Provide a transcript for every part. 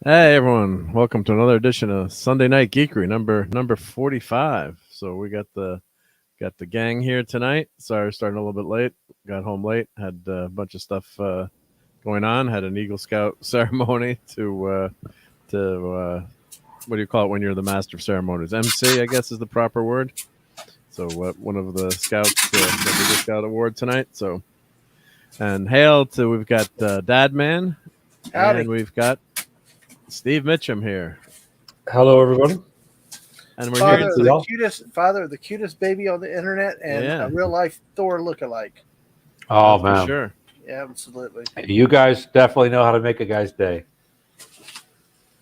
Hey everyone, welcome to another edition of Sunday Night Geekery, number 45. So we got the gang here tonight. Sorry, starting a little bit late. Got home late. Had a bunch of stuff going on. Had an Eagle Scout ceremony to what do you call it when you're the master of ceremonies? MC, I guess is the proper word. So one of the scouts got the Eagle Scout award tonight. So and hail to we've got Dad Man Howdy. and we've got Steve Mitchum here. Hello, everybody. And we're here to Father of the cutest baby on the internet and Yeah. a real life Thor lookalike. Oh, That's man. for sure. Yeah, absolutely. You guys definitely know how to make a guy's day.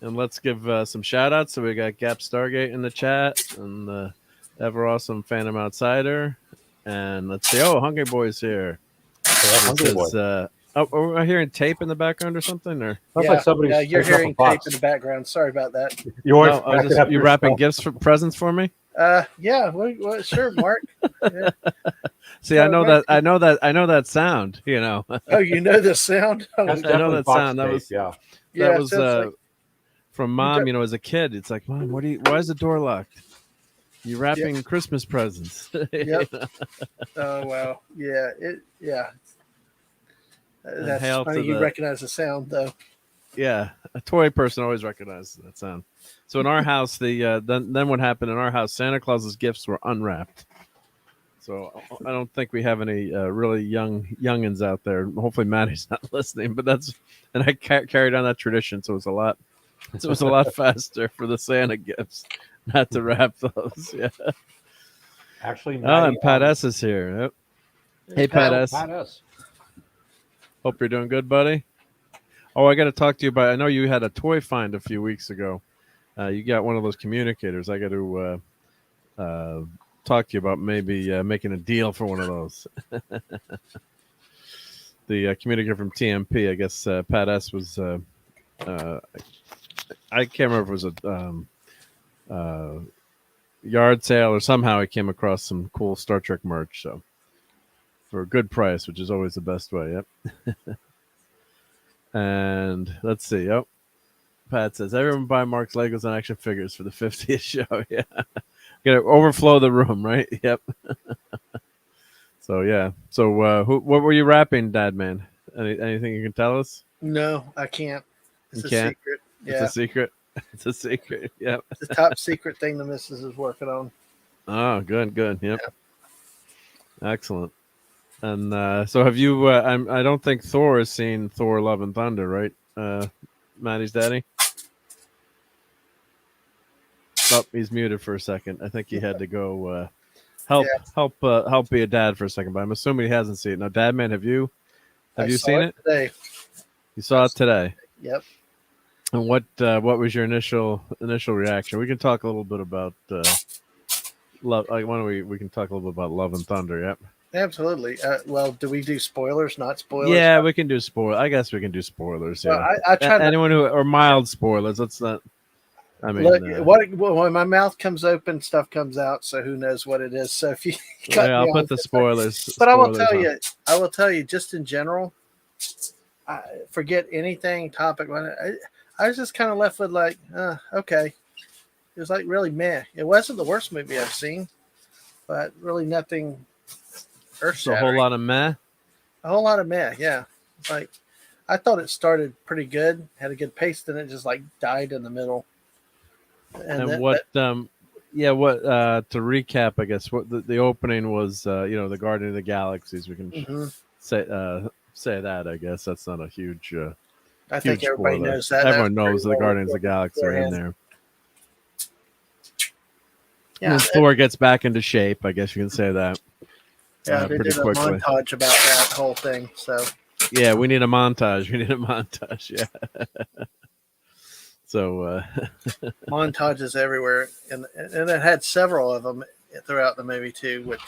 And let's give some shout outs. So we got Gap Stargate in the chat and ever awesome Phantom Outsider. And let's see. Oh, Hungry Boy's here. Hungry Boy. Are we hearing tape in the background or something? Or Sounds like somebody's you're picking up hearing a box. tape in the background. Sorry about that. You always no, you wrapping presents for me? Yeah, well, sure, Mark. Yeah. See, I know that sound. You know. Oh, you know the sound? Oh, That's I know definitely that box sound. That tape, was yeah. that was like, from Mom. You know, as a kid, it's like, Mom, why is the door locked? You wrapping Christmas presents. Yep. Oh wow. Yeah. That's funny. You recognize the sound though. Yeah, a toy person always recognizes that sound. So in our house, then what happened in our house? Santa Claus's gifts were unwrapped. So I don't think we have any really youngins out there. Hopefully Maddie's not listening, but I carried on that tradition. So it was a lot faster for the Santa gifts not to wrap those. Yeah. Actually, And Pat S is here. Yep. Hey, Pat S. Pat S. Hope you're doing good, buddy. Oh, I got to talk to you about. I know you had a toy find a few weeks ago. You got one of those communicators. I got to talk to you about maybe making a deal for one of those. The communicator from TMP. I guess Pat S was. I can't remember if it was a yard sale or somehow I came across some cool Star Trek merch. So for a good price, which is always the best way. Yep. And let's see. Oh, Pat says everyone buy Mark's Legos and action figures for the 50th show. Yeah, gonna overflow the room, right? Yep. So yeah. So what were you wrapping, Dad Man? Anything you can tell us? No, I can't. It's a secret. Yeah. It's a secret. It's a secret. Yep. It's the top secret thing the missus is working on. Oh, good. Yep. Yeah. Excellent. And so have you? I don't think Thor has seen Thor: Love and Thunder, right? Maddie's daddy. Oh, he's muted for a second. I think he had to go help be a dad for a second. But I'm assuming he hasn't seen it. Now, Dad Man, have you seen it today? You saw it today. Yep. And what was your initial reaction? We can talk a little bit about love. Why don't we can talk a little bit about Love and Thunder? Yep. Absolutely. Well, do we do spoilers? Not spoilers. Yeah, we can do spoilers. I guess we can do spoilers. Yeah. Well, I try anyone who or mild spoilers. Let's not. I mean, look, when my mouth comes open, stuff comes out. So who knows what it is? So if you, I'll put the spoilers. But I will tell you, just in general, I forget anything topic. I was just kind of left with like, okay. It was like really meh. It wasn't the worst movie I've seen, but really nothing. A whole lot of meh. A whole lot of meh. Yeah, like I thought it started pretty good, had a good pace, then it just like died in the middle. And to recap, I guess what the opening was, the Guardian of the Galaxies. We can say that. I guess that's not a huge. I think everybody knows that. Everyone knows the Guardians of the Galaxy are in there. Yeah, when Thor gets back into shape, I guess you can say that. Yeah, they did a montage about that whole thing. So yeah, we need a montage. Yeah. So montages everywhere, and it had several of them throughout the movie too. Which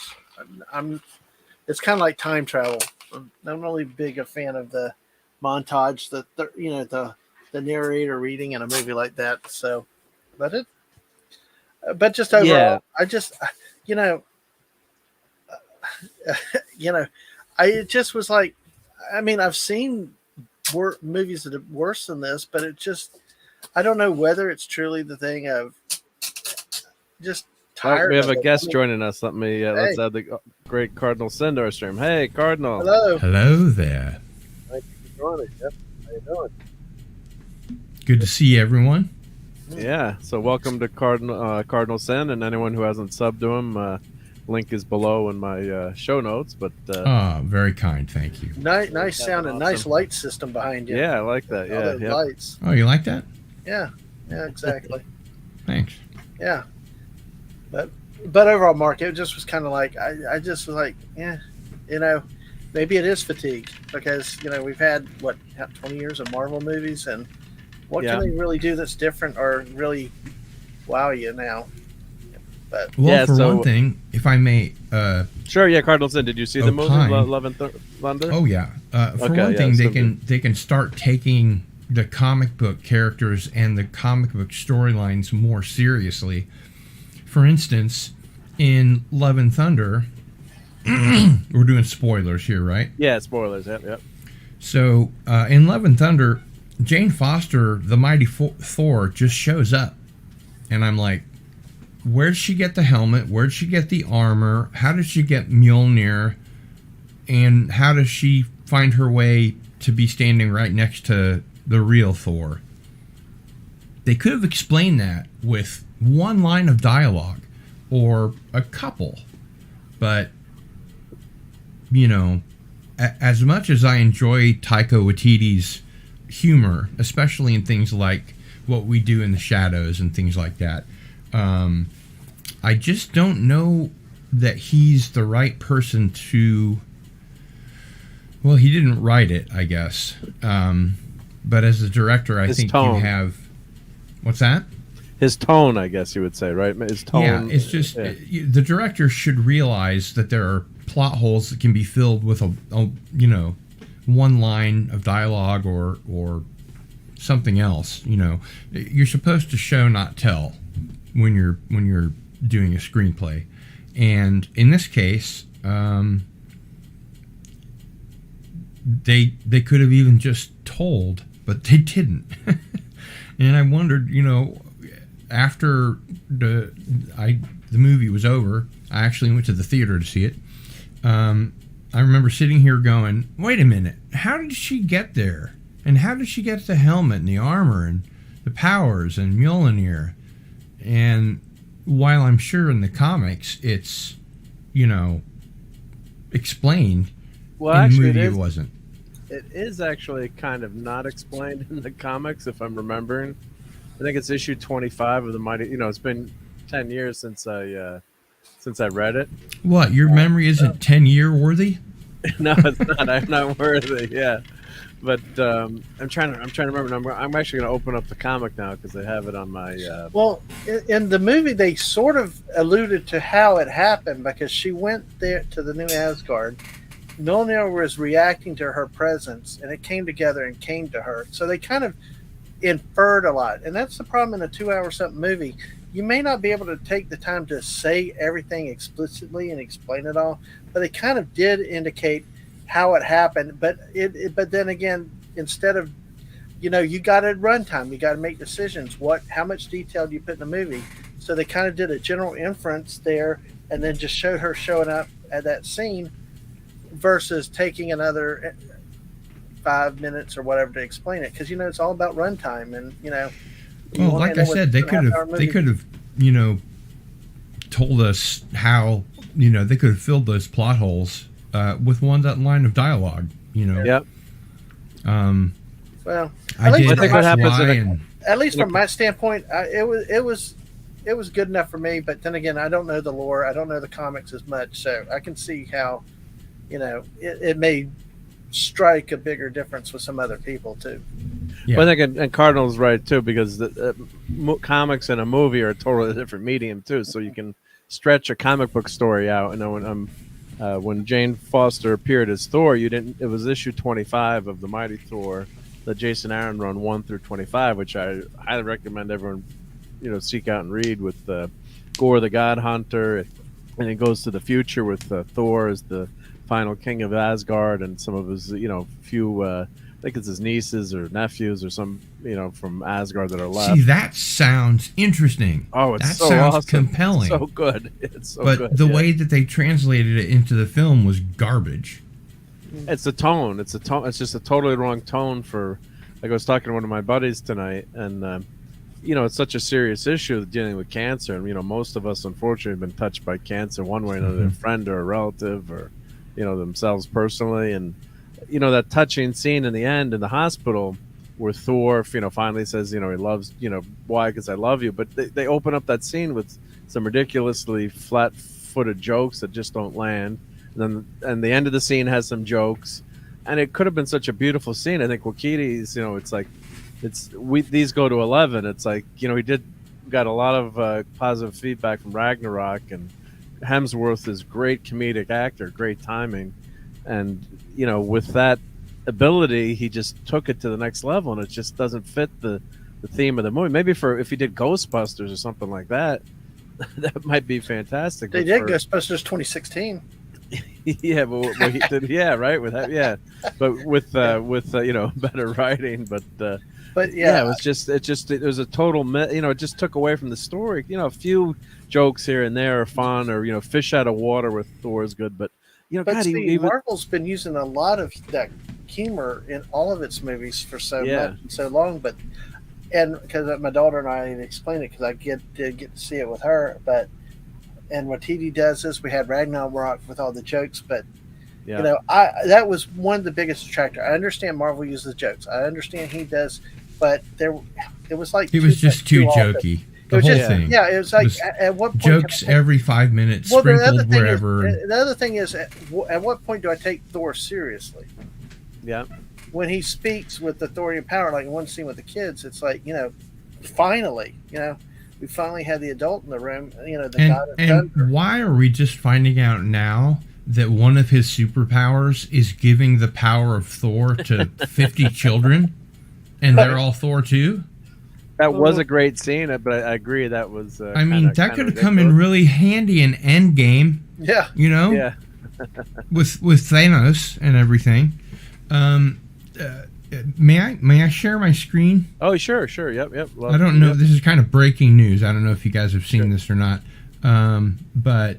it's kind of like time travel. I'm not really big a fan of the montage, the narrator reading in a movie like that. So, but just overall, I just it just was like, I mean, I've seen movies that are worse than this, but it just, I don't know whether it's truly the thing of just tired. We have of a it. guest joining us. Let's Hey. add the great Cardinal Sin to our stream. Hey, Cardinal. Hello. Hello there. Thank you for joining. Yep. How you doing? Good to see everyone. Yeah. So welcome to Cardinal Sin, and anyone who hasn't subbed to him, link is below in my show notes. But Very kind, thank you. Nice sound and nice awesome. light system behind you. Yeah, I like that. All Yeah, those yeah. lights. Oh, you like that? Yeah, exactly. Thanks. Yeah, but overall, Mark, it just was kind of like I just was like, yeah, maybe it is fatigue because we've had 20 years of Marvel movies, and what can they really do that's different or really wow you now? But one thing, if I may, sure, yeah, Cardinal Sin. Did you see the movie Love and Thunder? Oh yeah. For one thing, they can start taking the comic book characters and the comic book storylines more seriously. For instance, in Love and Thunder, we're doing spoilers here, right? Yeah, spoilers. Yep. So in Love and Thunder, Jane Foster, the mighty Thor, just shows up, and I'm like, where'd she get the helmet? Where'd she get the armor? How did she get Mjolnir? And how does she find her way to be standing right next to the real Thor? They could have explained that with one line of dialogue or a couple. But, as much as I enjoy Taika Waititi's humor, especially in things like What We Do in the Shadows and things like that, I just don't know that he's the right person to... Well, he didn't write it, I guess. But as a director, I think you have... What's that? His tone, I guess you would say, right? His tone. Yeah, it's just... The director should realize that there are plot holes that can be filled with a one line of dialogue or something else. You're supposed to show, not tell, when you're doing a screenplay. And in this case, they could have even just told, but they didn't. And I wondered, after the movie was over, I actually went to the theater to see it. I remember sitting here going, wait a minute, how did she get there? And how did she get the helmet and the armor and the powers and Mjolnir? And while I'm sure in the comics it's, explained, in the movie it wasn't. It is actually kind of not explained in the comics, if I'm remembering. I think it's issue 25 of the Mighty. It's been 10 years since I read it. What, your memory isn't 10-year worthy? No, it's not. I'm not worthy. Yeah, but I'm trying to remember. I'm actually going to open up the comic now because I have it on my. Well, in the movie, they sort of alluded to how it happened because she went there to the new Asgard. Mjolnir was reacting to her presence, and it came together and came to her. So they kind of inferred a lot, and that's the problem in a 2-hour something movie. You may not be able to take the time to say everything explicitly and explain it all, but they kind of did indicate how it happened. But but then again, instead of, you got to runtime, you got to make decisions. How much detail do you put in the movie? So they kind of did a general inference there, and then just showed her showing up at that scene, versus taking another 5 minutes or whatever to explain it, because it's all about runtime, and Well, like I said, they could have, told us how, they could have filled those plot holes with one line of dialogue, Yep. Well, I think what happens at least from my standpoint, it was good enough for me. But then again, I don't know the lore, I don't know the comics as much, so I can see how, it may strike a bigger difference with some other people too. Yeah. Well, I think and Cardinal's right too, because the comics and a movie are a totally different medium too. So you can stretch a comic book story out. When Jane Foster appeared as Thor, it was issue 25 of the Mighty Thor, the Jason Aaron run 1 through 25, which I highly recommend everyone seek out and read, with Gore the God Hunter, and it goes to the future with Thor as the final king of Asgard, and some of his few think it's his nieces or nephews or some, from Asgard that are left. See, that sounds interesting. Oh, it's that so sounds awesome. compelling. So good. It's so but good. the way that they translated it into the film was garbage. It's the tone. It's just a totally wrong tone for. Like I was talking to one of my buddies tonight, and it's such a serious issue dealing with cancer, and most of us unfortunately have been touched by cancer one way or another, a friend or a relative, or themselves personally, and that touching scene in the end in the hospital where Thor, finally says, he loves, why? Because I love you. But they open up that scene with some ridiculously flat-footed jokes that just don't land. And the end of the scene has some jokes, and it could have been such a beautiful scene. I think Wakiti's, it's like, these go to 11. It's like, he got a lot of positive feedback from Ragnarok, and Hemsworth is great comedic actor, great timing, and with that ability, he just took it to the next level, and it just doesn't fit the theme of the movie. Maybe if he did Ghostbusters or something like that, that might be fantastic. They did Ghostbusters 2016. Yeah, but what he did, yeah, right, with that, yeah, but with better writing, but yeah, it was a total, it just took away from the story. A few jokes here and there are fun, or fish out of water with Thor is good, but Marvel's been using a lot of that humor in all of its movies for so long, and because my daughter and I explained it, because I did get to see it with her, and what TD does is, we had Ragnarok with all the jokes, but that was one of the biggest attractors. I understand Marvel uses jokes, I understand he does, but it was like it was just too jokey. The whole thing. Yeah, it was like, at what point jokes every 5 minutes, sprinkled wherever. The other thing is, at what point do I take Thor seriously? Yeah. When he speaks with authority and power, like in one scene with the kids, it's like, finally, we finally had the adult in the room, and why are we just finding out now that one of his superpowers is giving the power of Thor to 50 children, and they're all Thor too? That was a great scene, but I agree that was. That could have come in really handy in Endgame. Yeah, Yeah. with Thanos and everything. May I share my screen? Oh, sure, yep. I don't know. This is kind of breaking news. I don't know if you guys have seen this or not, but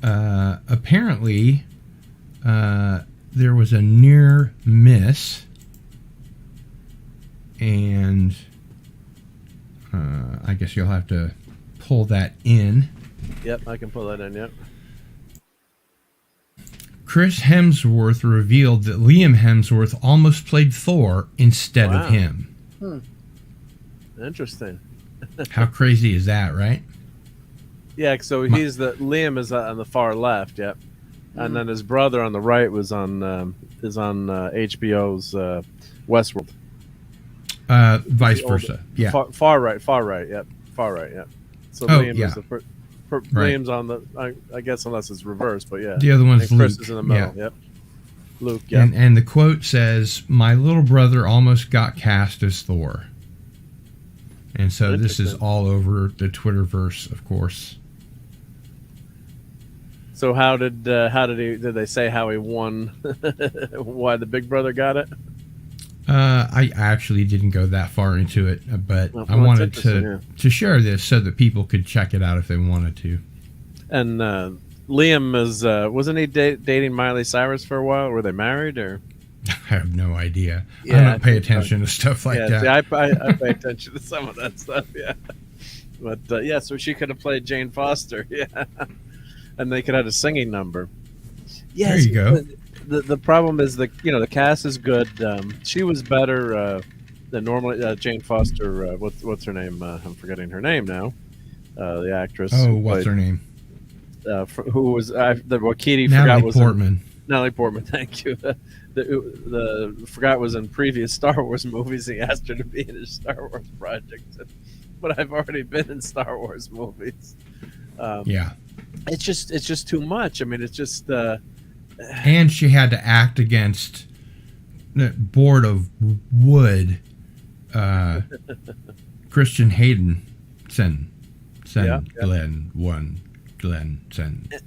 apparently there was a near miss, and I guess you'll have to pull that in. Yep, I can pull that in. Yep. Chris Hemsworth revealed that Liam Hemsworth almost played Thor instead of him. Interesting. How crazy is that, right? Yeah, so Liam is on the far left, yep. And then his brother on the right was on HBO's Westworld. Vice versa. Yeah. Far right, yep. Far right, yep. So Liam is the first. Liam's on the, I guess, unless it's reversed, but yeah. The other one's Luke. Chris is in the middle. Yep. Luke. Yeah. And the quote says, "My little brother almost got cast as Thor." And so this is all over the Twitterverse, of course. So did they say how he won? Why the big brother got it? I actually didn't go that far into it, but I wanted to share this so that people could check it out if they wanted to. And Liam is wasn't he dating Miley Cyrus for a while? Were they married or? I have no idea. I don't pay attention to stuff like that. See, I pay attention to some of that stuff. Yeah, but so she could have played Jane Foster. Yeah, and they could have a singing number. There you go. The problem is the cast is good. She was better than normally. Jane Foster. What's her name? I'm forgetting her name now. The actress. Oh, what's her name? Who was the Wakiti? Natalie Portman. Natalie Portman. Thank you. The forgot was in previous Star Wars movies. He asked her to be in his Star Wars project, but I've already been in Star Wars movies. It's just too much. I mean, it's just. And she had to act against the Board of Wood, Christian Hayden, Glenn, one. then.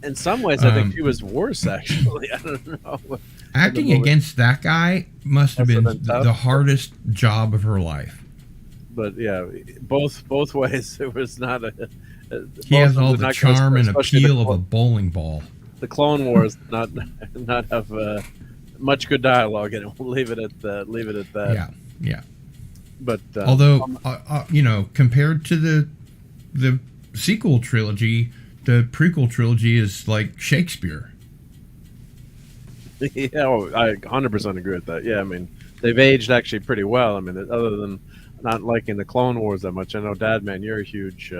In some ways, I think she was worse. Actually, I don't know. Acting against that guy must have been the hardest job of her life. But yeah, both ways, it was not a. He has all the charm and appeal of a bowling ball. The Clone Wars not have much good dialogue, and we'll leave it at that. Yeah. But although compared to the sequel trilogy, the prequel trilogy is like Shakespeare. Yeah, I 100% agree with that. Yeah, I mean, they've aged actually pretty well. I mean, other than not liking the Clone Wars that much. I know, Dad, man, you're a huge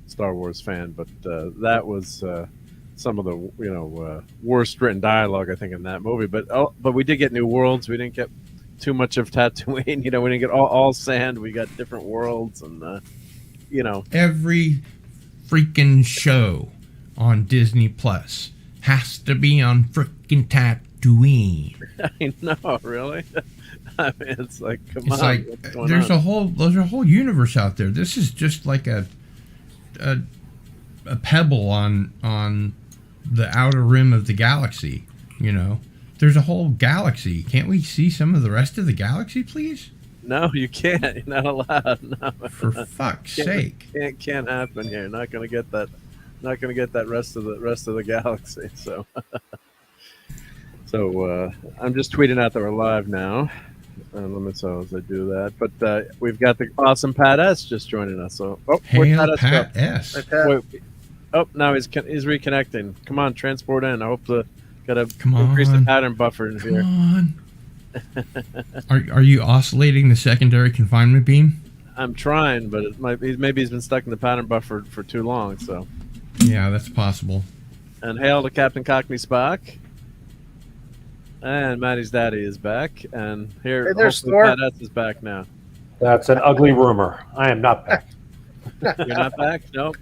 Star Wars fan, but that was some of the worst written dialogue, I think, in that movie. But we did get new worlds. We didn't get too much of Tatooine. We didn't get all sand. We got different worlds, and every freaking show on Disney Plus has to be on freaking Tatooine. I know, really. I mean, it's like, come on. Like there's a whole universe out there. This is just like a pebble on the outer rim of the galaxy. There's a whole galaxy. Can't we see some of the rest of the galaxy, please? No, you can't. You're not allowed. No. For fuck's sake! It can't happen here. Not gonna get that. Not gonna get that rest of the galaxy. So, I'm just tweeting out that we're live now. Let me so as I do that. But we've got the awesome Pat S just joining us. So, hail Pat S. Wait, now he's reconnecting. Come on, transport in. I hope got to increase the pattern buffer in here. Come on. Are you oscillating the secondary confinement beam? I'm trying, but it might be, maybe he's been stuck in the pattern buffer for too long. So. Yeah, that's possible. And hail to Captain Cockney Spock. And Maddie's daddy is back. And here, hopefully Pat S is back now. That's an ugly rumor. I am not back. You're not back? Nope.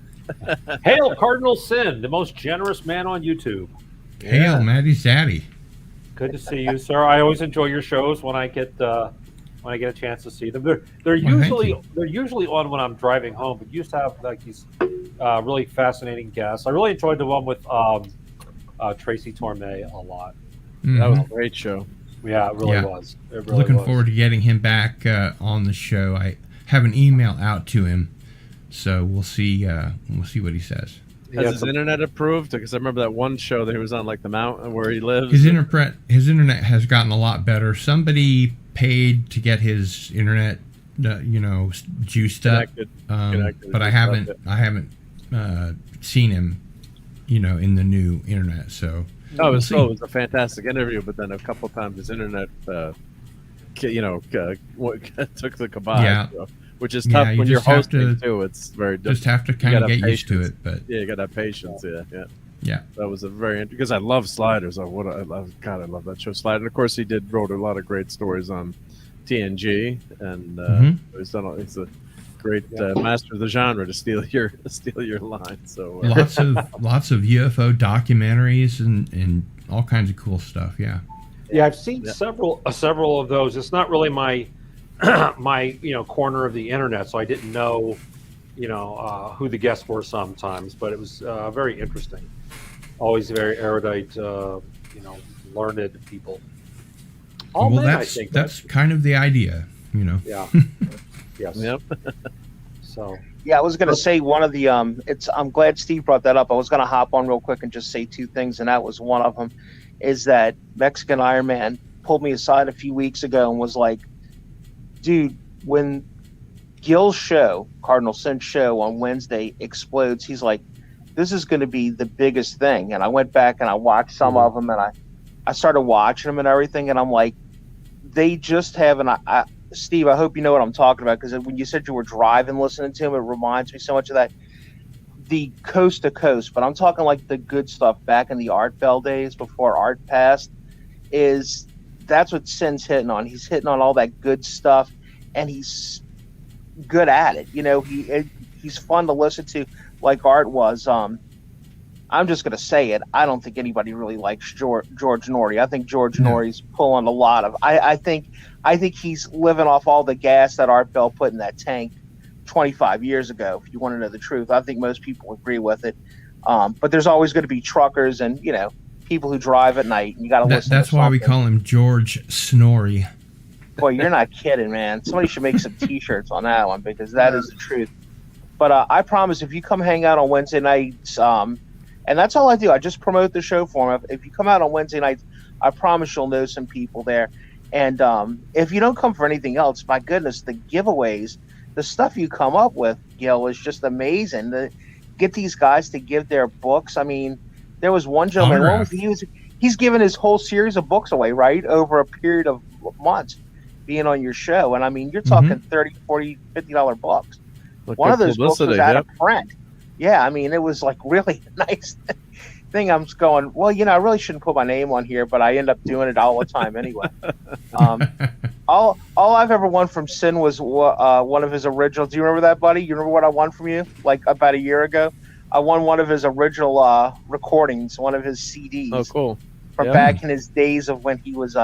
Hail Cardinal Sin, the most generous man on YouTube. Hail Maddie's daddy. Good to see you, sir. I always enjoy your shows when I get a chance to see them. They're usually on when I'm driving home, but you used to have like these really fascinating guests. I really enjoyed the one with Tracy Torme a lot. Mm-hmm. That was a great show. Yeah, it really was. It really Looking forward to getting him back on the show. I have an email out to him, so we'll see what he says. Has his internet approved? Because I remember that one show that he was on, like the mountain where he lives. His internet has gotten a lot better. Somebody paid to get his internet, juiced connected, up. But I haven't seen him, in the new internet. So. No, it was a fantastic interview, but then a couple times his internet, took the kibosh. Yeah. Which is tough when you're hosting too. It's very difficult. Just have to kind of get used to it, but yeah, you gotta have patience. Yeah. That was because I love Sliders. I love that show, Sliders. And of course, he wrote a lot of great stories on TNG, and he's a great master of the genre to steal your line. So lots of UFO documentaries and all kinds of cool stuff. Yeah, I've seen several of those. It's not really my corner of the internet, so I didn't know who the guests were sometimes, but it was very interesting. Always very erudite, learned people. That's kind of the idea, Yeah. Yes. Yep. So. Yeah, I was going to say one of the I'm glad Steve brought that up. I was going to hop on real quick and just say two things, and that was one of them, is that Mexican Iron Man pulled me aside a few weeks ago and was like, dude, when Gil's show, Cardinal Sin's show on Wednesday explodes, he's like, this is going to be the biggest thing. And I went back and I watched some of them, and I started watching them and everything, and I'm like, they just have Steve, I hope you know what I'm talking about, because when you said you were driving listening to him, it reminds me so much of that. The coast to coast, but I'm talking like the good stuff back in the Art Bell days before Art passed, that's what Sin's hitting on. He's hitting on all that good stuff, and he's good at it. He's fun to listen to, like Art was. I'm just going to say it. I don't think anybody really likes George Norrie. I think George Norrie's pulling a lot of. I think he's living off all the gas that Art Bell put in that tank 25 years ago. If you want to know the truth, I think most people agree with it. But there's always going to be truckers and people who drive at night, and you got to listen. That's to why we something. call him George Snorri. Boy, you're not kidding, man. Somebody should make some T-shirts on that one, because that is the truth. But I promise, if you come hang out on Wednesday nights, and that's all I do, I just promote the show for them. If you come out on Wednesday nights, I promise you'll know some people there. And if you don't come for anything else, my goodness, the giveaways, the stuff you come up with, Gil, is just amazing. Get these guys to give their books. I mean, there was one gentleman, he's given his whole series of books away, right, over a period of months being on your show. And I mean, you're talking $30, $40, $50 books. One of those books was out of print. Yeah, I mean, it was like really nice thing. I'm just going, well, I really shouldn't put my name on here, but I end up doing it all the time anyway. All I've ever won from Sin was one of his originals. Do you remember that, buddy? You remember what I won from you like about a year ago? I won one of his original recordings, one of his CDs. Oh, cool. From back in his days of when he was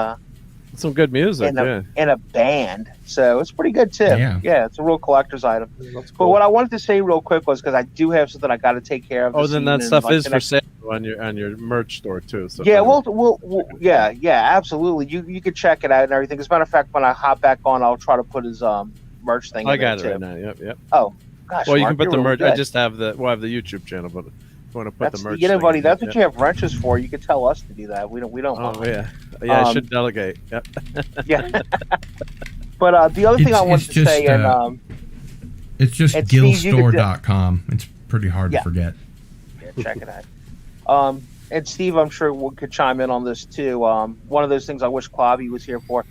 some good music in a band. So it's pretty good too. Yeah, it's a real collector's item. That's cool. But what I wanted to say real quick was, because I do have something I got to take care of. Oh, then that stuff is for sale on your merch store too. So yeah, absolutely. You could check it out and everything. As a matter of fact, when I hop back on, I'll try to put his merch thing. I got it right now. Yep. Oh gosh. Well, Mark, you can put the merch. Really I just have the YouTube channel, but if you want to put the merch, buddy, that's what you have wrenches for. You could tell us to do that. We don't. Oh yeah. I should delegate. Yep. Yeah. But the other thing I wanted to say, it's just gilstore.com. It's pretty hard to forget. Yeah, check it out. And Steve, I'm sure we could chime in on this too. One of those things I wish Clobby was here for.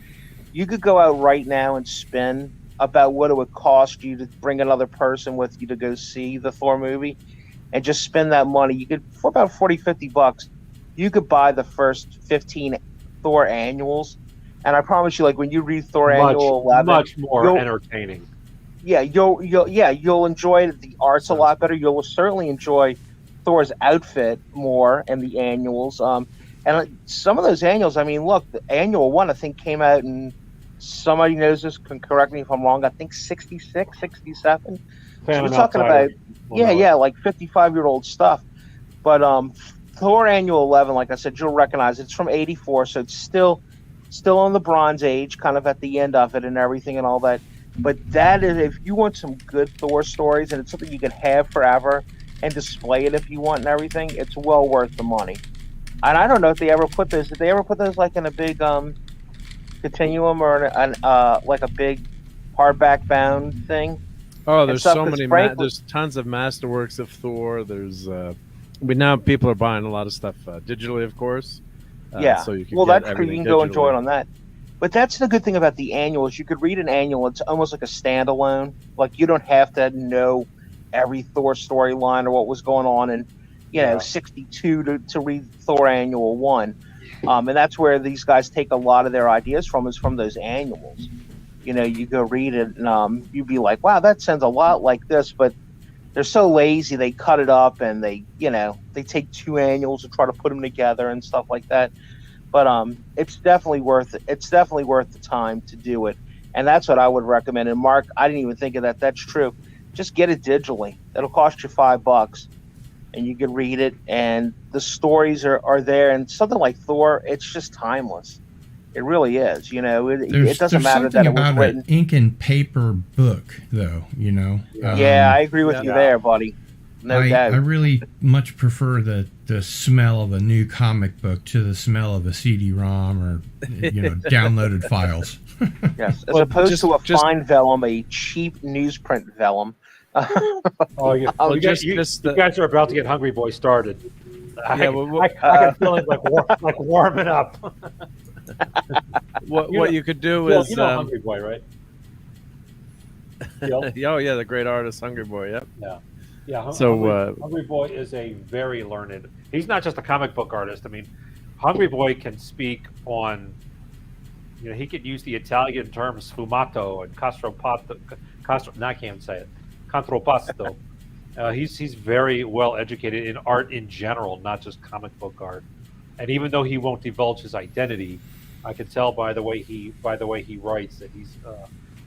You could go out right now and spend about what it would cost you to bring another person with you to go see the Thor movie, and just spend that money. You could, for about $40-$50, you could buy the first 15 Thor annuals, and I promise you, like when you read Thor Annual 11, much more entertaining. Yeah, you'll enjoy it. The art's a lot better. You'll certainly enjoy Thor's outfit more, and the annuals. And some of those annuals, I mean, look, the annual one I think came out in, somebody knows this, can correct me if I'm wrong, I think 66, 67. So we're talking about like 55-year-old stuff. But Thor Annual 11, like I said, you'll recognize it's from 84, so it's still in the Bronze Age, kind of at the end of it and everything and all that. But that is, if you want some good Thor stories, and it's something you can have forever and display it if you want and everything, it's well worth the money. And I don't know if they ever put those. Did they ever put those like in a big continuum or like a big hardback bound thing? Oh, there's so many. There's tons of masterworks of Thor. There's but now people are buying a lot of stuff digitally, of course. So you can that's true. You can go enjoy it on that. But that's the good thing about the annuals. You could read an annual. It's almost like a standalone. Like you don't have to know every Thor storyline or what was going on in 62 to read Thor Annual 1. And that's where these guys take a lot of their ideas from, is from those annuals. You go read it and you'd be like, wow, that sounds a lot like this, but they're so lazy. They cut it up and they take two annuals and try to put them together and stuff like that. But it's definitely worth it. It's definitely worth the time to do it. And that's what I would recommend. And Mark, I didn't even think of that. That's true. Just get it digitally. It'll cost you $5 and you can read it. And the stories are there. And something like Thor, it's just timeless. It really is. It doesn't matter that it was written. An ink and paper book, though. Yeah, I agree with you there, buddy. No doubt. I really much prefer the smell of a new comic book to the smell of a CD-ROM or downloaded files. Yes, as opposed to a fine vellum, a cheap newsprint vellum. You guys are about to get Hungry Boy started. I can feel it like warming up. What you could do is Hungry Boy, right? Oh yeah, the great artist Hungry Boy. Yep. Yeah. So Hungry Boy is a very learned. He's not just a comic book artist. I mean, Hungry Boy can speak on. He could use the Italian terms sfumato and castropato. I can't say it. Contropasto. He's very well educated in art in general, not just comic book art. And even though he won't divulge his identity, I can tell by the way he writes that he's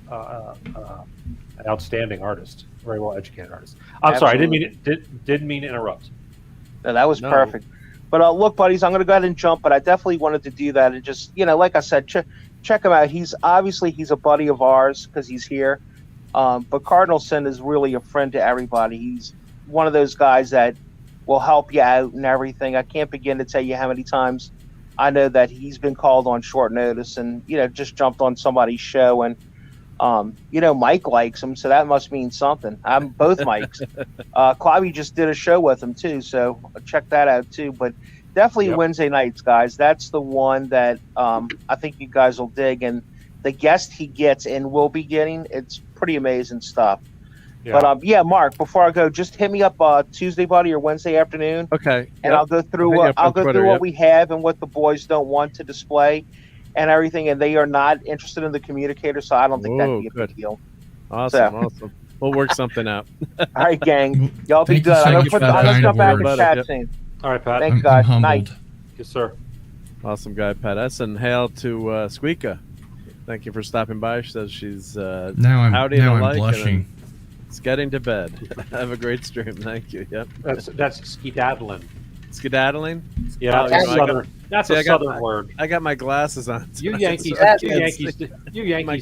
an outstanding artist, very well educated artist. I'm sorry, I didn't mean to interrupt. No, that was No. perfect. But look, buddies, I'm going to go ahead and jump, but I definitely wanted to do that and just, like I said, check him out. He's a buddy of ours because he's here. But Cardinal Sin is really a friend to everybody. He's one of those guys that will help you out and everything. I can't begin to tell you how many times I know that he's been called on short notice and, just jumped on somebody's show. And, Mike likes him, so that must mean something. I'm both Mikes. Clobby just did a show with him, too, so check that out, too. But definitely Wednesday nights, guys. That's the one that I think you guys will dig. And the guest he gets and will be getting, it's pretty amazing stuff. Yeah. But Mark, before I go, just hit me up Tuesday, buddy, or Wednesday afternoon. Okay. And I'll go through what we have and what the boys don't want to display and everything. And they are not interested in the communicator, so I don't think that'd be a big deal. Awesome. We'll work something out. All right, gang. Y'all be Thank you good. so I'm much for the gonna kind jump back words. in chat soon. All right, Pat. Thank you, I'm guys. humbled. Night. Yes, sir. Awesome guy, Pat S. And hail to Squeaka. Thank you for stopping by. She says she's Now I'm blushing. It's getting to bed. Have a great stream. Thank you. Yep. That's skedaddling. Skedaddling? Yeah, that's a southern word. I got my glasses on. You Yankees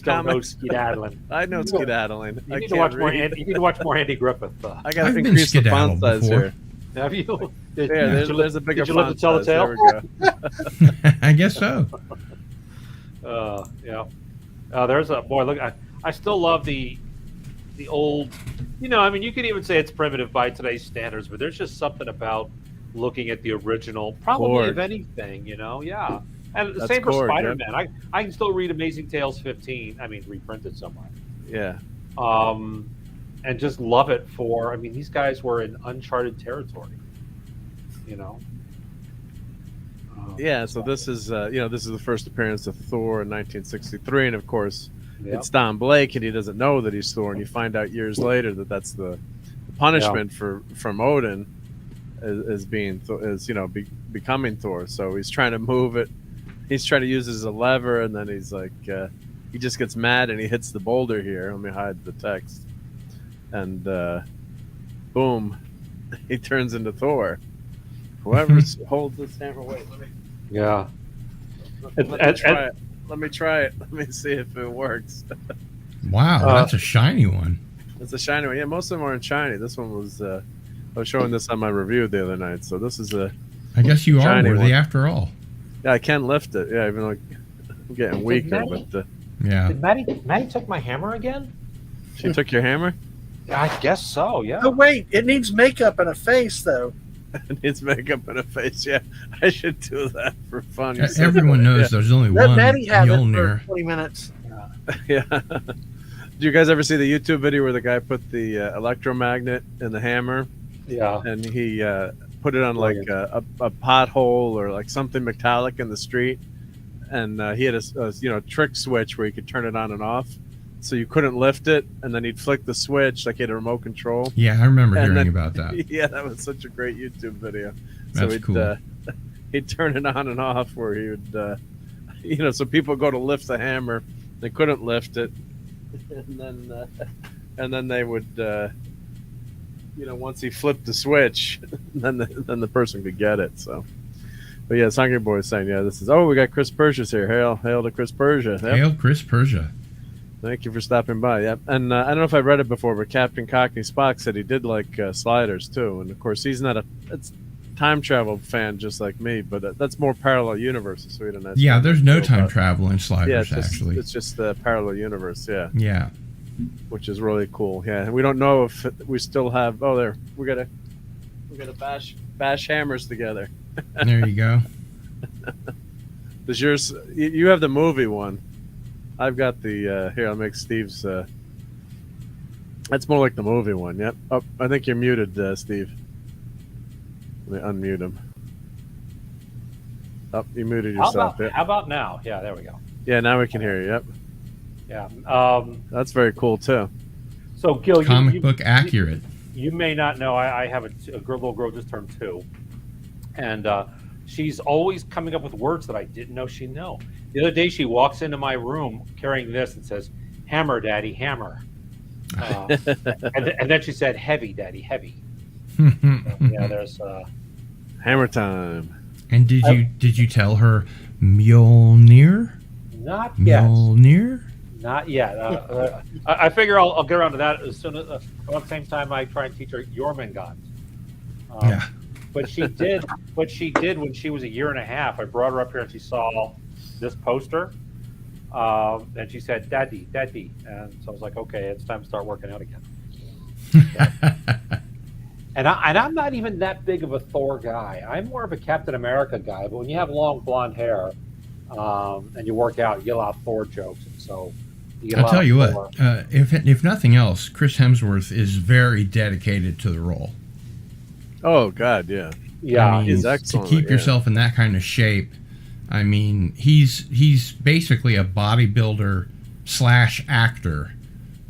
don't know skedaddling. I know skedaddling. You need to watch more. You need to watch more Andy Griffith. I got to increase the font size here. Have you? There's a bigger Did you live to tell the tale? There we go. I guess so. Yeah. There's a boy. Look, I still love the old. You could even say it's primitive by today's standards, but there's just something about looking at the original, probably of anything. Yeah. And the same for Spider-Man. Yeah. I can still read Amazing Tales 15. Reprinted somewhere. Yeah. And just love it for. These guys were in uncharted territory. Yeah, so this is the first appearance of Thor in 1963, and of course it's Don Blake, and he doesn't know that he's Thor, and you find out years later that that's the punishment from Odin is becoming Thor. So he's trying to move it, he's trying to use it as a lever, and then he's like he just gets mad and he hits the boulder here. Let me hide the text, and boom, he turns into Thor. Whoever holds this hammer, wait, let me. Yeah. Let me try it. Let me see if it works. Wow, that's a shiny one. It's a shiny one. Yeah, most of them aren't shiny. This one was. I was showing this on my review the other night. So this is a. I guess you are worthy one. After all. Yeah, I can lift it. Yeah, even though I'm getting weaker, but. Yeah. Did Maddie took my hammer again? She took your hammer? I guess so. Yeah. Oh wait, it needs makeup and a face though. It needs makeup and a face. Yeah, I should do that for fun. Everyone knows there's only one. Maddie had it for 20 minutes. Yeah. Did you guys ever see the YouTube video where the guy put the electromagnet in the hammer? Yeah. And he put it on like a pothole or like something metallic in the street, and he had a trick switch where you could turn it on and off. So you couldn't lift it, and then he'd flick the switch like he had a remote control. Yeah, I remember hearing about that. Yeah, that was such a great YouTube video. That's so cool. He'd turn it on and off where he would, so people go to lift the hammer, they couldn't lift it, and then they would, once he flipped the switch, then the person could get it. So, but yeah, Hungry Boy is saying, this is. Oh, we got Chris Persia's here. Hail to Chris Persia. Yep. Hail Chris Persia. Thank you for stopping by. Yep. And I don't know if I read it before, but Captain Cockney Spock said he did like sliders too. And of course, he's not a time travel fan just like me, but that's more parallel universes. So yeah, there's no time travel in sliders. Yeah, actually, it's just the parallel universe. Yeah. Yeah. Which is really cool. Yeah, and we don't know if we still have. Oh, there we gotta bash hammers together. There you go. Does yours? You have the movie one. I've got the here. I'll make Steve's. That's more like the movie one. Yep. Oh, I think you're muted, Steve. Let me unmute him. Oh, you muted yourself. How about now? Yeah, there we go. Yeah, now we can hear you. Yep. Yeah. That's very cool too. So, Gil, comic book accurate. You may not know. I have a little girl just turned 2, and she's always coming up with words that I didn't know she'd know. The other day, she walks into my room carrying this and says, "Hammer, Daddy, hammer." And then she said, "Heavy, Daddy, heavy." So, yeah, there's Hammer time. And did you tell her Mjolnir? Not yet. Mjolnir? Not yet. I figure I'll get around to that as soon as about the same time I try and teach her Jormungand. Yeah. But she did. What she did when she was a year and a half. I brought her up here and she saw this poster, and she said, "Daddy, Daddy," and so I was like, "Okay, it's time to start working out again." And I'm not even that big of a Thor guy. I'm more of a Captain America guy. But when you have long blonde hair, and you work out, you get a lot of Thor jokes. And so you get a I'll lot tell of you Thor. what, if nothing else, Chris Hemsworth is very dedicated to the role. Oh God, yeah. Yeah, I mean, he's to excellent, keep yeah. yourself in that kind of shape. I mean, he's basically a bodybuilder / actor,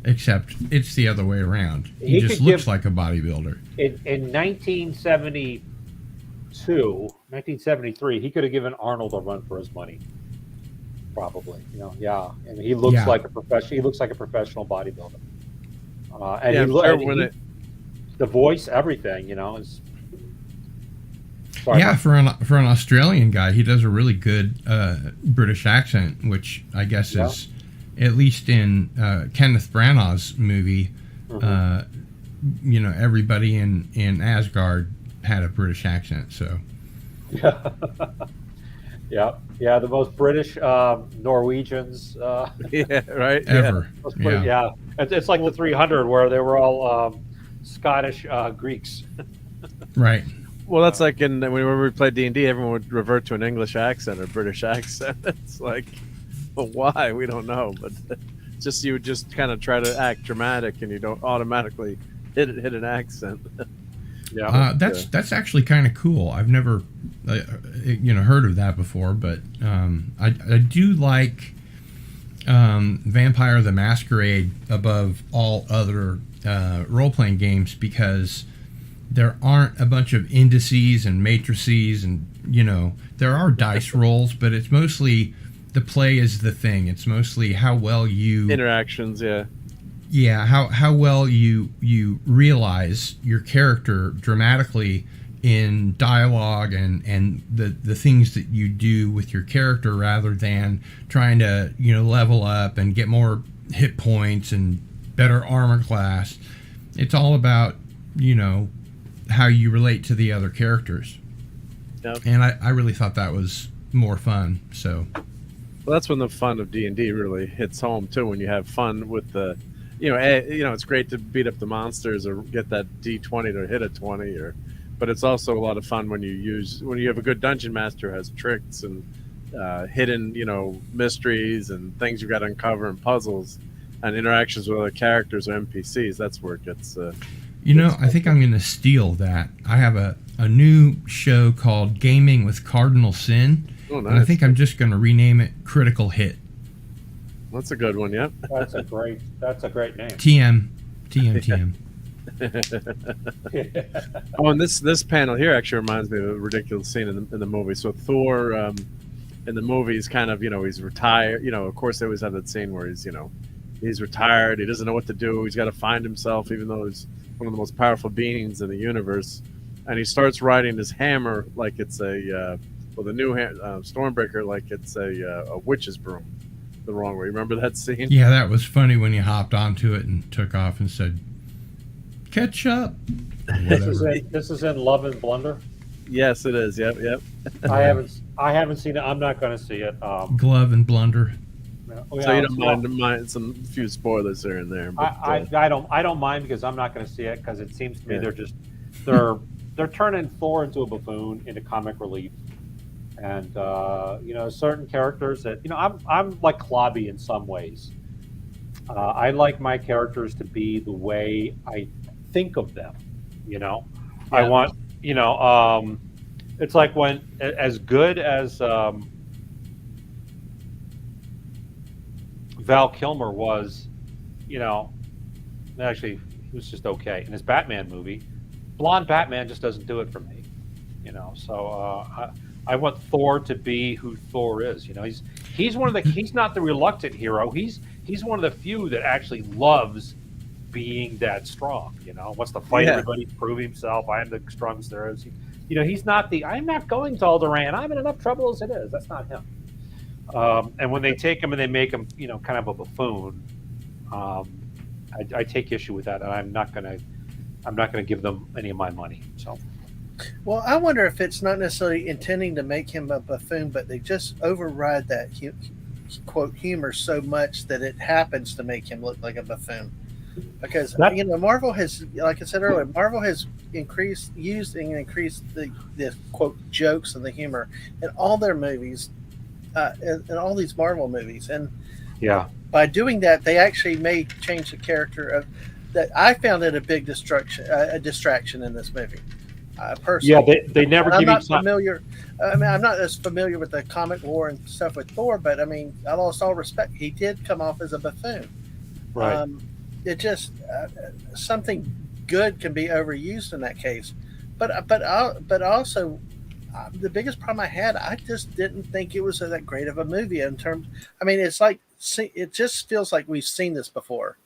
except it's the other way around. He just could looks give- like a bodybuilder. In 1973, he could have given Arnold a run for his money. Probably, yeah. And he looks Yeah. like a professional. He looks like a professional bodybuilder. And Yeah, he, I'm lo- sure and when he- it- the voice, everything, is. Sorry, Yeah, for an Australian guy, he does a really good British accent, which I guess Yeah. is, at least in Kenneth Branagh's movie, everybody in Asgard had a British accent. So yeah. The most British Norwegians. Yeah, right. ever, Yeah. It's like the 300 where they were all Scottish Greeks. right. Well, that's like when we played D&D, everyone would revert to an English accent or British accent. It's like, well, why? We don't know. But just you would just kind of try to act dramatic, and you don't automatically hit an accent. Yeah. That's actually kind of cool. I've never heard of that before, but I do like Vampire the Masquerade above all other role-playing games because there aren't a bunch of indices and matrices, and there are dice rolls, but it's mostly the play is the thing. It's mostly how well you Interactions, yeah. Yeah, how well you realize your character dramatically in dialogue and the things that you do with your character rather than trying to level up and get more hit points and better armor class. It's all about how you relate to the other characters. Yep. And I really thought that was more fun. So Well, that's when the fun of D&D really hits home too. When you have fun with the, it's great to beat up the monsters or get that D20 to hit a 20, but it's also a lot of fun when you have a good dungeon master who has tricks and hidden, mysteries and things you got to uncover and puzzles and interactions with other characters or NPCs. That's where it gets. I think I'm going to steal that. I have a new show called Gaming with Cardinal Sin. Oh, nice. And I think I'm just going to rename it Critical Hit. That's a good one. Yep. That's a great name. TM. Oh, and this panel here actually reminds me of a ridiculous scene in the movie. So Thor, in the movie, is kind of he's retired. Of course they always have that scene where he's retired. He doesn't know what to do. He's got to find himself, even though he's one of the most powerful beings in the universe. And he starts riding his hammer like it's the new Stormbreaker, like it's a witch's broom, the wrong way. Remember that scene? Yeah, that was funny when you hopped onto it and took off and said, "Catch up." This is in Love and Blunder. Yes, it is. Yep. I haven't seen it. I'm not going to see it. Glove and blunder. So you don't mind some few spoilers here and there. But, I don't mind because I'm not going to see it because it seems to me they're turning Thor into a buffoon, into comic relief, and certain characters that I'm like Clobby in some ways. I like my characters to be the way I think of them. I want it's like when as good as Val Kilmer was, actually he was just okay in his Batman movie. Blonde Batman just doesn't do it for me, So I want Thor to be who Thor is. He's he's not the reluctant hero. He's one of the few that actually loves being that strong. Wants to fight everybody, prove himself. I am the strongest there is. he's not the I'm not going to Alderaan. I'm in enough trouble as it is. That's not him. And when they take him and they make him, kind of a buffoon, I take issue with that, and I'm not gonna give them any of my money. So, Well, I wonder if it's not necessarily intending to make him a buffoon, but they just override that quote humor so much that it happens to make him look like a buffoon. Because Marvel has, like I said earlier, Marvel has used the quote jokes and the humor in all their movies, in all these Marvel movies, and yeah, by doing that, they actually may change the character of that. I found it a big distraction in this movie. Personally, yeah, they never I'm give not you time. familiar. I mean, I'm not as familiar with the comic lore and stuff with Thor, but I mean, I lost all respect. He did come off as a buffoon. Right. It just something good can be overused in that case, but also the biggest problem I had, I just didn't think it was that great of a movie in terms. I mean, it's like it just feels like we've seen this before.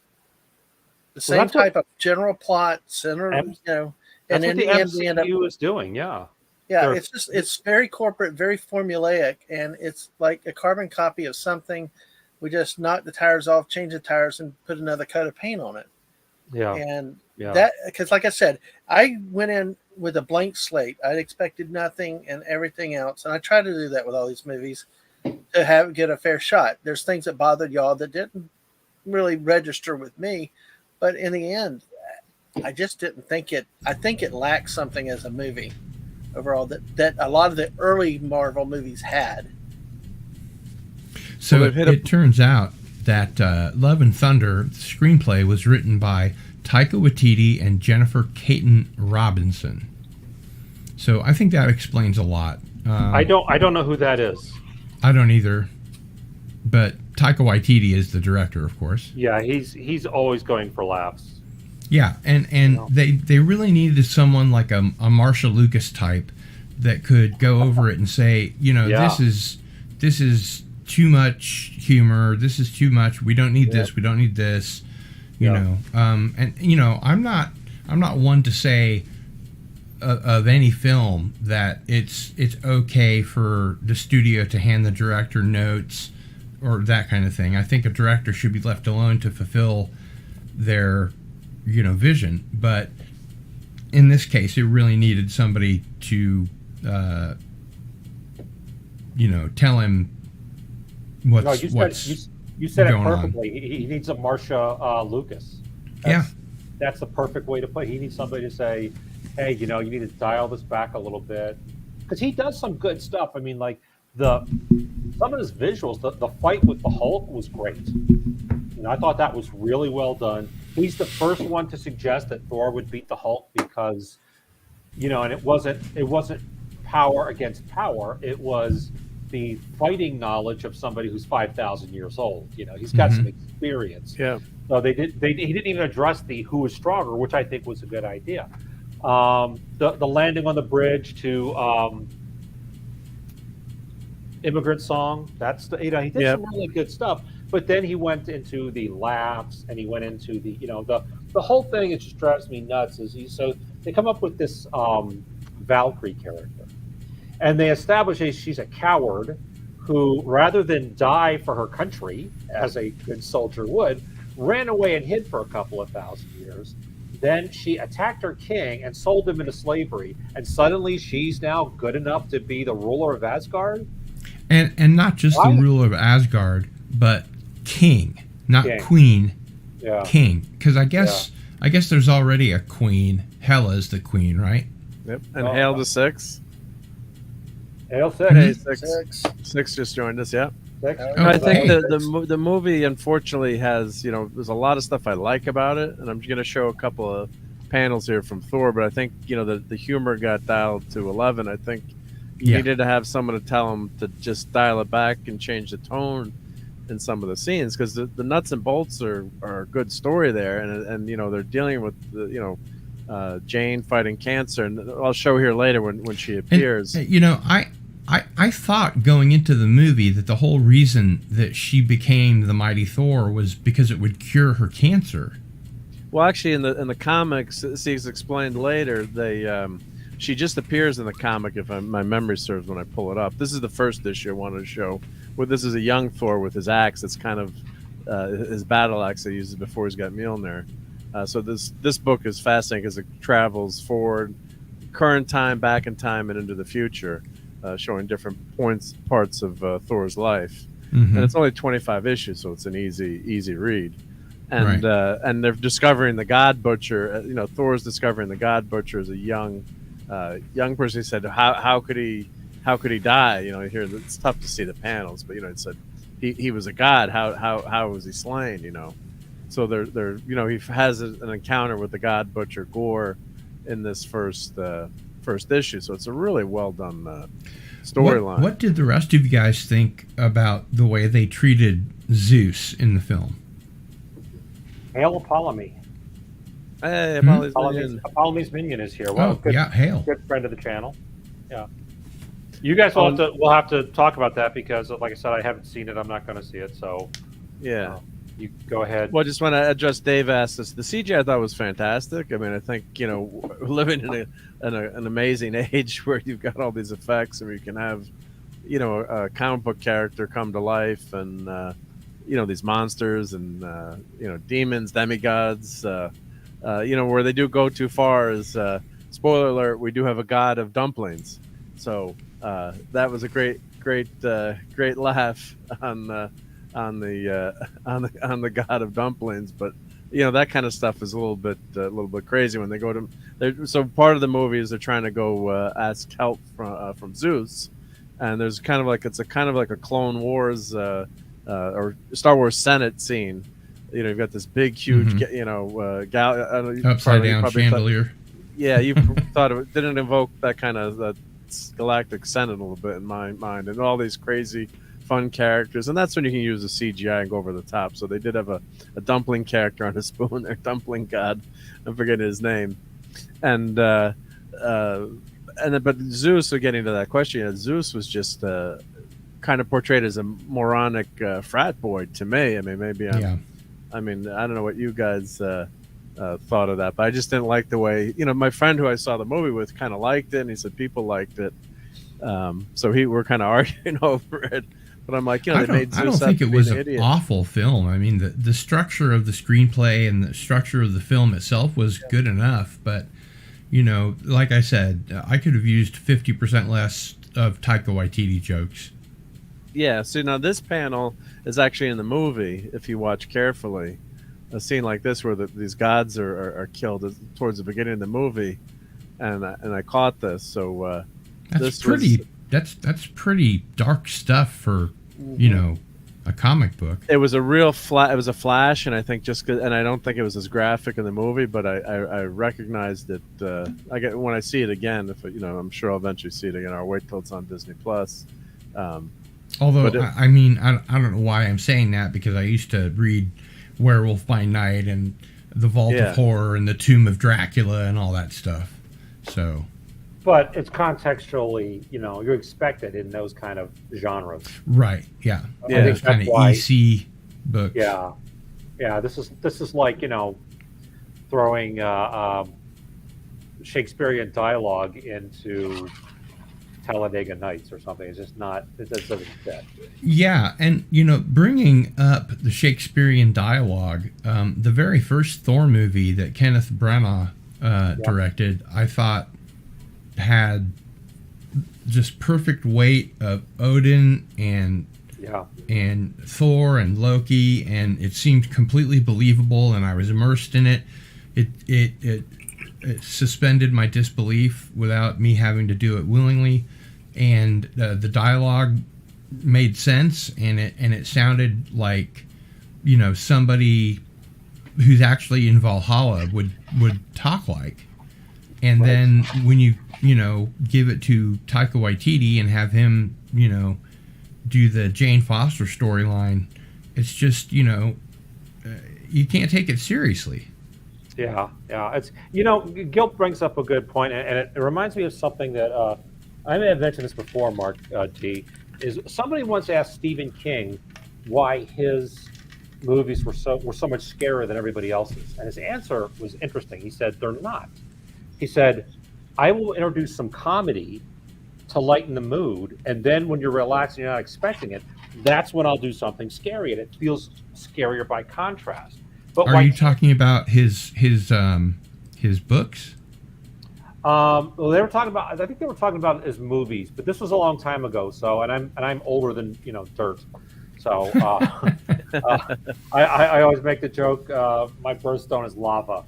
The same type of general plot, center, that's and what then the the end we end up. MCU is doing. Yeah. Yeah, it's very corporate, very formulaic, and it's like a carbon copy of something. We just knock the tires off, change the tires, and put another coat of paint on it. Yeah. And Yeah. that, because like I said, I went in with a blank slate. I expected nothing and everything else, and I try to do that with all these movies to get a fair shot. There's things that bothered y'all that didn't really register with me, but in the end, I just didn't think it. I think it lacks something as a movie overall that a lot of the early Marvel movies had. So it turns out that Love and Thunder screenplay was written by Taika Waititi and Jennifer Caton Robinson. So I think that explains a lot. I don't know who that is. I don't either. But Taika Waititi is the director, of course. Yeah, he's always going for laughs. Yeah, and they really needed someone like a Marsha Lucas type that could go over it and say, this is too much humor. This is too much. We don't need this. We don't need this. I'm not one to say of any film that it's okay for the studio to hand the director notes or that kind of thing. I think a director should be left alone to fulfill their vision. But in this case, it really needed somebody to tell him what's you said it going perfectly. He needs a Marsha Lucas. That's the perfect way to put it. He needs somebody to say, hey, you need to dial this back a little bit, because he does some good stuff. I mean, like some of his visuals, the fight with the Hulk was great. I thought that was really well done. He's the first one to suggest that Thor would beat the Hulk because, and it wasn't power against power. It was the fighting knowledge of somebody who's 5,000 years old. He's got some experience. Yeah. So he didn't even address the who is stronger, which I think was a good idea. The landing on the bridge to Immigrant Song. That's he did some really good stuff. But then he went into the laughs, and he went into the whole thing. It just drives me nuts. So they come up with this Valkyrie character, and they establish she's a coward who, rather than die for her country as a good soldier would, ran away and hid for a couple of thousand years. Then she attacked her king and sold him into slavery, and suddenly she's now good enough to be the ruler of Asgard. And not just the ruler of Asgard, but king, not queen. Yeah. King, because I guess there's already a queen. Hela's the queen, right? Yep. And Hail the Six. Hail Six. Six just joined us. Yeah. I think the movie unfortunately has there's a lot of stuff I like about it, and I'm going to show a couple of panels here from Thor. But I think the humor got dialed to 11. I think you needed to have someone to tell him to just dial it back and change the tone in some of the scenes, because the nuts and bolts are a good story there, and they're dealing with Jane fighting cancer, and I'll show here later when she appears. And, I thought going into the movie that the whole reason that she became the Mighty Thor was because it would cure her cancer. Well, actually, in the comics, it's explained later. she just appears in the comic if my memory serves when I pull it up. This is the first issue I wanted to show. Where this is a young Thor with his axe. It's kind of his battle axe he uses before he's got Mjolnir. So this book is fascinating because it travels forward, current time, back in time, and into the future, showing different parts of Thor's life. Mm-hmm. And it's only 25 issues, so it's an easy read. And Right. And they're discovering the God Butcher. Thor's discovering the God Butcher as a young person. He said, how could he die? Here it's tough to see the panels, but it said he was a god. How was he slain? So they're he has an encounter with the God Butcher Gore in this first issue. So it's a really well done storyline. What did the rest of you guys think about the way they treated Zeus in the film? Hail Apollomy. Hey, Apollome's minion is here. Well, Hail. Good friend of the channel. Yeah. You guys will have to talk about that because, like I said, I haven't seen it. I'm not going to see it. So, yeah. You go ahead. Well, I just want to address Dave asked us. The CGI I thought was fantastic. I mean, I think living in an amazing age where you've got all these effects and where you can have a comic book character come to life and these monsters and demons, demigods. Where they do go too far is spoiler alert. We do have a god of dumplings, so that was a great laugh on the god of dumplings. But that kind of stuff is a little bit crazy when they go to. So part of the movie is they're trying to go ask help from Zeus, and there's kind of like a Clone Wars or Star Wars Senate scene. You've got this big, huge, upside down chandelier. You thought it didn't evoke that kind of galactic Senate a little bit in my mind, and all these crazy, fun characters, and that's when you can use the CGI and go over the top. So they did have a dumpling character on a spoon, their dumpling god. I'm forgetting his name, and but Zeus. So getting to that question, Zeus was just kind of portrayed as a moronic frat boy to me. I mean, maybe I don't know what you guys thought of that, but I just didn't like the way, my friend who I saw the movie with kind of liked it, and he said people liked it. So we're kind of arguing over it, but I'm like, I don't think it was an awful film. I mean, the structure of the screenplay and the structure of the film itself was good enough, but like I said, I could have used 50% less of Taika Waititi jokes. Yeah, so now this panel is actually in the movie, if you watch carefully. A scene like this where these gods are killed towards the beginning of the movie, and I caught this. So that's pretty dark stuff for a comic book. It was a real it was a flash, and I think and I don't think it was as graphic in the movie, but I recognized it. When I see it again, I'm sure I'll eventually see it again. I'll wait till it's on Disney Plus. Although, I don't know why I'm saying that, because I used to read Werewolf by Night and The Vault of Horror and The Tomb of Dracula and all that stuff. So, but it's contextually, you expect it in those kind of genres. Right. Yeah. Yeah. Those kind of EC books. Yeah. Yeah. This is like, throwing Shakespearean dialogue into Talladega Nights or something. It's just not. It doesn't fit. Yeah, and bringing up the Shakespearean dialogue, the very first Thor movie that Kenneth Branagh directed, I thought had just perfect weight of Odin and Thor and Loki, and it seemed completely believable, and I was immersed in it. It suspended my disbelief without me having to do it willingly, and the dialogue made sense, and it sounded like somebody who's actually in Valhalla would talk like. And right. Then when you give it to Taika Waititi and have him do the Jane Foster storyline, it's just you can't take it seriously. Yeah. It's Guilt brings up a good point, and it reminds me of something that I may have mentioned this before, Mark T. Is somebody once asked Stephen King why his movies were so much scarier than everybody else's, and his answer was interesting. He said they're not. He said I will introduce some comedy to lighten the mood, and then when you're relaxed and you're not expecting it, that's when I'll do something scary, and it feels scarier by contrast. But Are you talking about his books? Well, they were talking about. I think they were talking about it as movies, but this was a long time ago. So, and I'm older than dirt. So, I always make the joke. My birthstone is lava.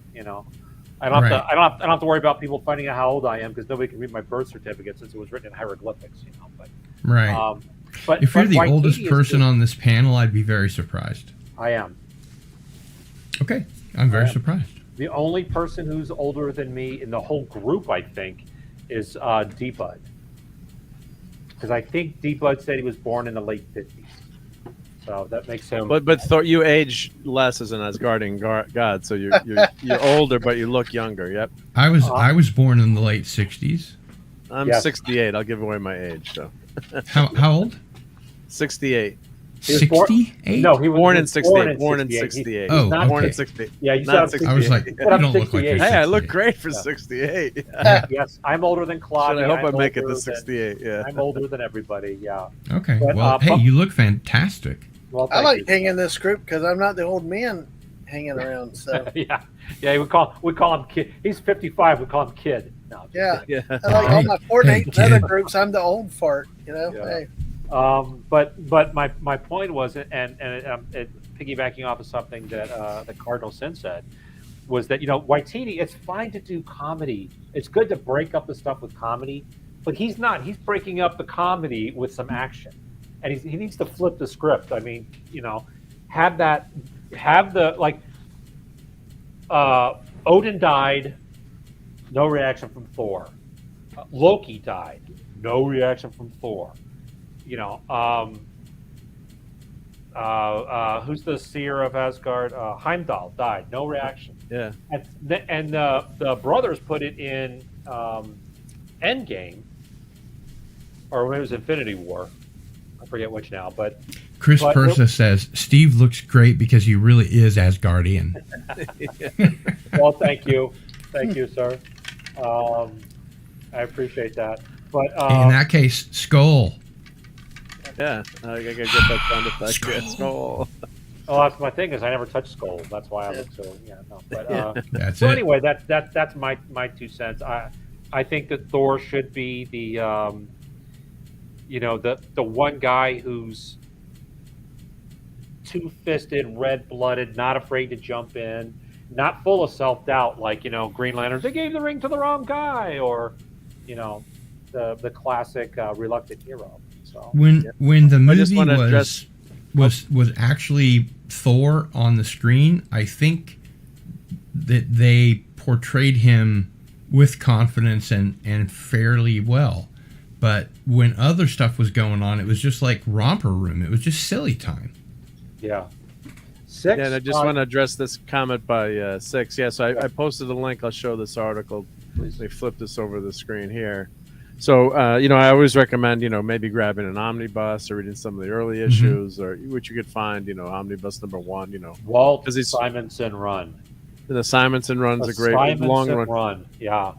I don't have to worry about people finding out how old I am because nobody can read my birth certificate since it was written in hieroglyphics. But right. But if you're the oldest person on this panel, I'd be very surprised. I am. Okay, I'm very surprised. The only person who's older than me in the whole group, I think, is D-Bud. Because I think D-Bud said he was born in the late 50s. So that makes him... But Thor, you age less as an Asgardian god, so you're older, but you look younger, yep. I was born in the late 60s. I'm 68. I'll give away my age, so. How old? 68. 68? No, he was born in 68. Born in 68. Oh, okay. Born in 68. Yeah, you not 68. I was like, you don't look like you're 68. Hey, I look great for 68. Yes, I'm older than Claudia. I hope I make it to 68. Yeah, I'm older than everybody. Yeah. Okay. Well, hey, you look fantastic. Well, I like hanging in this group because I'm not the old man hanging around. So yeah. We call him kid. He's 55. We call him kid. No, yeah. Kidding. I like all my Fortnite and other groups. I'm the old fart. Yeah. Hey. But my point was, and piggybacking off of something that the Cardinal Sin said, was that Waititi, it's fine to do comedy. It's good to break up the stuff with comedy, but he's not. He's breaking up the comedy with some action, and he needs to flip the script. I mean, Odin died, no reaction from Thor. Loki died, no reaction from Thor. Who's the seer of Asgard? Heimdall died, no reaction. Yeah. And the brothers put it in Endgame, or when it was Infinity War. I forget which now, but Chris Persa says Steve looks great because he really is Asgardian. Well, thank you, sir. I appreciate that. But in that case, Skull. Yeah, I gotta get that sound effect. Skull. Oh, that's my thing. Is I never touch Skull. That's why I look so. Yeah, no. But that's so it. anyway, that's my 2 cents. I think that Thor should be the the one guy who's two-fisted, red-blooded, not afraid to jump in, not full of self-doubt like Green Lantern. They gave the ring to the wrong guy, or the classic reluctant hero. So when the movie was actually Thor on the screen, I think that they portrayed him with confidence and fairly well. But when other stuff was going on, it was just like romper room. It was just silly time. Yeah. Yeah, and I just want to address this comment by Six. Yeah, so I posted a link. I'll show this article. Let me flip this over the screen here. So, I always recommend, maybe grabbing an omnibus or reading some of the early issues, or which you could find, omnibus number 1, Walt Simonson run. The Simonson run's a great long run. Yeah.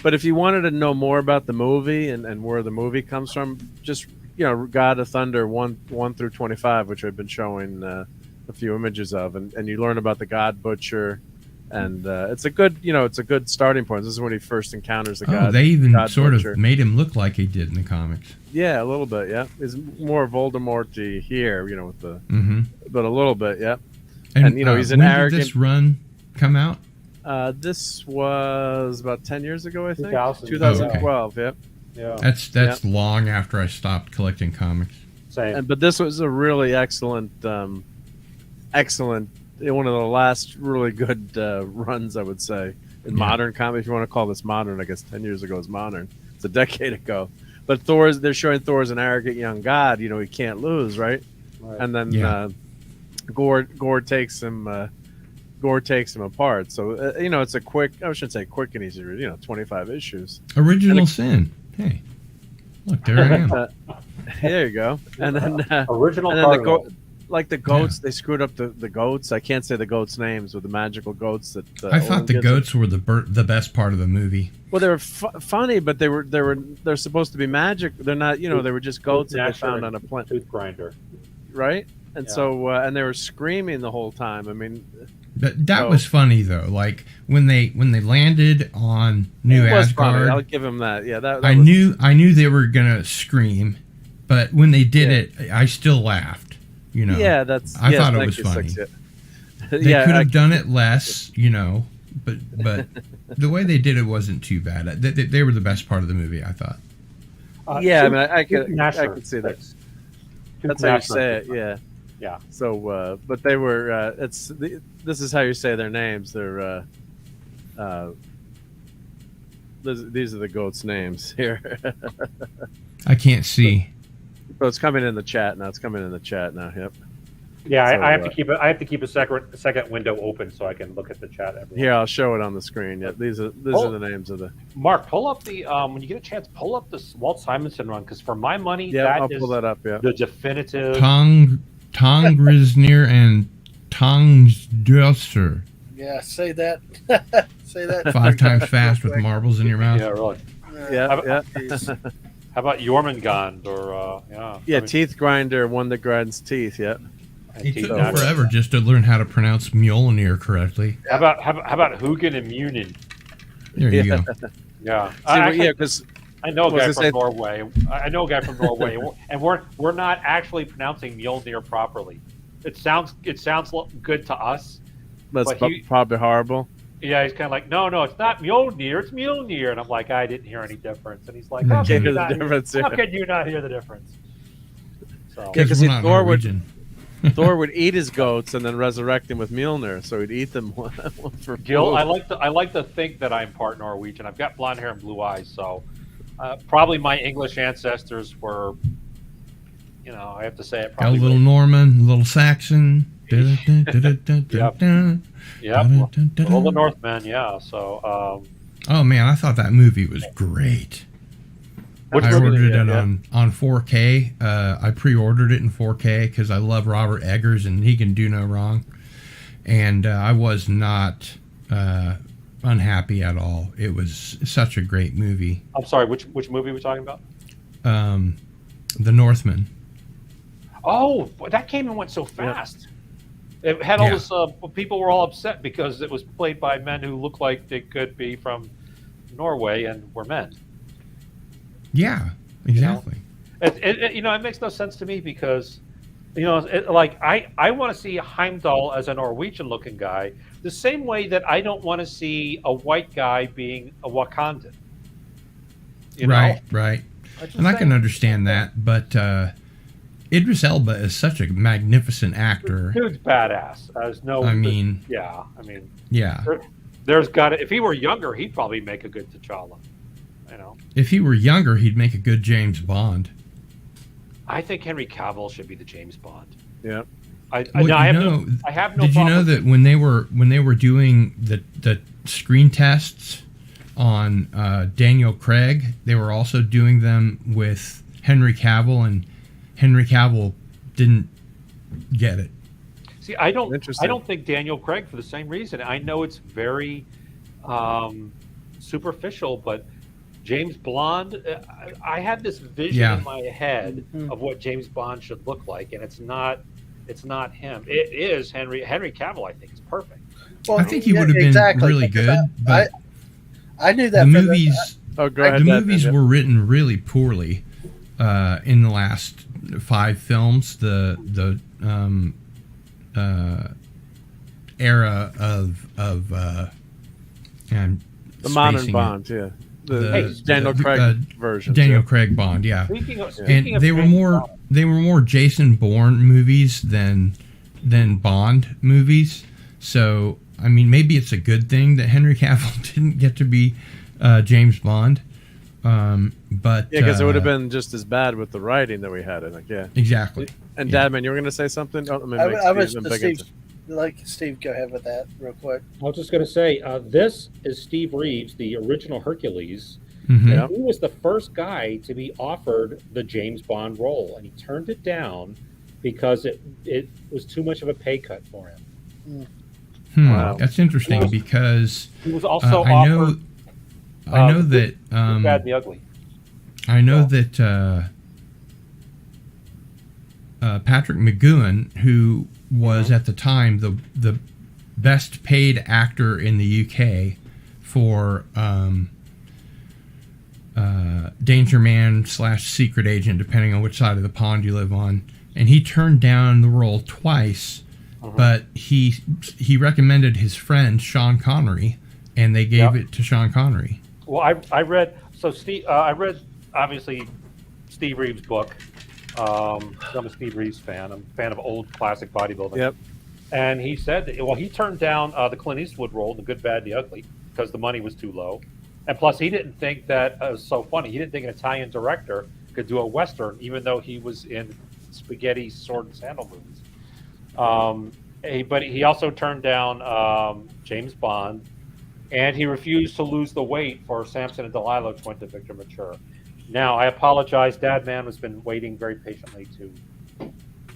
But if you wanted to know more about the movie and where the movie comes from, just, God of Thunder 1 through 25, which I've been showing a few images of, and you learn about the God Butcher. And it's a good starting point. This is when he first encounters the God. They even God sort Butcher. of made him look like he did in the comics. Yeah, a little bit. Yeah, it's more Voldemort-y here, with the, but a little bit. Yeah, and he's an arrogant. When did this run come out? This was about 10 years ago, I think. 2012. Yep. Yeah. That's long after I stopped collecting comics. Same. But this was a really excellent. One of the last really good runs, I would say, in modern comics. If you want to call this modern, I guess 10 years ago is modern. It's a decade ago. But they're showing Thor as an arrogant young god. He can't lose, right? And then Gore takes him apart. So it's a quick. I shouldn't say quick and easy read. 25 issues. Original Sin. Hey, look, there I am. There you go. And then original. like the goats, they screwed up the goats. I can't say the goats' names with the magical goats that. I thought the goats were the best part of the movie. Well, they were funny, but they're supposed to be magic. They're not. You know, they were just goats that they found on a plant. Tooth grinder. Right, and so and they were screaming the whole time. I mean, that was funny though. Like when they landed on New Asgard, funny. I'll give them that. Yeah, that I knew they were gonna scream, but when they did it, I still laughed. You know. Yeah, I thought it was funny. They could have done it less, you know, but the way they did it wasn't too bad. They were the best part of the movie, I thought. I mean, I could see that. That's how you say it. Yeah. Yeah. So, but they were. This is how you say their names. They're. These are the goats' names here. I can't see. So it's coming in the chat now. Yep. Yeah, So, I have to keep it. I have to keep a second window open so I can look at the chat. Here, I'll show it on the screen. Yeah, these are the names of the. Mark, pull up the when you get a chance, pull up the Walt Simonson run, because for my money, I'll pull that up. Yeah, the definitive. Tong Grisnir and Tongsdöster. Yeah, say that. Say that 5 times fast with marbles in your mouth. Yeah, really. Yeah. How about Jormungand or Yeah, teeth grinder, one that grinds teeth. Yeah. It took me forever just to learn how to pronounce Mjolnir correctly. How about Hugin and Munin? There you go. Yeah. Because I know a guy from Norway. I know a guy from Norway, and we're not actually pronouncing Mjolnir properly. It sounds good to us. That's probably horrible. Yeah, he's kind of like, no, it's not Mjolnir, it's Mjolnir, and I'm like, I didn't hear any difference, and he's like, how can you not hear the difference? So, because Thor would eat his goats and then resurrect them with Mjolnir, so he'd eat them for Gil, I like to think that I'm part Norwegian. I've got blonde hair and blue eyes, so probably my English ancestors were, I have to say it. Probably got a little Norman, a little Saxon. Yep. All the Northmen, yeah. So. Oh man, I thought that movie was great. I ordered it on 4K. I pre-ordered it in 4K because I love Robert Eggers and he can do no wrong. And I was not unhappy at all. It was such a great movie. I'm sorry, which movie are we talking about? The Northman. Oh, that came and went so fast. Yeah. It had all this. People were all upset because it was played by men who looked like they could be from Norway and were men. Yeah, exactly. It makes no sense to me because, I want to see Heimdall as a Norwegian-looking guy the same way that I don't want to see a white guy being a Wakandan. Right. And I can understand that, but Idris Elba is such a magnificent actor. Dude's badass. There's got to. If he were younger, he'd probably make a good T'Challa. If he were younger, he'd make a good James Bond. I think Henry Cavill should be the James Bond. Yeah. I have no. Did you know that when they were doing the screen tests on Daniel Craig, they were also doing them with Henry Cavill, and Henry Cavill didn't get it. See, I don't think Daniel Craig, for the same reason. I know it's very superficial, but James Bond, I had this vision in my head of what James Bond should look like, and it's not him. It is Henry Cavill. I think is perfect. Well, I think he would have been really good, but I knew that the movies. The movies were written really poorly in the last 5 films. The era of the modern Bond, yeah. The Daniel Craig version. Daniel Craig Bond, yeah. And they were more Jason Bourne movies than Bond movies. So I mean, maybe it's a good thing that Henry Cavill didn't get to be James Bond. But because it would have been just as bad with the writing that we had in it. Yeah, exactly. And Dadman, you were going to say something? Steve, go ahead with that real quick. I was just going to say, this is Steve Reeves, the original Hercules. Mm-hmm. And he was the first guy to be offered the James Bond role, and he turned it down because it was too much of a pay cut for him. Wow. That's interesting because He was also I know that Good, Bad, the Ugly. I know that Patrick McGoohan, who was at the time the best paid actor in the UK for Danger Man / Secret Agent, depending on which side of the pond you live on, and he turned down the role twice, but he recommended his friend Sean Connery, and they gave it to Sean Connery. Well, I read I read obviously Steve Reeves' book. I'm a Steve Reeves fan. I'm a fan of old classic bodybuilding. Yep. And he said that, he turned down the Clint Eastwood role, The Good, Bad, the Ugly, because the money was too low. And plus, he didn't think that it was so funny. He didn't think an Italian director could do a Western, even though he was in spaghetti sword and sandal movies. But he also turned down James Bond, and he refused to lose the weight for Samson and Delilah, which went to Victor Mature. Now, I apologize. Dad Man has been waiting very patiently to.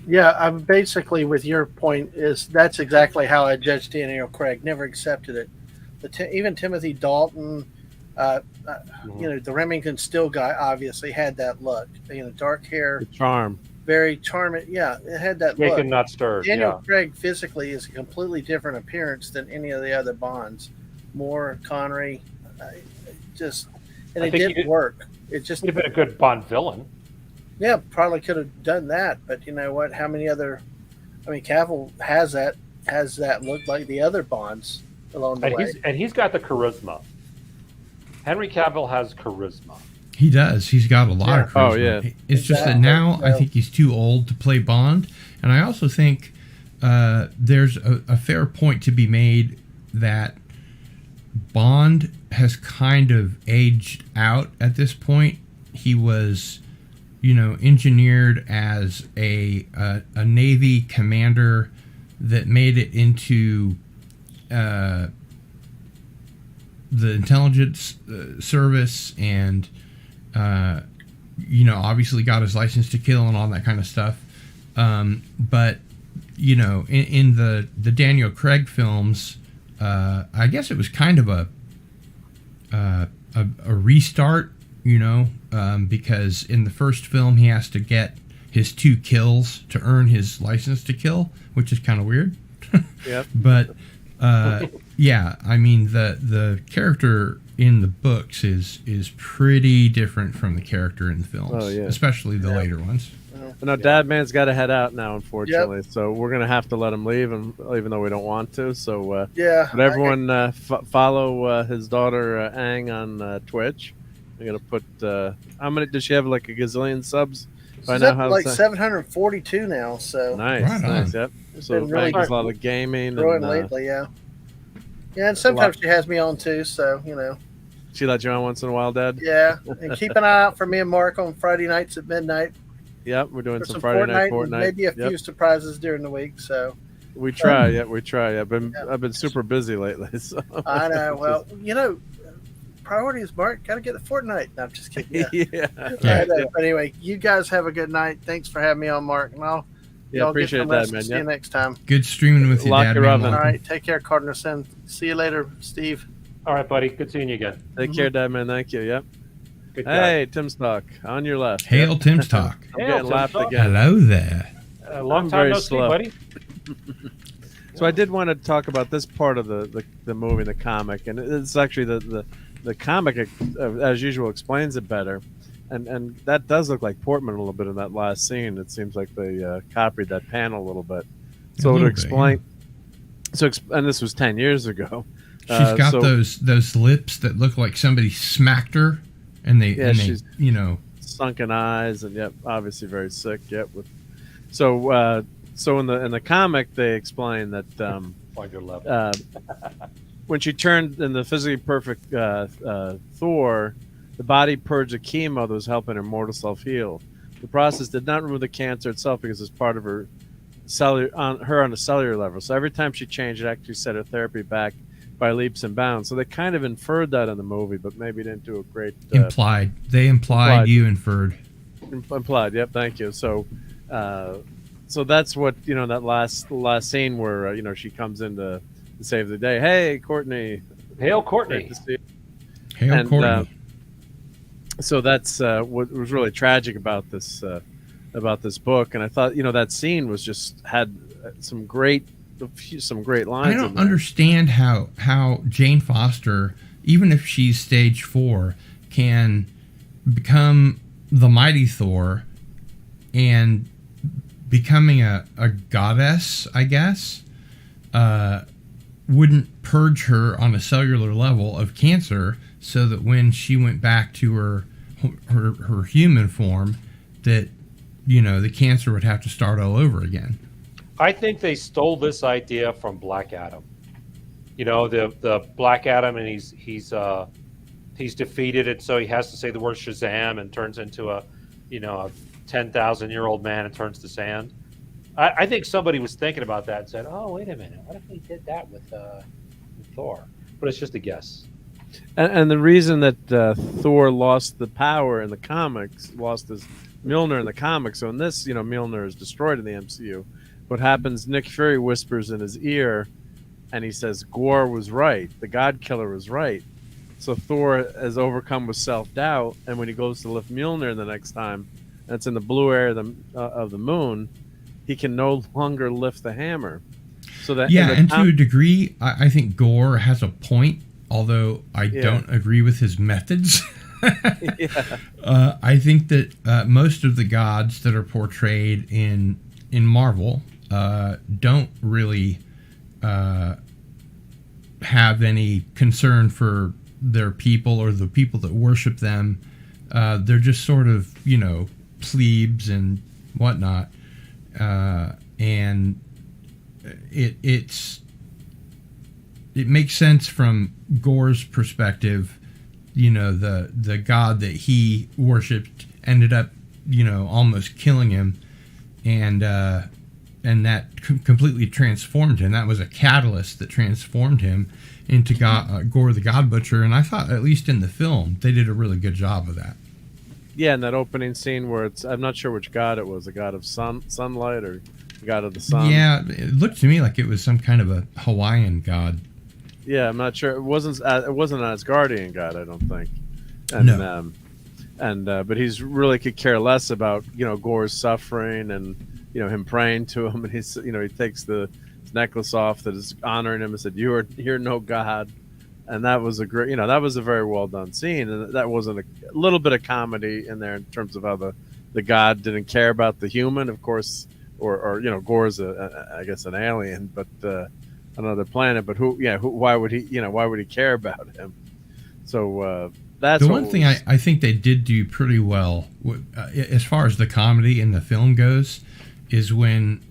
Yeah, I'm basically with your point. That's exactly how I judged Daniel Craig. Never accepted it. Even Timothy Dalton, the Remington Steele guy, obviously had that look. Dark hair, The charm. very charming. Yeah, it had that look. Shaken, not stirred. Daniel Craig physically is a completely different appearance than any of the other Bonds. Moore, Connery, it didn't work. It just He'd have been a good Bond villain. Yeah, probably could have done that, but you know what? How many other? Cavill has that look like the other Bonds along the way. He's got the charisma. Henry Cavill has charisma. He does. He's got a lot of charisma. Oh, yeah. It's just that now I think he's too old to play Bond, and I also think there's a fair point to be made that Bond has kind of aged out at this point. He was, engineered as a Navy commander that made it into the intelligence service, and obviously got his license to kill and all that kind of stuff. But in the Daniel Craig films, I guess it was kind of a restart, because in the first film he has to get his 2 kills to earn his license to kill, which is kind of weird. Yep. But the character in the books is pretty different from the character in the films, especially the later ones. But no, Dad Man's got to head out now, unfortunately. So we're gonna have to let him leave, and even though we don't want to. So but everyone follow his daughter Ang on Twitch. I'm gonna put how many? Does she have like a gazillion subs by She's now? up like 742 now. So nice, Right on. nice. Yep. So been really Ang does a lot of gaming. growing And, lately. Yeah, and sometimes she has me on too. So she let you on once in a while, Dad. yeah, and keep an eye out for me and Mark on Friday nights at midnight. Yep, we're doing For some Friday night and Fortnite. maybe a few surprises during the week. So We try. We try. I've been super busy lately. So I know. Well, priorities, Mark. Got to get the Fortnite. No, I'm just kidding. Yeah. yeah. I know. But anyway, you guys have a good night. Thanks for having me on, Mark. And y'all Appreciate get some that, rest. man. See you next time. Good streaming with you, Lock Dad. your Man. oven. All right. Take care, Cardinal Sin. See you later, Steve. All right, buddy. Good seeing you again. Take care, Dad, man. Thank you. Yep. Good Hey, Tim's Talk on your left. Hail Tim's Talk. I'm Hail getting Tim's laughed Talk. again. Hello there. Long I'm time very no see, slow. buddy. So I did want to talk about this part of the movie, the comic, and it's actually the comic, as usual, explains it better, and that does look like Portman a little bit in that last scene. It seems like they copied that panel a little bit. So A to little bit, explain, and this was 10 years ago. She's got those lips that look like somebody smacked her, and they she's sunken eyes, and obviously very sick. So in the comic they explain that On your left. when she turned in the physically perfect Thor, the body purged the chemo that was helping her mortal self heal. The process did not remove the cancer itself because it's part of her on a cellular level. So every time she changed, it actually set her therapy back by leaps and bounds. So they kind of inferred that in the movie, but maybe didn't do a great implied. They implied. You inferred. Implied. Yep. Thank you. So So that's what that last scene where she comes in to save the day. Hey, Courtney. Hail, Great Courtney. to see you. Hail, And, Courtney. So that's what was really tragic about this book, and I thought that scene was just had some great lines. I in don't there. understand how Jane Foster, even if she's stage 4, can become the mighty Thor and becoming a goddess, I guess, wouldn't purge her on a cellular level of cancer, so that when she went back to her human form, that the cancer would have to start all over again. I think they stole this idea from Black Adam. The Black Adam, and he's defeated, and so he has to say the word Shazam and turns into a 10,000-year-old man and turns to sand. I think somebody was thinking about that and said, "Oh, wait a minute, what if we did that with Thor?" But it's just a guess. And the reason that Thor lost the power in the comics, lost his Mjolnir in the comics. So in this, Mjolnir is destroyed in the MCU. What happens? Nick Fury whispers in his ear, and he says, "Gore was right. The God Killer was right." So Thor is overcome with self-doubt, and when he goes to lift Mjolnir the next time, and it's in the blue air of the moon, he can no longer lift the hammer. So that and to a degree, I think Gore has a point, although I don't agree with his methods. I think that most of the gods that are portrayed in Marvel don't really have any concern for their people or the people that worship them. They're just sort of, plebes and whatnot. And it makes sense from Gore's perspective. The god that he worshipped ended up, almost killing him, and that completely transformed him. That was a catalyst that transformed him into Gore the God Butcher. And I thought, at least in the film, they did a really good job of that. Yeah, in that opening scene where I'm not sure which god it was, the god of sunlight or the god of the sun. Yeah, it looked to me like it was some kind of a Hawaiian god. Yeah, I'm not sure. It wasn't an Asgardian god, I don't think. And, no. But he's really could care less about Gore's suffering and him praying to him, and he's he takes his necklace off that is honoring him and said, "You're no god." And that was a great, that was a very well done scene, and that wasn't a little bit of comedy in there in terms of how the god didn't care about the human, of course, or Gore's I guess an alien, but another planet. But why would he care about him? So that's the one thing I think they did do pretty well as far as the comedy in the film goes is when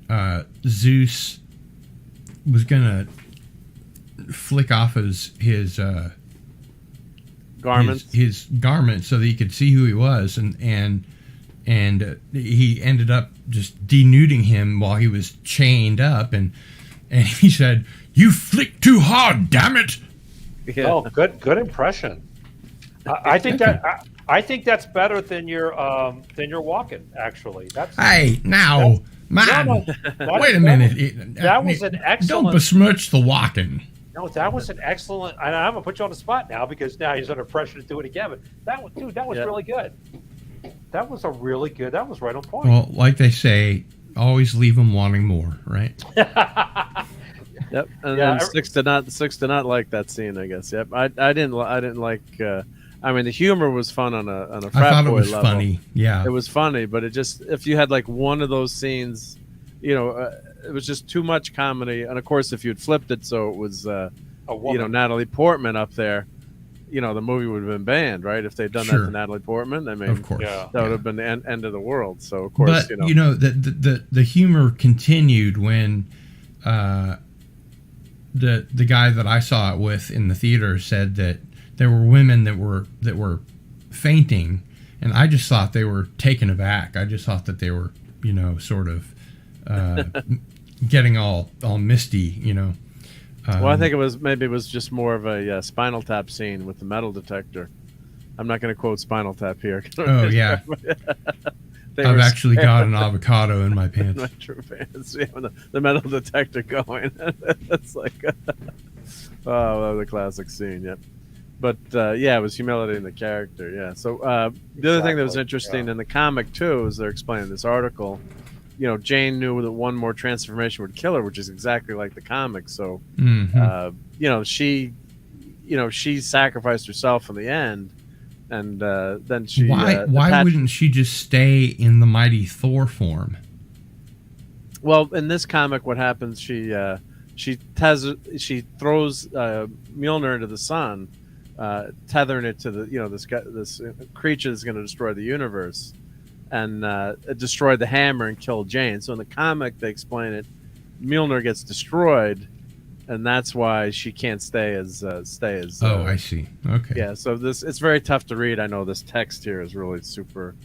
Zeus was gonna flick off his garments, his garment, so that he could see who he was, and he ended up just denuding him while he was chained up, and he said, "You flick too hard, damn it!" Yeah. Oh, good impression. I think that's better than your walking. Actually, that's. Hey, now, man, wait a minute. That was an excellent. Don't besmirch the walking. No, that was an excellent. And I'm gonna put you on the spot now because now he's under pressure to do it again. But that was really good. That was a really good. That was right on point. Well, like they say, always leave them wanting more, right? Yep. And then six to not like that scene, I guess. Yep. I didn't like. I mean, the humor was fun on a frat boy level. I thought it was funny. Yeah, it was funny, but it just if you had like one of those scenes, it was just too much comedy. And of course, if you'd flipped it so it was Natalie Portman up there, the movie would have been banned, right? If they'd done that to Natalie Portman, I mean, of course, that would have been the end of the world. So of course, but the humor continued when the guy that I saw it with in the theater said that there were women that were fainting, and I just thought they were taken aback. I just thought that they were sort of getting all misty. Well, I think it was just more of a Spinal Tap scene with the metal detector. I'm not going to quote Spinal Tap here. Oh yeah, I've actually got an avocado in my in pants. my true pants. Yeah, when the metal detector going. It's like, oh, that was a classic scene. Yep. But yeah, it was humility in the character. Yeah. So the other thing that was Exactly, interesting yeah. in the comic too is they're explaining this article. You know, Jane knew that one more transformation would kill her, which is exactly like the comic. So, Mm-hmm. you know, she sacrificed herself in the end, and then she Why attached. wouldn't she just stay in the Mighty Thor form? Well, in this comic, what happens? She throws Mjolnir into the sun, tethering it to this creature that's going to destroy the universe, and it destroyed the hammer and killed Jane. So in the comic, they explain it. Mjolnir gets destroyed, and that's why she can't stay as. Oh, I see. Okay. Yeah. So it's very tough to read. I know this text here is really super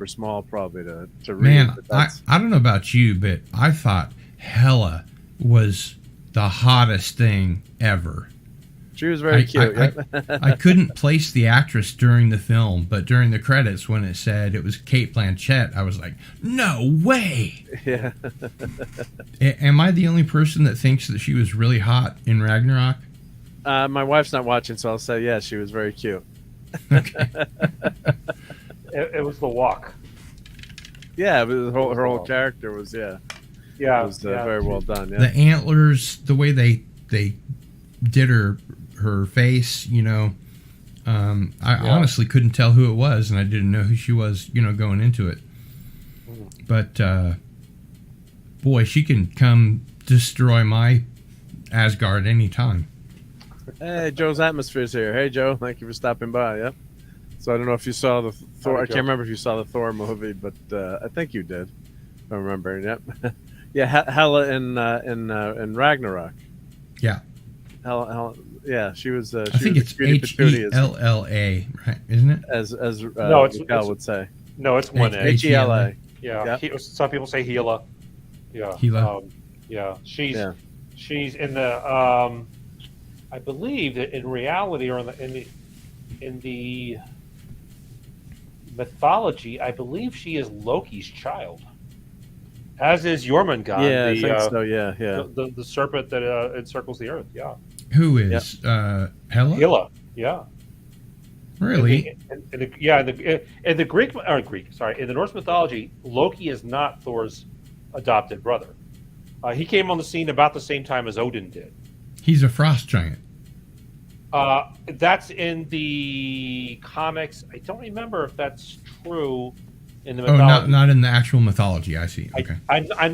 small, probably to read. Man, but that's, I don't know about you, but I thought Hela was the hottest thing ever. she was very cute. I couldn't place the actress during the film, but during the credits when it said it was Cate Blanchett, I was like, no way! Yeah. Am I the only person that thinks that she was really hot in Ragnarok? My wife's not watching, so I'll say yes. She was very cute. Okay. It was the walk. Yeah, but her whole character was Yeah, it was very well done. Yeah. The antlers, the way they did her face, you know, I honestly couldn't tell who it was, and I didn't know who she was, you know, going into it. But boy, she can come destroy my Asgard anytime. Hey, Joe's Atmosphere's here. Hey, Joe, thank you for stopping by. Yep. So I don't know if you saw the Thor. I can't remember if you saw the Thor movie, but I think you did. If I remember. Yep. Yeah, Hela in Ragnarok. Yeah. Hela, yeah, she was. I think it's Hella, right? Isn't it? As No, Raquel would say. No, it's one A. Hela. Yeah, some people say Gila. Yeah, Gila. Yeah, she's in the. I believe that in reality, or in the mythology, I believe she is Loki's child, as is Jormungand. Yeah, I think so. Yeah. The serpent that encircles the earth. Yeah. Who is Hela? Hela. Yeah. Really? In the Greek, in the Norse mythology, Loki is not Thor's adopted brother. He came on the scene about the same time as Odin did. He's a frost giant. That's in the comics. I don't remember if that's true in the mythology. Oh, not in the actual mythology. I see. Okay.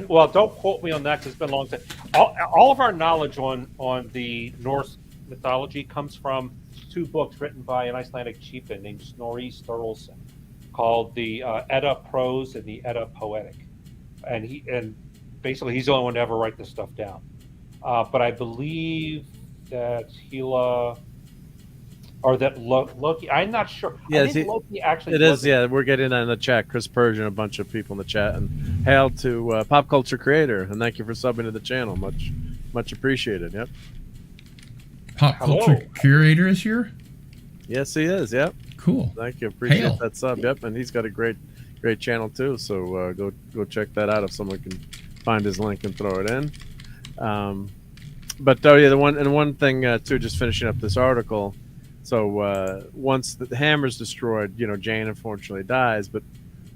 Well, don't quote me on that because it's been a long time. All of our knowledge on the Norse mythology comes from two books written by an Icelandic chieftain named Snorri Sturluson, called the Edda Prose and the Edda Poetic, and basically he's the only one to ever write this stuff down. But I believe that Hela or that Loki. I'm not sure. Yeah, I think Loki actually. It is. Yeah, we're getting in the chat. Chris Persian, a bunch of people in the chat, and hail to Pop Culture Creator, and thank you for subbing to the channel. Much appreciated. Yep. Pop Culture Curator is here. Yes, he is. Yep. Cool. Thank you. Appreciate Hail. that sub. Yep, and he's got a great channel too. So go check that out if someone can find his link and throw it in. But the one thing too, just finishing up this article. So once the hammer's destroyed, Jane unfortunately dies, but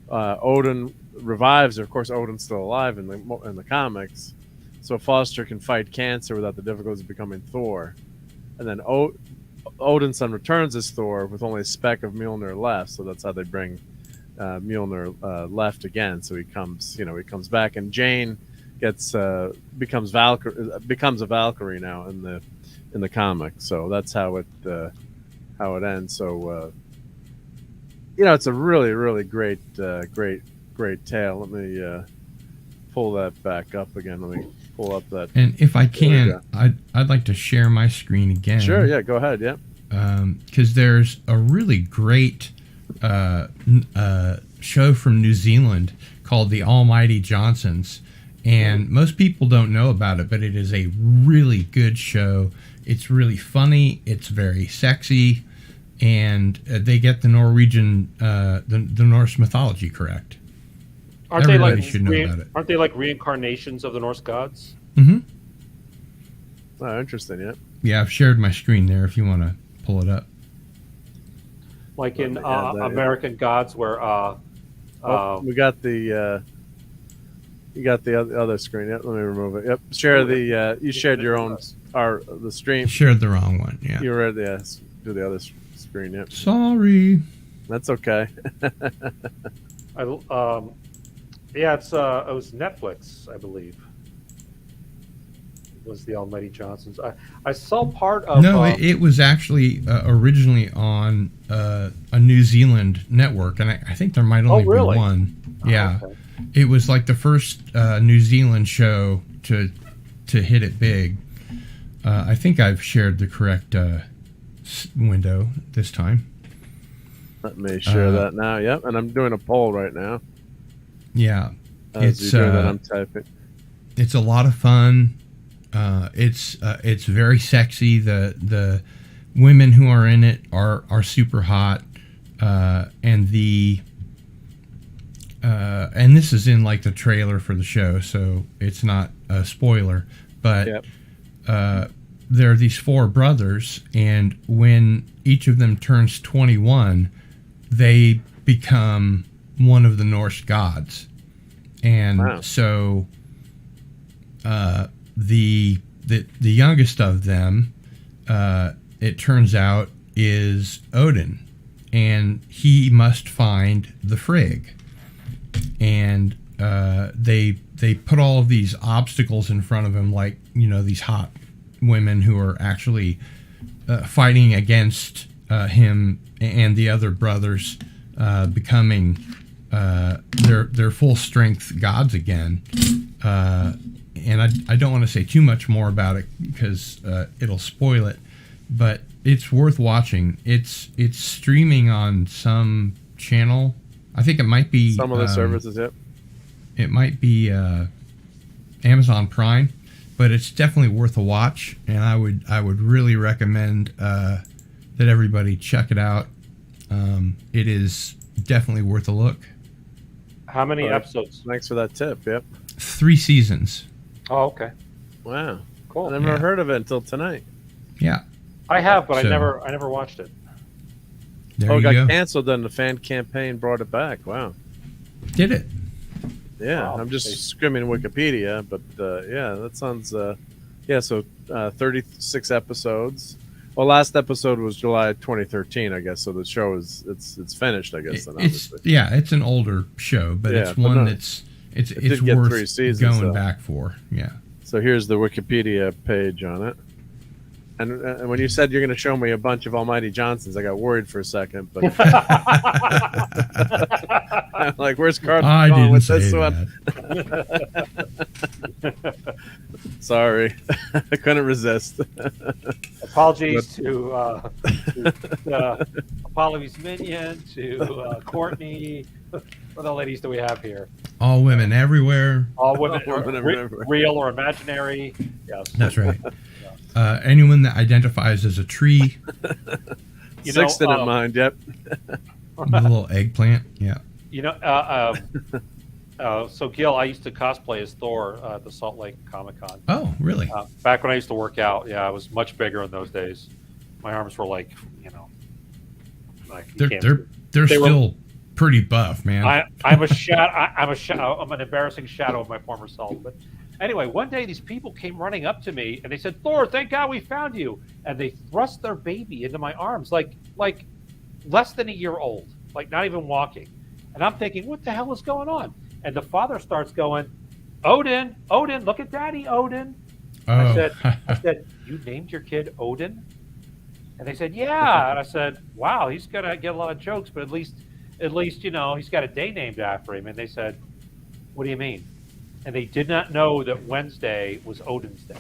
Odin revives her. Of course, Odin's still alive in the comics, so Foster can fight cancer without the difficulties of becoming Thor. And then Odin's son returns as Thor with only a speck of Mjolnir left, so that's how they bring Mjolnir left again. So he comes back, and Jane becomes a Valkyrie now in the comic. So that's how it ends. So it's a really, really great tale. Let me pull that back up again. Let me pull up that. And if I can, I'd like to share my screen again. Sure, yeah, go ahead, yeah. Because there's a really great show from New Zealand called The Almighty Johnsons, and most people don't know about it, but it is a really good show. It's really funny. It's very sexy, and they get the Norwegian, the Norse mythology correct. Aren't they Everybody like should know about it. Aren't they like reincarnations of the Norse gods? Mm-hmm. Oh, interesting. Yeah. Yeah, I've shared my screen there if you want to pull it up. Like in Let me add that in. American Gods, where We got the. You got the other screen. Yep. Let me remove it. Yep. Share the. You shared your own. The stream. Shared the wrong one. Yeah. You read the. Do the other screen. Yep. Sorry. That's okay. Yeah, it was Netflix, I believe. Was the Almighty Johnsons? I saw part of. No, it was actually originally on a New Zealand network, and I think there might only be one. Yeah, okay. It was like the first New Zealand show to hit it big. I think I've shared the correct window this time. Let me share that now. Yep, and I'm doing a poll right now. Yeah, As you do that, I'm typing. It's a lot of fun. It's very sexy. The women who are in it are super hot, and this is in like the trailer for the show, so it's not a spoiler. But Yep. there are these four brothers, and when each of them turns 21, they become one of the Norse gods, and Wow. so the youngest of them, it turns out, is Odin, and he must find the Frigg, and they put all of these obstacles in front of him, like these hot women who are actually fighting against him and the other brothers, becoming their full strength gods again. And I don't want to say too much more about it because it'll spoil it, but it's worth watching. It's streaming on some channel. I think it might be Some of the services. Yep. It might be Amazon Prime, but it's definitely worth a watch, and I would really recommend that everybody check it out. It is definitely worth a look. How many episodes? Thanks for that tip. Yep. 3 seasons. Oh, okay, Wow. cool. I never heard of it until tonight. Yeah. I have, but So- I never watched it. There It you got go. canceled, then the fan campaign brought it back. Wow. Did it? Yeah, Wow. I'm just skimming Wikipedia, but yeah, that sounds. So 36 episodes. Well, last episode was July 2013, I guess. So the show it's finished, I guess. Then It's obviously. it's an older show, but Yeah, it's but one no, that's it's did get 3 worth seasons, going though. back for. Yeah. So here's the Wikipedia page on it. And when you said you're going to show me a bunch of Almighty Johnsons, I got worried for a second. But I'm like, where's Cardinal I going didn't with say this that. one? Sorry, I couldn't resist. Apologies to Apollo's Minion, to Courtney. What other ladies do we have here? All women everywhere. All women, All women everywhere. real or imaginary. Yes. That's right. Anyone that identifies as a tree You know, 6 didn't mind. Yep. with a little eggplant. Yeah. So Gil, I used to cosplay as Thor at the Salt Lake Comic Con. Oh, really? Back when I used to work out, yeah, I was much bigger in those days. My arms were like you can't- They're they still pretty buff, man. I'm an embarrassing shadow of my former self. But anyway, one day these people came running up to me and they said, "Thor, thank God we found you!" And they thrust their baby into my arms, like less than a year old, like not even walking. And I'm thinking, what the hell is going on? And the father starts going, "Odin, Odin, look at Daddy, Odin." oh. I said, "You named your kid Odin?" And they said, "Yeah." And I said, "Wow, he's gonna get a lot of jokes, but at least he's got a day named after him." And they said, "What do you mean?" And they did not know that Wednesday was Odin's Day.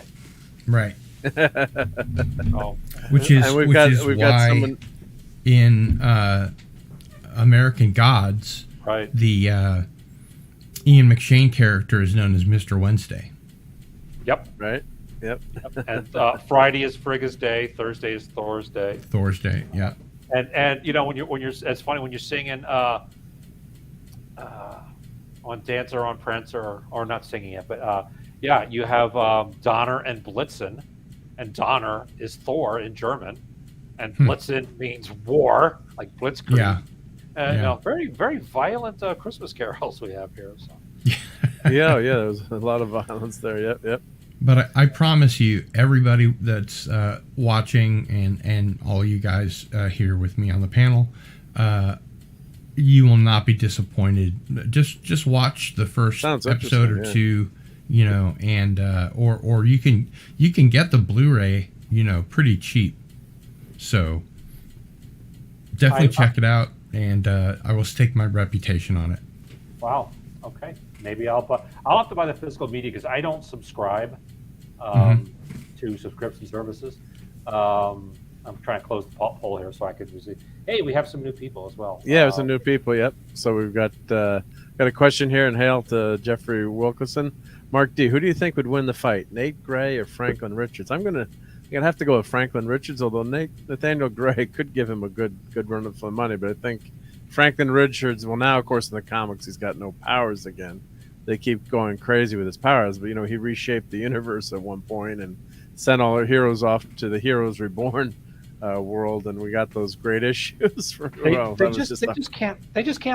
Right. Oh, Which is And we've which got is we've got why someone. in American Gods, right. the Ian McShane character is known as Mr. Wednesday. Yep. Right. Yep. And Friday is Frigga's Day. Thursday is Thor's Day. Thor's Day. Yeah. And when you're it's funny when you're singing. on Dancer, on Prancer, or not singing it, but yeah, you have Donner and Blitzen, and Donner is Thor in German, and Blitzen means war, like Blitzkrieg. Yeah. And very, very violent Christmas carols we have here. So. Yeah, there's a lot of violence there. Yep. But I promise you, everybody that's watching and all you guys here with me on the panel, you will not be disappointed. Just watch the first episode or two, and or you can get the Blu-ray, pretty cheap. So definitely check it out, and I will stake my reputation on it. Wow. Okay. Maybe I'll have to buy the physical media because I don't subscribe to subscription services. I'm trying to close the poll here so I could see. Hey, we have some new people as well. Yeah, some new people. Yep. So we've got a question here and hail to Jeffrey Wilkinson. Mark D, who do you think would win the fight, Nate Gray or Franklin Richards? I'm gonna have to go with Franklin Richards, although Nathaniel Gray could give him a good run for the money, but I think Franklin Richards, well, now, of course, in the comics, he's got no powers again. They keep going crazy with his powers, but, he reshaped the universe at one point and sent all our heroes off to the Heroes Reborn world, and we got those great issues. They just can't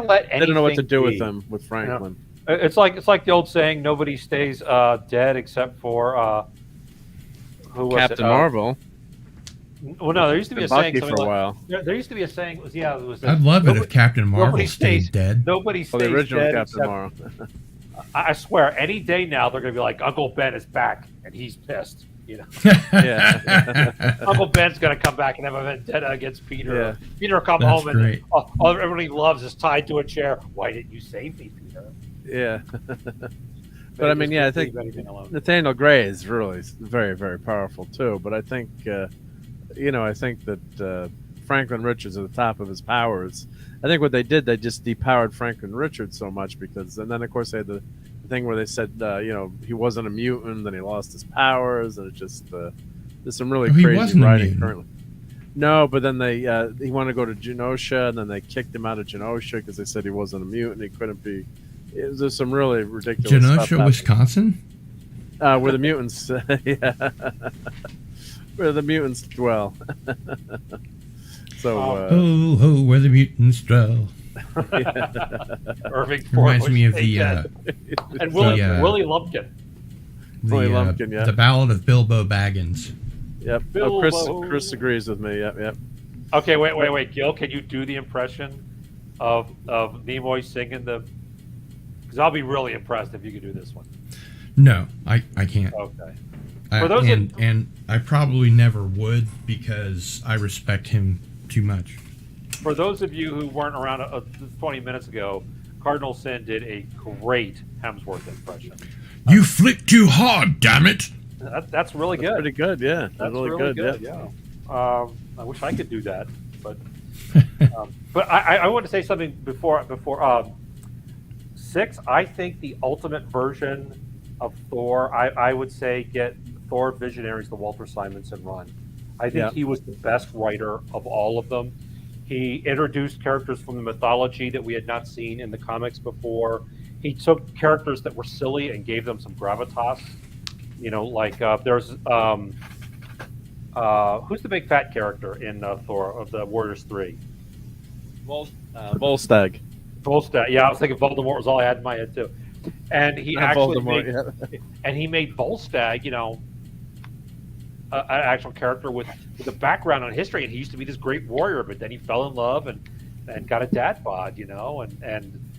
let anything. They don't know what to do with be. them with Franklin. It's like the old saying: nobody stays dead except for who was Captain Marvel. Well, no, there used to be a saying for a while. There used to be a saying. It was I'd love it if Captain Marvel stayed dead. Nobody stays the original dead. Captain Marvel. I swear, any day now they're going to be like, Uncle Ben is back, and he's pissed. Yeah. Uncle Ben's going to come back and have a vendetta against Peter. Yeah. Peter will come home and all everyone he loves is tied to a chair. Why didn't you save me, Peter? Yeah. But I mean, I think Nathaniel Gray is really very, very powerful too. But I think, I think that Franklin Richards at the top of his powers. I think what they did, they just depowered Franklin Richards so much and then of course they had the thing where they said, he wasn't a mutant, then he lost his powers, and it just there's some really crazy writing currently. No, but then he wanted to go to Genosha, and then they kicked him out of Genosha because they said he wasn't a mutant. He couldn't be. There's some really ridiculous Genosha, stuff Wisconsin? Where the mutants, where the mutants dwell. So, where the mutants dwell. Irving reminds me of the and Willie Lumpkin. The Ballad of Bilbo Baggins. Yep. Chris agrees with me. Yep. Okay, wait, Gil, can you do the impression of Nimoy singing the? Because I'll be really impressed if you could do this one. No, I can't. Okay. And I probably never would because I respect him too much. For those of you who weren't around 20 minutes ago, Cardinal Sin did a great Hemsworth impression. You flick too hard, damn it! That's really good. Pretty good, yeah. That's really good. Yeah. I wish I could do that, but I want to say something before 6. I think the ultimate version of Thor. I would say get Thor Visionaries, the Walter Simonson run. I think he was the best writer of all of them. He introduced characters from the mythology that we had not seen in the comics before. He took characters that were silly and gave them some gravitas. Like there's who's the big fat character in Thor of the Warriors 3? Volstagg. Volstagg. Yeah, I was thinking Voldemort was all I had in my head too. And he made Volstagg, an actual character with a background on history, and he used to be this great warrior, but then he fell in love and got a dad bod, and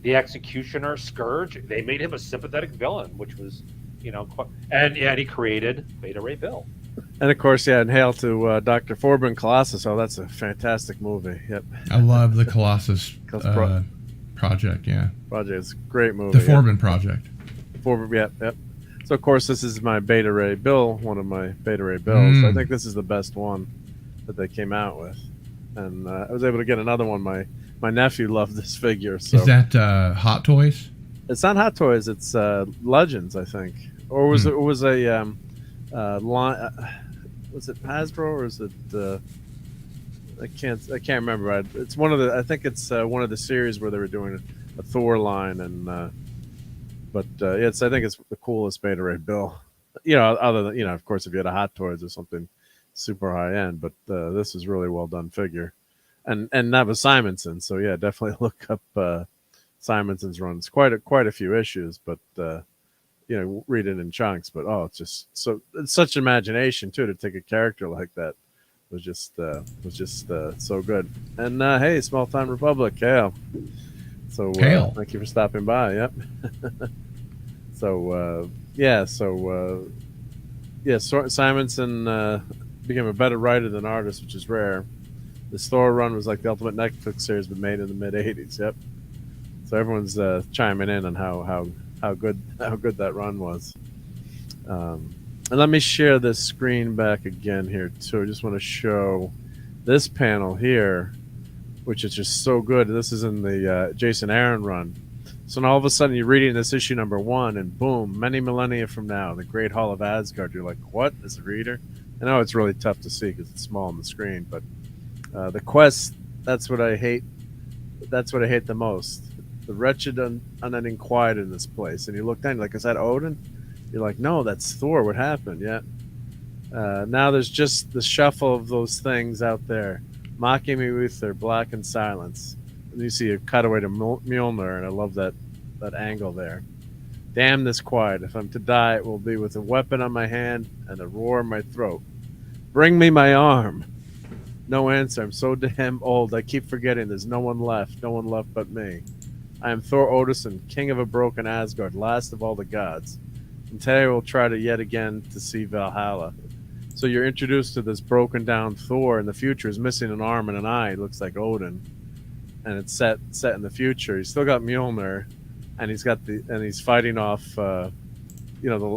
the Executioner, Scourge, they made him a sympathetic villain, which was, and he created Beta Ray Bill. And of course, and hail to Dr. Forbin Colossus. Oh, that's a fantastic movie. Yep. I love the Colossus project. Yeah. Project. It's a great movie. The Forbin project. Forbin. Yep. So of course, this is my Beta Ray Bill, one of my Beta Ray Bills. I think this is the best one that they came out with, and I was able to get another one. My nephew loved this figure. So. Is that Hot Toys? It's not Hot Toys. It's Legends, I think, or was it was a line? Was it Hasbro or is it? I can't remember. It's one of the. I think it's one of the series where they were doing Thor line, and but it's I think it's the coolest beta ray bill. Other than of course, if you had a Hot Toys or something super high end, but this is really well done figure, and that was Simonson. So yeah, definitely look up Simonson's runs. Quite a few issues, but read it in chunks. But it's such imagination too to take a character like that. Was just so good. And hey, Small Time Republic, Kale. So thank you for stopping by. Yep. Simonson became a better writer than artist, which is rare. The Thor run was like the ultimate Netflix series, but made in the mid '80s. Yep. So everyone's chiming in on how good that run was. And let me share this screen back again here too. I just want to show this panel here, which is just so good. This is in the Jason Aaron run. So now all of a sudden you're reading this issue number 1, and boom, many millennia from now, the Great Hall of Asgard. You're like, what? As a reader? I know it's really tough to see because it's small on the screen, but the quest, that's what I hate. That's what I hate the most. The wretched, unending quiet in this place. And you look down, you're like, is that Odin? You're like, no, that's Thor. What happened? Yeah. Now there's just the shuffle of those things out there, mocking me with their blackened silence. And you see a cutaway to Mjolnir, and I love that angle there. Damn this quiet. If I'm to die, it will be with a weapon on my hand and a roar in my throat. Bring me my arm. No answer. I'm so damn old. I keep forgetting there's no one left. No one left but me. I am Thor Odinson, king of a broken Asgard, last of all the gods. And today we'll try to yet again to see Valhalla. So you're introduced to this broken down Thor in the future. He's missing an arm and an eye. He looks like Odin. And it's set in the future. He's still got Mjolnir, and he's fighting off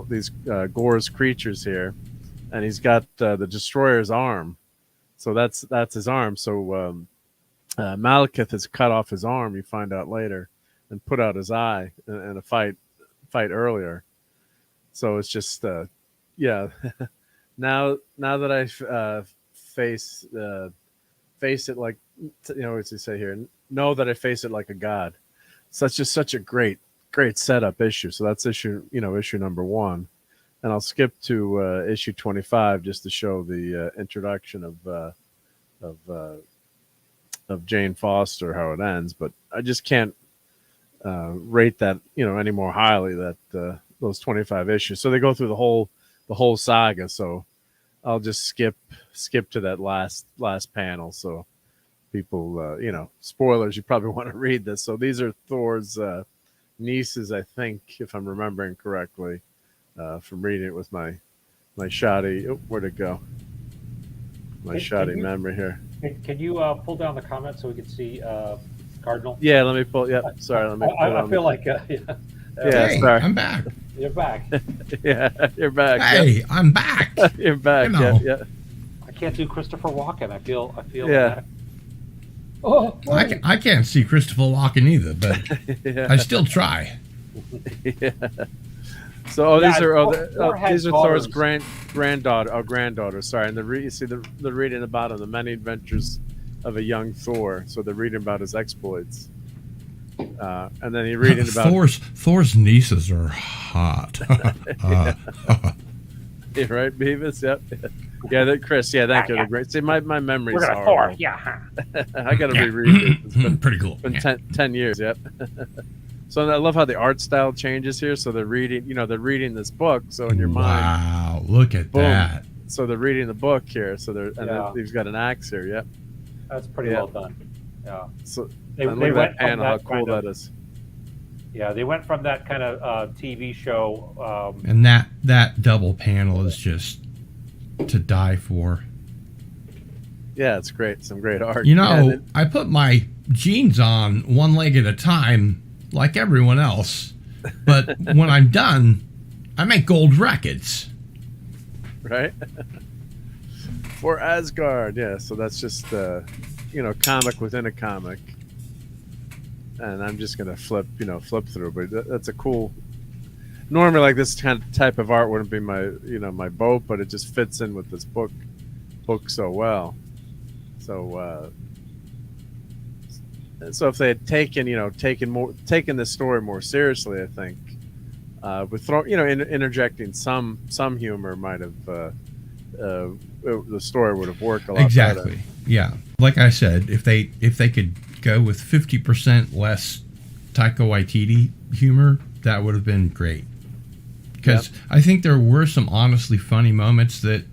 these Gore's creatures here. And he's got the Destroyer's arm. So that's his arm. So Malekith has cut off his arm, you find out later, and put out his eye in a fight earlier. So it's just now that I face it like what's he say here? Know that I face it like a god. So that's just such a great setup issue. So that's issue number 1, and I'll skip to issue 25 just to show the introduction of Jane Foster, how it ends. But I just can't rate that any more highly, that those 25 issues. So they go through the whole saga. So I'll just skip to that last panel. So people, spoilers, you probably want to read this. So these are Thor's nieces, I think, if I'm remembering correctly, from reading it with my shoddy. Where'd it go? My shoddy memory here. Can you pull down the comments so we can see Cardinal? Yeah, let me pull. Yep, sorry. Let me. I feel like Hey, sorry. I'm back. You're back. Yeah, you're back. Hey, Yep. I'm back. You're back. Yeah. I can't do Christopher Walken. I feel. Yeah. Oh, I can't see Christopher Walken either, but Yeah. I still try. Yeah. So these are Thor's daughters. granddaughter. Sorry, and you see the reading about him, the many adventures of a young Thor. So they're reading about his exploits, and then you're reading about Thor's nieces are hot. Yeah, right, Beavis. Yep. Yeah, Chris. Yeah, thank you. They're great. See, my memory's we're gonna horrible. Thor. Yeah. I got to reread it. It's been Pretty cool. been Yeah. 10 years. Yep. So I love how the art style changes here. So they're reading this book. So in your mind, Wow, look at boom. that. So they're reading the book here. So then he's got an axe here. Yep. That's pretty well done. Yeah. So They and look at went that panel. How from cool kind of- that is. Yeah, they went from that kind of TV show. And that double panel is just to die for. Yeah, it's great. Some great art. You know, Yeah, I put my jeans on one leg at a time, like everyone else. But when I'm done, I make gold records. right? For Asgard, yeah. So that's just comic within a comic, and I'm just gonna flip through. But that's a cool. Normally, like this kind of type of art wouldn't be my boat, but it just fits in with this book so well. So so if they had taken this story more seriously, I think with interjecting some humor might have the story would have worked a lot Exactly. better. Yeah. Like I said, if they could go with 50% less Taika Waititi humor, that would have been great. Because I think there were some honestly funny moments that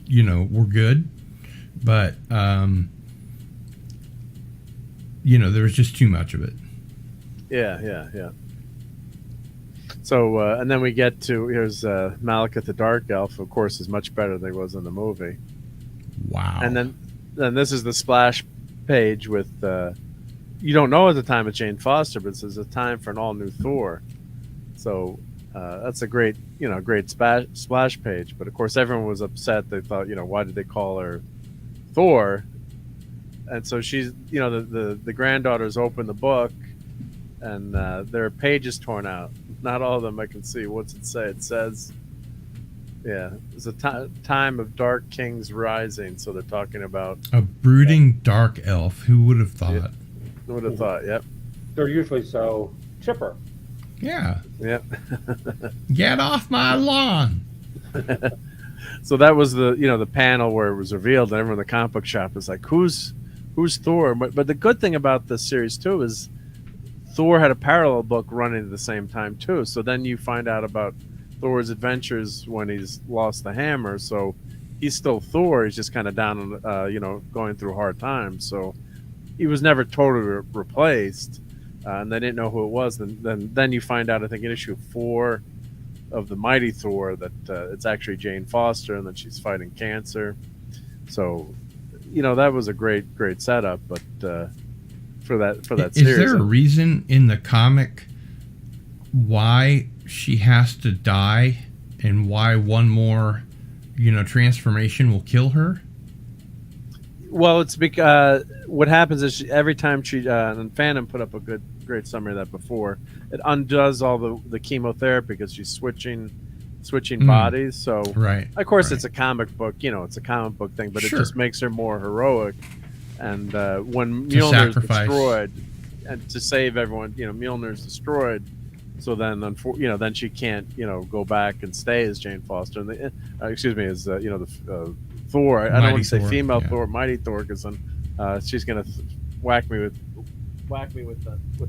were good, but there was just too much of it. Yeah. So and then we get to here's Malekith the Dark Elf. Of course, is much better than he was in the movie. Wow. And then this is the splash page with you don't know at the time it's Jane Foster, but it says a time for an all new Thor. So that's a great splash page. But of course, everyone was upset. They thought, why did they call her Thor? And so she's, the granddaughters open the book, and there are pages torn out. Not all of them I can see. What's it say? It says, it's a time of dark kings rising. So they're talking about a brooding dark elf. Who would have thought? Yeah. Who would have thought? Yep. They're usually so chipper. Yeah. Yep. Get off my lawn. So that was the panel where it was revealed, and everyone in the comic book shop was like, who's Thor? But the good thing about this series too is Thor had a parallel book running at the same time too. So then you find out about Thor's adventures when he's lost the hammer. So he's still Thor. He's just kind of down, going through hard times. So he was never totally replaced, and they didn't know who it was. Then you find out, I think, in issue 4 of the Mighty Thor that it's actually Jane Foster, and that she's fighting cancer. So, that was a great setup. But for that series, is there a reason in the comic why she has to die, and why one more, transformation will kill her? Well, it's because what happens is every time she and Phantom put up a great summary of that before, it undoes all the chemotherapy because she's switching bodies. So right, of course, right. it's a comic book, it's a comic book thing, but Sure. it just makes her more heroic. And when Mjolnir's destroyed, and to save everyone, Mjolnir's destroyed. So then, then she can't, go back and stay as Jane Foster. And as the Thor. I don't want to say Thor, female yeah. Thor, Mighty Thor, because then she's gonna whack me with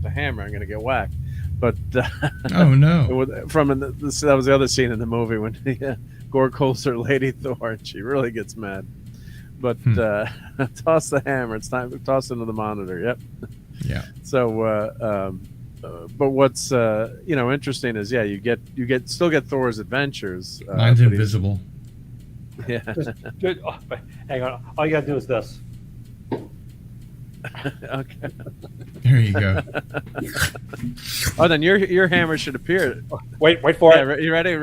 the hammer. I'm gonna get whacked. But oh no! That was the other scene in the movie when Gore calls her Lady Thor, and she really gets mad. But toss the hammer. It's time to toss into the monitor. Yep. Yeah. So, but what's interesting is you still get Thor's adventures. Mine's invisible. Yeah. Hang on. All you gotta do is this. Okay. There you go. Oh, then your hammer should appear. Wait for it. You ready? Yeah.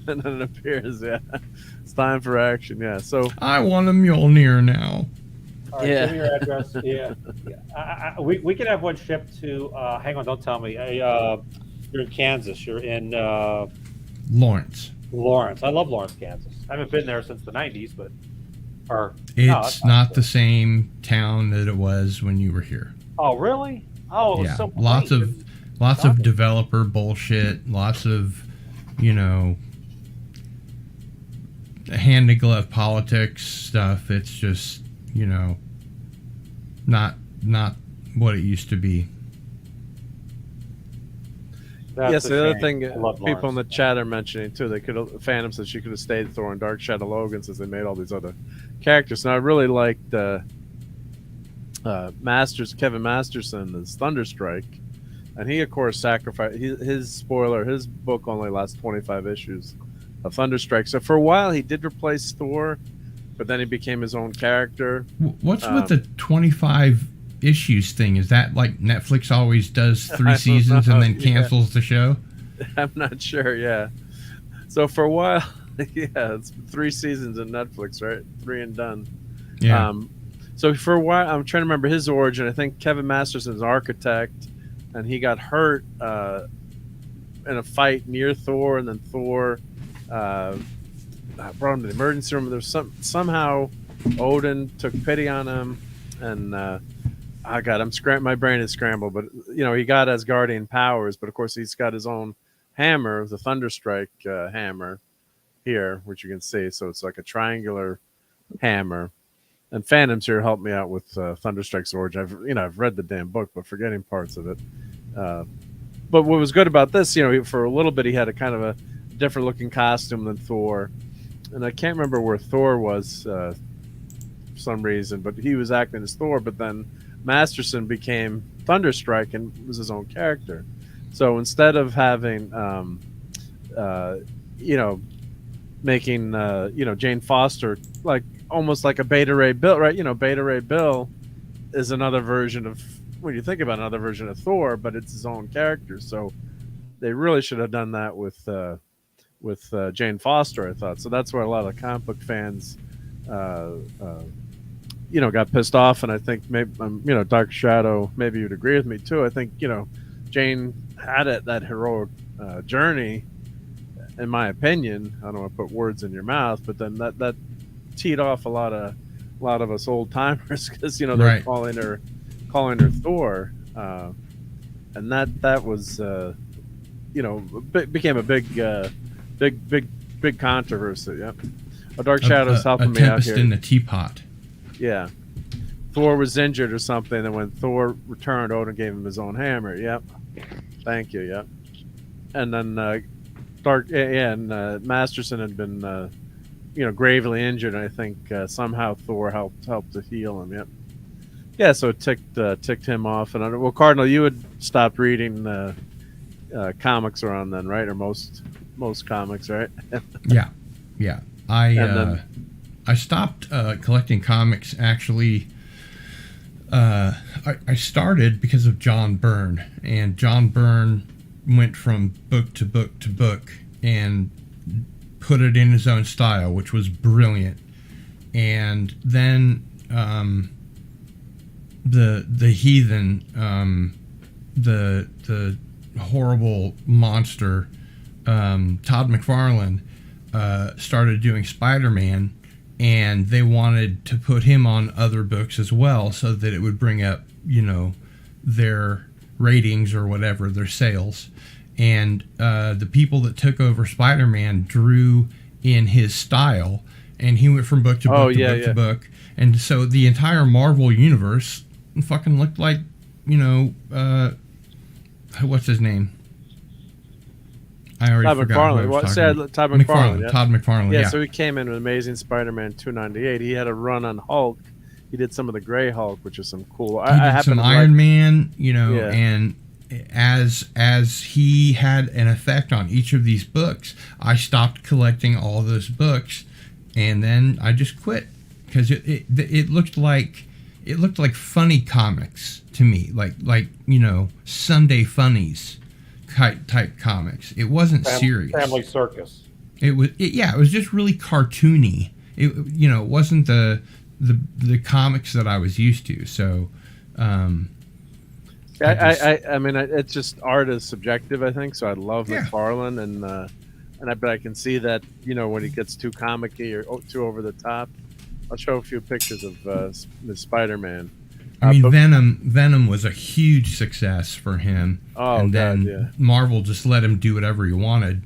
And then it appears. Yeah. It's time for action. Yeah. So I want a Mjolnir now. All right, Yeah. give me your address. Yeah. We can have one shipped to. Hang on, don't tell me. You're in Kansas. You're in Lawrence. Lawrence. I love Lawrence, Kansas. I haven't been there since the '90s, but It's not the same town that it was when you were here. Oh, really? Oh, it was Yeah, so lots quaint. of developer bullshit. Lots of, hand in glove politics stuff. It's just, not what it used to be. That's yes, the other a thing shame. I love people in the Lawrence. chat are mentioning too, Phantom said she could have stayed Thor and Dark Shadow Logan since they made all these other characters. Now I really liked Kevin Masterson's Thunderstrike, and he of course sacrificed his book only lasts 25 issues of Thunderstrike. So for a while he did replace Thor, but then he became his own character. What's with the 25 issues thing? Is that like Netflix always does 3 seasons and then cancels the show? I'm not sure. Yeah. So for a while, it's 3 seasons in Netflix, right? 3 and done. Yeah. So for a while, I'm trying to remember his origin. I think Kevin Masterson's an architect, and he got hurt in a fight near Thor, and then Thor brought him to the emergency room. There's somehow Odin took pity on him, and I got my brain is scrambled, but he got Asgardian powers, but of course he's got his own hammer, the Thunderstrike hammer here, which you can see. So it's like a triangular hammer. And Phantom's here helped me out with Thunderstrike's origin. I've read the damn book, but forgetting parts of it. But what was good about this, for a little bit he had a kind of a different looking costume than Thor, and I can't remember where Thor was for some reason, but he was acting as Thor. But then Masterson became Thunderstrike and was his own character. So instead of having, making Jane Foster like almost like a Beta Ray Bill, right? Beta Ray Bill is another version of, when you think about another version of Thor, but it's his own character. So they really should have done that with Jane Foster, I thought. So that's where a lot of comic book fans, got pissed off. And I think maybe, Dark Shadow, maybe you'd agree with me too. I think, Jane had that heroic journey, in my opinion. I don't want to put words in your mouth, but then that teed off a lot of us old timers, because they're Right. calling her Thor, and that was became a big controversy. Yep. Dark Shadow's helping me out Tempest here. in the teapot. Yeah, Thor was injured or something, and when Thor returned, Odin gave him his own hammer. Yep, thank you. Yep, and then Masterson had been gravely injured, and I think somehow Thor helped to heal him. Yep. Yeah, so it ticked him off. And Cardinal, you had stopped reading comics around then, right? Or most comics, right? Yeah. I stopped collecting comics actually. I started because of John Byrne, and John Byrne went from book to book to book and put it in his own style, which was brilliant. And then the heathen, the horrible monster, Todd McFarlane, started doing Spider-Man, and they wanted to put him on other books as well, so that it would bring up their ratings or whatever, their sales. And the people that took over Spider-Man drew in his style, and he went from book to book to book. And so the entire Marvel universe fucking looked like, what's his name? I already forgot. Todd McFarlane. Todd McFarlane. Yeah. So he came in with Amazing Spider-Man 298. He had a run on Hulk. He did some of the Gray Hulk, which is some cool. He did some Iron Man, and as he had an effect on each of these books, I stopped collecting all those books, and then I just quit because it looked like funny comics to me, like Sunday funnies type comics. It wasn't serious. Family Circus. It was just really cartoony. It wasn't the comics that I was used to. So I mean, it's just art is subjective, I think. So I love McFarlane, but I can see that when he gets too comic-y or too over the top. I'll show a few pictures of the Spider-Man. Venom was a huge success for him. Marvel just let him do whatever he wanted,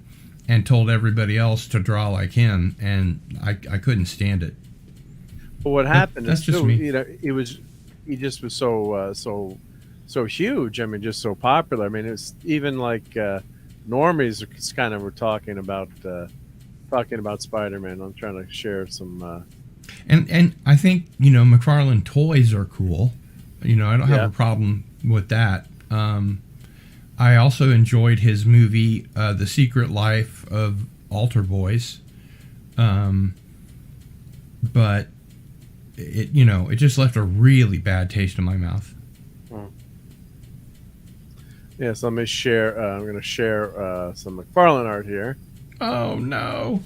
and told everybody else to draw like him, and I couldn't stand it. But what happened is just me. He just was so huge. I mean, just so popular. I mean, it's even like normies kind of were talking about Spider-Man. I'm trying to share some. And I think McFarlane toys are cool. I don't have a problem with that. I also enjoyed his movie, The Secret Life of Altar Boys. But it just left a really bad taste in my mouth. Yeah, so let me share. I'm going to share some McFarlane art here. Oh no!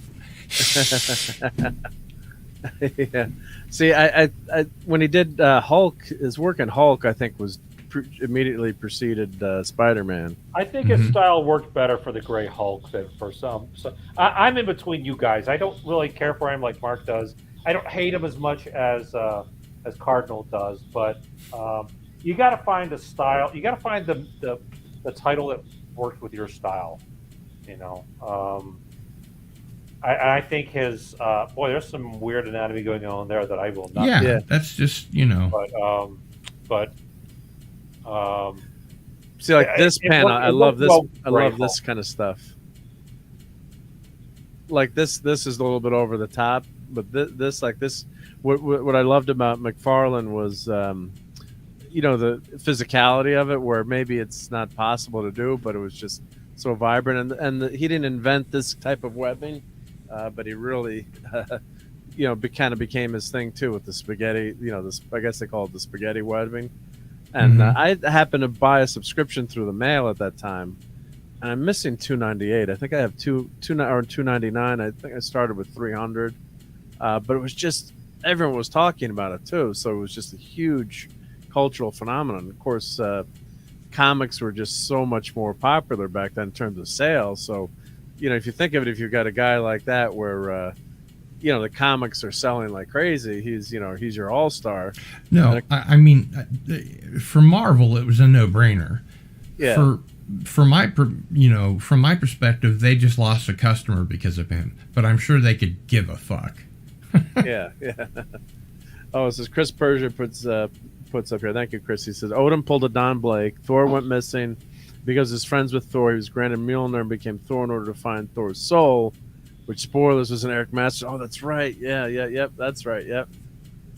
Yeah. See, I when he did Hulk, his work in Hulk, I think was immediately preceded Spider-Man. I think his style worked better for the Gray Hulk than for some. So I'm in between you guys. I don't really care for him like Mark does. I don't hate him as much as Cardinal does, but you got to find a style. You got to find the title that worked with your style. You know, I think his boy. There's some weird anatomy going on there that I will not. Yeah, that's just, you know. But see, like this pen, I love this. I love Hulk. this kind of stuff. Like this is a little bit over the top, but this like this. What I loved about McFarlane was, you know, the physicality of it, where maybe it's not possible to do, but it was just so vibrant. And he didn't invent this type of webbing, but he really, you know, kind of became his thing too with the spaghetti. You know, this, I guess they call it the spaghetti webbing. And I happened to buy a subscription through the mail at that time, and I'm missing $298. I think I have $299. I think I started with 300, but it was just everyone was talking about it too. So it was just a huge cultural phenomenon. Of course, comics were just so much more popular back then in terms of sales. So, you know, if you think of it, if you've got a guy like that where you know, the comics are selling like crazy, he's your all-star. No, I mean, for Marvel, it was a no-brainer. Yeah. For my, you know, from my perspective, they just lost a customer because of him. But I'm sure they could give a fuck. yeah. Oh, it says Chris Persia puts up here. Thank you, Chris. He says Odin pulled a Don Blake. Thor went missing because he's friends with Thor. He was granted Mjolnir and became Thor in order to find Thor's soul. Which, spoilers, was an Eric Master. Oh, that's right. Yep. That's right. Yep.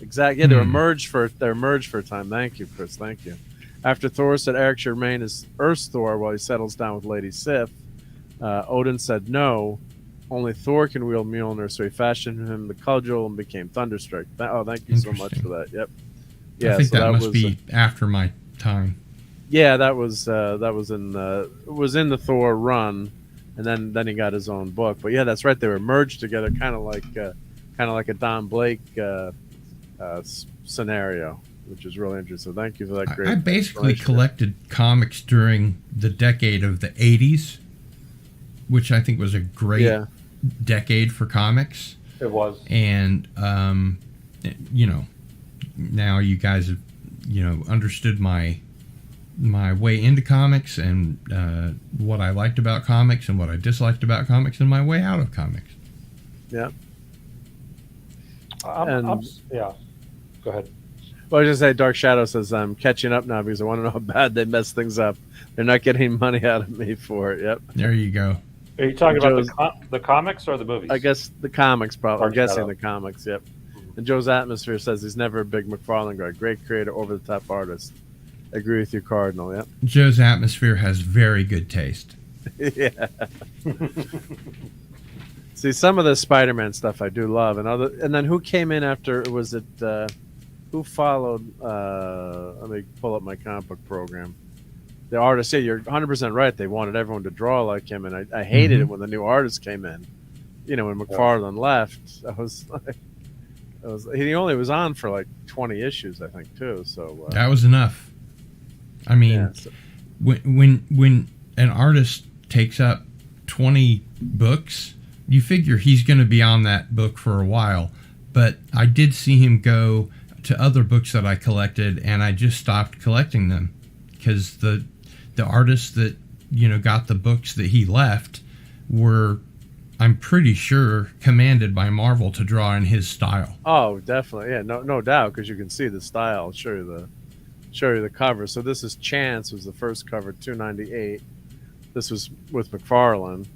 Exactly. Yeah, they were merged for a time. Thank you, Chris. Thank you. After Thor said Eric should remain as Earth's Thor while he settles down with Lady Sif, Odin said no. Only Thor can wield Mjolnir, so he fashioned him the cudgel and became Thunderstruck. Thank you so much for that. Yep. Yeah, I think so that must be after my time. Yeah, that was in the Thor run. And then he got his own book. But yeah, that's right. They were merged together, kind of like a Don Blake scenario, which is really interesting. Thank you for that. Great. I basically collected comics during the decade of the '80s, which I think was a great decade for comics. It was. And you know, now you guys have, you know, understood my way into comics and what I liked about comics and what I disliked about comics and my way out of comics. Yeah. Yeah. Go ahead. Well, I was just say Dark Shadow says I'm catching up now because I want to know how bad they messed things up. They're not getting money out of me for it. Yep. There you go. Are you talking about the comics or the movies? I guess the comics, probably. I'm guessing Shadow. The comics. Yep. And Joe's Atmosphere says he's never a big McFarlane guy. Great creator, over the top artist. Agree with you, Cardinal. Yep. Joe's Atmosphere has very good taste. Yeah. See, some of the Spider-Man stuff I do love, and then who came in after? Was it who followed? Let me pull up my comic book program. The artist. Yeah, you're 100% right. They wanted everyone to draw like him, and I hated it when the new artist came in. You know, when McFarlane left, I was like, he only was on for like 20 issues, I think, too. So that was enough. I mean, when an artist takes up 20 books, you figure he's going to be on that book for a while. But I did see him go to other books that I collected, and I just stopped collecting them because the artists that, you know, got the books that he left were, I'm pretty sure, commanded by Marvel to draw in his style. Oh, definitely, yeah, no doubt, because you can see the style. I'll show you the cover. So this is Chance, was the first cover, $298. This was with McFarlane.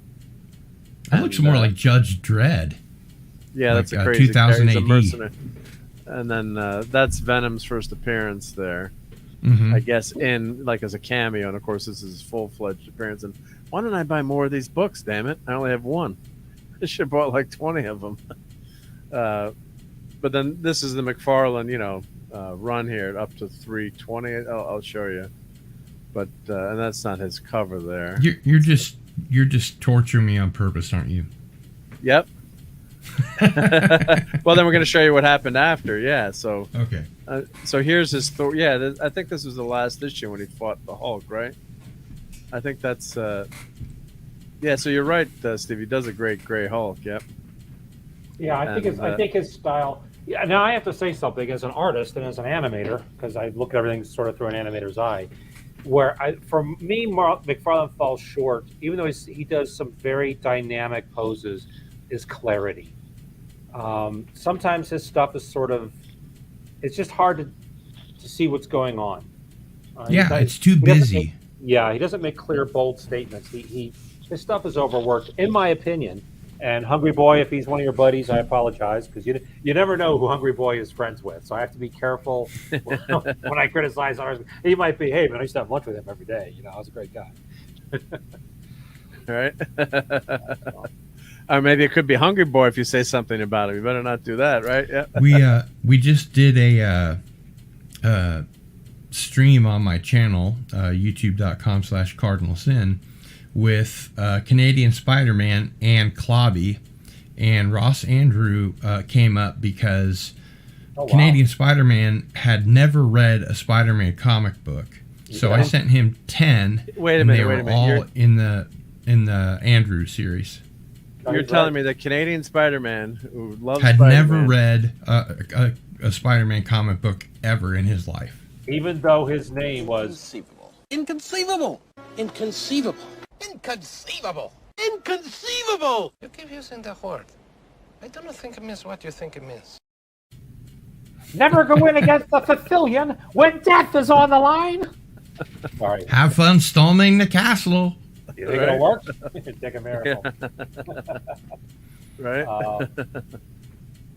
That looks more like Judge Dredd. Yeah, like, that's a crazy 2000 he's a AD. mercenary. And then that's Venom's first appearance there. I guess in like as a cameo, and of course this is his full-fledged appearance. And why didn't I buy more of these books? Damn it! I only have one. I should have bought like 20 of them. But then this is the McFarlane, you know, run here up to 320. I'll show you. But and that's not his cover there. You're just torturing me on purpose, aren't you? Yep. Well, then we're going to show you what happened after. Yeah. So, Okay. so here's his Thor. Yeah, I think this was the last issue when he fought the Hulk, right? I think that's. Yeah. So you're right, Steve. He does a great Gray Hulk. Yep. Yeah, I think his style. Yeah, now I have to say something as an artist and as an animator, because I look at everything sort of through an animator's eye. For me, McFarlane falls short, even though he does some very dynamic poses, is clarity. Sometimes his stuff is sort of, it's just hard to see what's going on. Yeah, it's too busy. He doesn't make clear, bold statements. His stuff is overworked, in my opinion. And Hungry Boy, if he's one of your buddies, I apologize, because you never know who Hungry Boy is friends with. So I have to be careful when I criticize others. He might be, hey, man, I used to have lunch with him every day. You know, I was a great guy. Right? Or maybe it could be Hungry Boy if you say something about him. You better not do that, right? Yeah. We just did a stream on my channel, youtube.com/cardinalsin, with Canadian Spider-Man and Clobby, and Ross Andrew came up because Canadian Spider-Man had never read a Spider-Man comic book. So I sent him 10. Wait a minute. They were all in the Andrew series. You're telling me that Canadian Spider-Man, who loves had Spider-Man, never read a Spider-Man comic book ever in his life. Even though his name was Inconceivable. Inconceivable. Inconceivable. Inconceivable. You keep using the word. I don't think it means what you think it means. never go in against the Sicilian when death is on the line. Sorry. Have fun storming the castle. You think it'll work? Take a miracle. Right?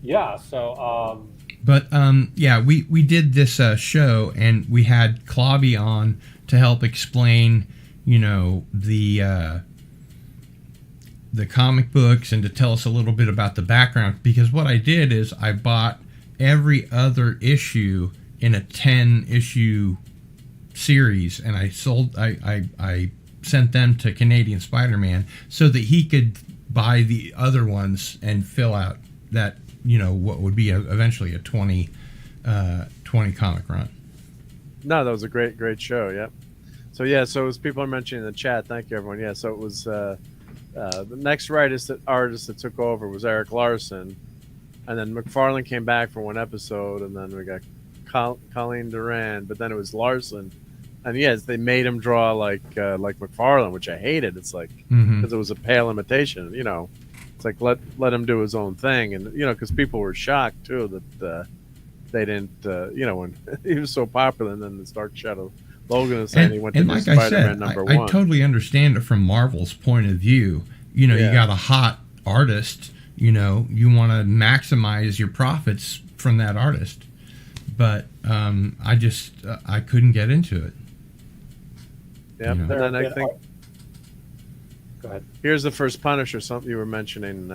Yeah, so... But yeah, we did this show, and we had Clobby on to help explain, you know, the comic books and to tell us a little bit about the background. Because what I did is I bought every other issue in a 10-issue series, and I sent them to Canadian Spider-Man so that he could buy the other ones and fill out that, you know, what would be eventually a 20 comic run. No, that was a great show. Yep. So yeah, so as people are mentioning in the chat, thank you everyone. Yeah, so it was the next artist that took over was Eric Larson, and then McFarlane came back for one episode, and then we got Colleen Durand, but then it was Larson, and yes, they made him draw like McFarlane, which I hated. It's like because it was a pale imitation, you know. It's like let him do his own thing, and you know, because people were shocked too that they didn't, you know, when he was so popular, and then the Dark Shadow Logan is saying he went to like Spider-Man number one. I totally understand it from Marvel's point of view. You know, you got a hot artist. You know, you want to maximize your profits from that artist, but I just I couldn't get into it. Yeah, you know? And then I think. Go ahead. Here's the first Punisher. Something you were mentioning,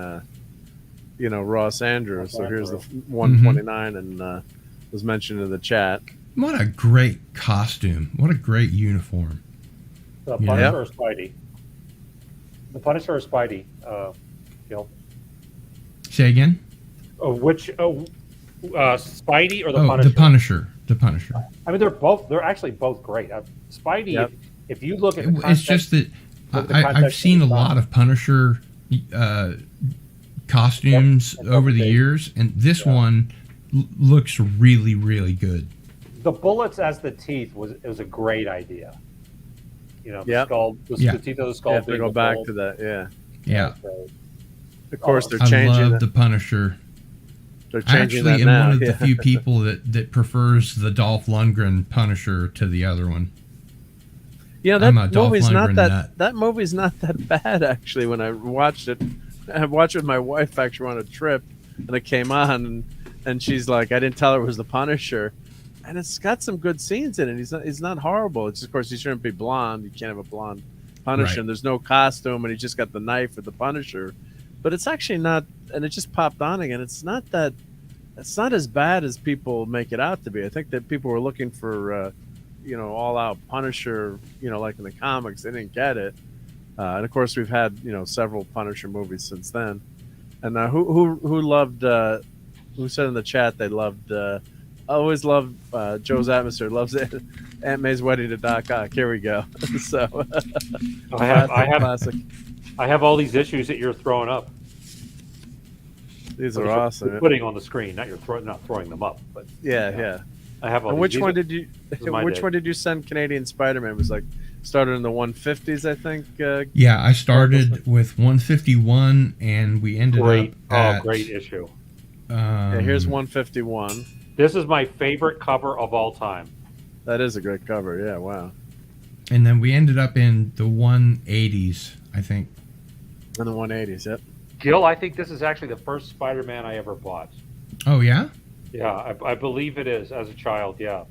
you know, Ross Andrew. So here's the 129, and was mentioned in the chat. What a great costume! What a great uniform. The Punisher or Spidey? The Punisher or Spidey? Gil. Say again. Which Spidey or the Punisher? The Punisher. The Punisher. I mean, they're actually both great. Spidey. If you look at the it's just that. I've seen a lot of Punisher costumes over the years, and this one looks really, really good. The bullets as the teeth was a great idea. You know, the skull, the teeth of the skull. Yeah, to go back to that, yeah. Of course, they're changing. I love the Punisher. They're changing actually that now. I'm one of the few people that prefers the Dolph Lundgren Punisher to the other one. Yeah, that movie's not that. That movie's not that bad actually. When I watched it, I watched it with my wife actually on a trip, and it came on, and she's like, I didn't tell her it was the Punisher, and it's got some good scenes in it. He's not horrible. It's of course he shouldn't be blonde. You can't have a blonde Punisher. Right. And there's no costume, and he just got the knife with the Punisher. But it's actually not, and it just popped on again. It's not as bad as people make it out to be. I think that people were looking for. You know, all out Punisher, you know, like in the comics, they didn't get it. And of course, we've had, you know, several Punisher movies since then. And who loved? Who said in the chat they loved? Always loved Joe's atmosphere. Loves it. Aunt May's wedding to Doc Ock. Here we go. So classic. I have all these issues that you're throwing up. These are awesome. You're putting on the screen, not not throwing them up, but Yeah. I have all. And these. which one did you? Which one did you send Canadian Spider-Man? It was like started in the 150s, I think. Yeah, I started with 151, and we ended up at great issue. Yeah, here's 151. This is my favorite cover of all time. That is a great cover. Yeah, wow. And then we ended up in the 180s, I think. In the 180s, yep. Gil, I think this is actually the first Spider-Man I ever bought. Oh yeah? Yeah, I believe it is as a child. Yeah.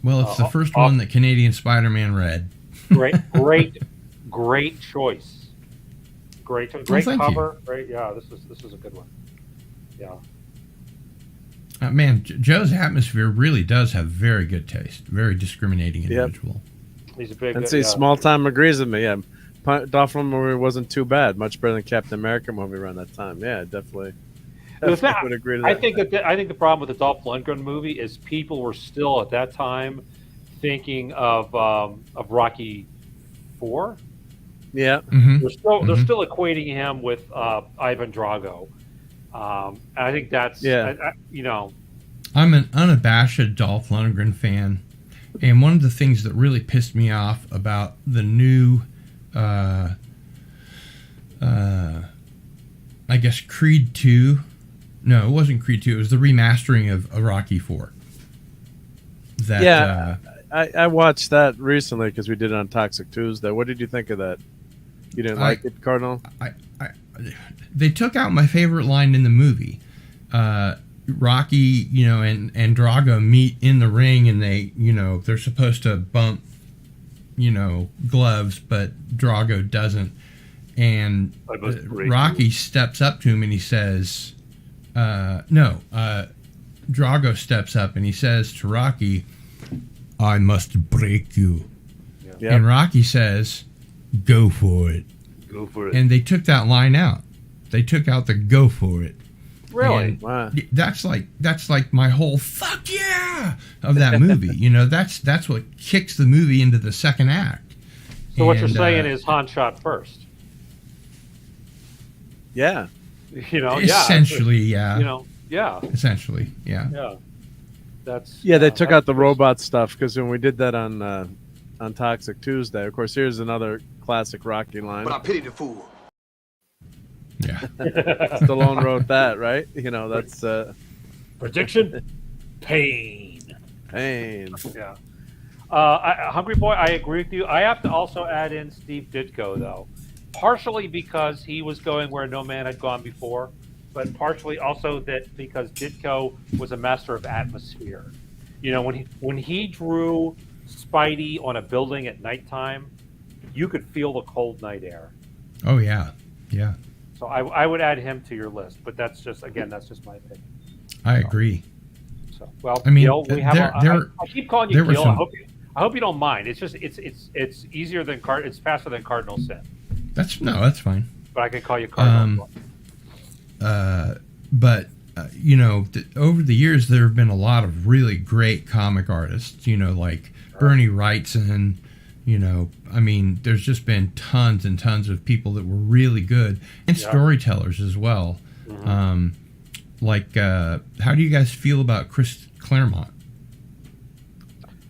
Well, it's the first one that Canadian Spider-Man read. Great choice. Great cover. Great. Yeah, this is a good one. Yeah. Man, Joe's atmosphere really does have very good taste. Very discriminating individual. Yep. He's a big. And see, Small Time agrees with me. Yeah, Dolphin movie wasn't too bad. Much better than Captain America movie around that time. Yeah, definitely would agree to that. I think the problem with the Dolph Lundgren movie is people were still at that time thinking of Rocky IV. Yeah, Mm-hmm. They're still equating him with Ivan Drago. I think that's I'm an unabashed Dolph Lundgren fan, and one of the things that really pissed me off about the new, I guess Creed 2. No, it wasn't Creed 2. It was the remastering of Rocky 4. I watched that recently because we did it on Toxic Tuesday. What did you think of that? You didn't like it, Cardinal? They took out my favorite line in the movie. Rocky, and Drago meet in the ring, and they're supposed to bump, gloves, but Drago doesn't. And Rocky steps up to him and he says, Drago steps up and he says to Rocky, "I must break you." Yep. And Rocky says, "Go for it." Go for it. And they took that line out. They took out the "go for it." Really? Wow. That's like my whole "fuck yeah" of that movie. That's what kicks the movie into the second act. So what you're saying is Han shot first. Yeah. Essentially, yeah. Yeah. Essentially, yeah. Yeah. They took out the robot stuff because when we did that on Toxic Tuesday, of course, here's another classic Rocky line. But I pity the fool. Yeah. Stallone wrote that, right? That's prediction. Pain. Yeah. Hungry Boy, I agree with you. I have to also add in Steve Ditko, though. Partially because he was going where no man had gone before, but partially also that because Ditko was a master of atmosphere. When he drew Spidey on a building at nighttime, you could feel the cold night air. Oh yeah. So I would add him to your list, but that's just my opinion. I agree. So well, I mean, Gil, we have. I keep calling you Gil. I hope you don't mind. It's just it's easier than it's faster than Cardinal Sin. That's fine. But I can call you Cardinal. But over the years there have been a lot of really great comic artists. Like Bernie Wrightson. There's just been tons and tons of people that were really good and storytellers as well. Mm-hmm. How do you guys feel about Chris Claremont?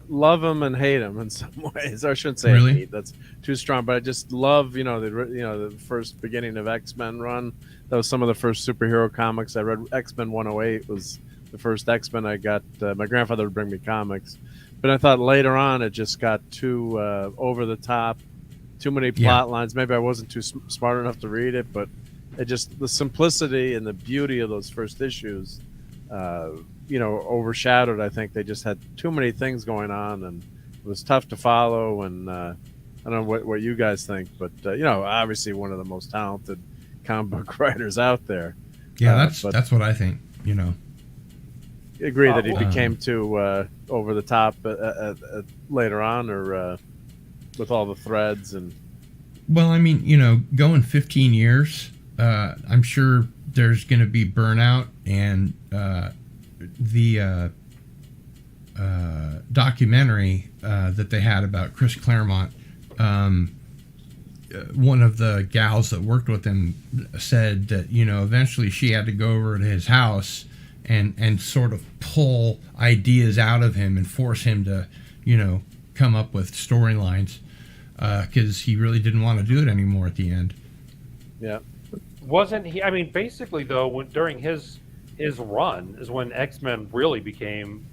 Love him and hate him in some ways. I shouldn't say really? Hate. That's too strong. But I just love, the first beginning of X-Men run. That was some of the first superhero comics I read. X-Men 108 was the first X-Men I got. My grandfather would bring me comics. But I thought later on it just got too over the top, too many plot lines. Maybe I wasn't too smart enough to read it, but the simplicity and the beauty of those first issues, overshadowed. I think they just had too many things going on, and it was tough to follow. And I don't know what you guys think, but obviously one of the most talented comic book writers out there. Yeah, that's what I think. Agree that he became too over the top later on, or with all the threads and. Well, going 15 years, I'm sure there's going to be Burnout, and the documentary that they had about Chris Claremont. One of the gals that worked with him said that, you know, eventually she had to go over to his house and sort of pull ideas out of him and force him to, you know, come up with storylines because he really didn't want to do it anymore at the end. Yeah. Wasn't he? I mean, basically, though, during his run is when X-Men really became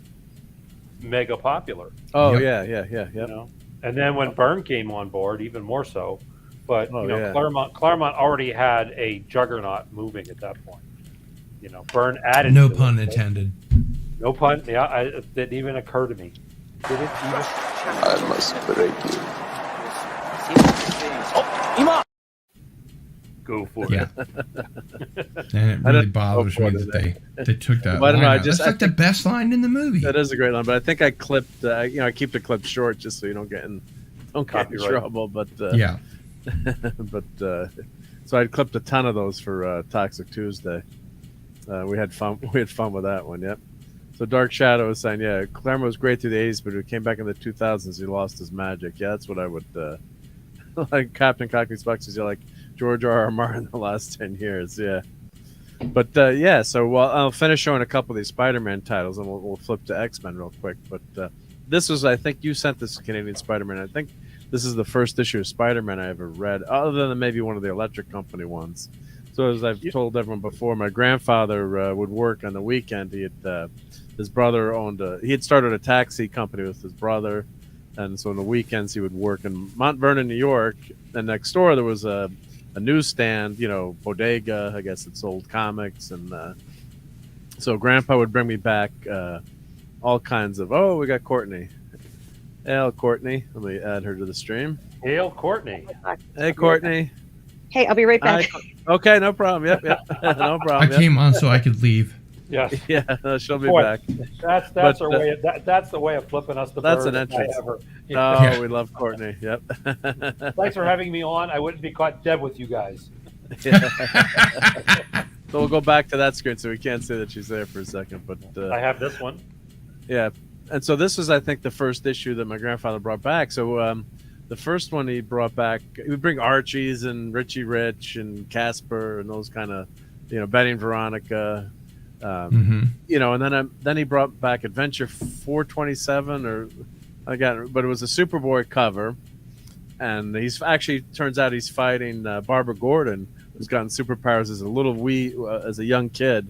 mega popular. Oh, Yep. yeah. You know, and then when Byrne came on board, even more so. But Oh, you know, yeah. Claremont already had a juggernaut moving at that point. You know, Byrne added. No to pun it. intended. No pun. Yeah, it didn't even occur to me. Did it even? I must break you. Go for Yeah. it. And it really bothers me that they took that Well, I don't know, line I out. just- That's like the best line in the movie. That is a great line, but I think I clipped. I keep the clip short just so you don't get in Copyright. trouble. But Yeah. but so I clipped a ton of those for Toxic Tuesday. We had fun. We had fun with that one. Yep. So Dark Shadow was saying, yeah, Claremont was great through the '80s, but when he came back in the 2000s, he lost his magic. Yeah, that's what I would like. Captain Cockney's Bucks is like George R.R. Martin the last 10 years. Yeah. But yeah, so I'll finish showing a couple of these Spider-Man titles, and we'll flip to X-Men real quick. But this was, I think, you sent this Canadian Spider-Man. I think this is the first issue of Spider-Man I ever read, other than maybe one of the Electric Company ones. So as I've told everyone before, my grandfather would work on the weekend. He had his brother owned he had started a taxi company with his brother, and so on the weekends he would work in Mount Vernon, New York. And next door there was a newsstand, you know, bodega, I guess it sold comics. And so Grandpa would bring me back all kinds of, oh, we got Courtney. Hey, Courtney. Let me add her to the stream. Hail Courtney. Hey, Courtney. Hey, I'll be right back. Hi. Okay, no problem. Yep. No I problem. Yep. came on so I could leave. Yes. Yeah, she'll be Boy, back. That's But, our way. That's the way of flipping us the that's bird an if I entrance. ever- Oh, Yeah. we love Courtney. Yep. Thanks for having me on. I wouldn't be caught dead with you guys. So we'll go back to that screen so we can't say that she's there for a second. But I have this one. yeah, and so this was, I think, the first issue that my grandfather brought back. So the first one he brought back, he would bring Archie's and Richie Rich and Casper and those kind of, you know, Betty and Veronica, you know, and then he brought back Adventure 427 or but it was a Superboy cover, and he's actually turns out he's fighting Barbara Gordon, who's gotten superpowers as a as a young kid.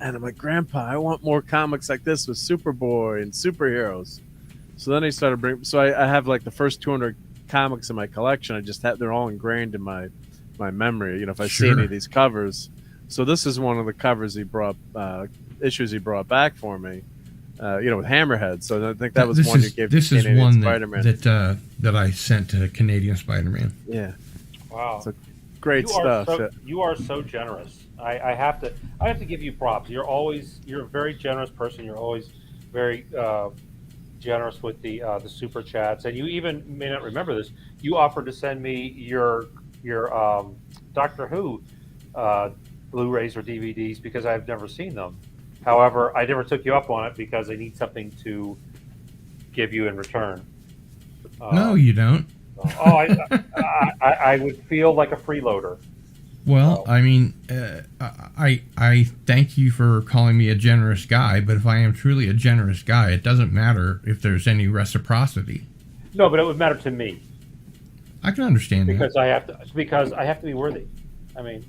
And I'm like, Grandpa, I want more comics like this with Superboy and superheroes. So then he started bringing. So I have like the first 200 comics in my collection. I just have they're all ingrained in my memory. You know, if I see any of these covers. So this is one of the covers issues he brought back for me. You know, with Hammerhead. So I think that was one you gave. This is Canadian one Spider-Man. that I sent to Canadian Spider-Man. Yeah. Wow. So great stuff. You are so generous. I have to give you props. You're a very generous person. You're always very generous with the super chats, and you even may not remember this. You offered to send me your Doctor Who Blu-rays or DVDs because I've never seen them. However, I never took you up on it because I need something to give you in return. No, you don't. I would feel like a freeloader. Well, I mean, I thank you for calling me a generous guy, but if I am truly a generous guy, it doesn't matter if there's any reciprocity. No, but it would matter to me I can understand because that. I have to be worthy. I mean,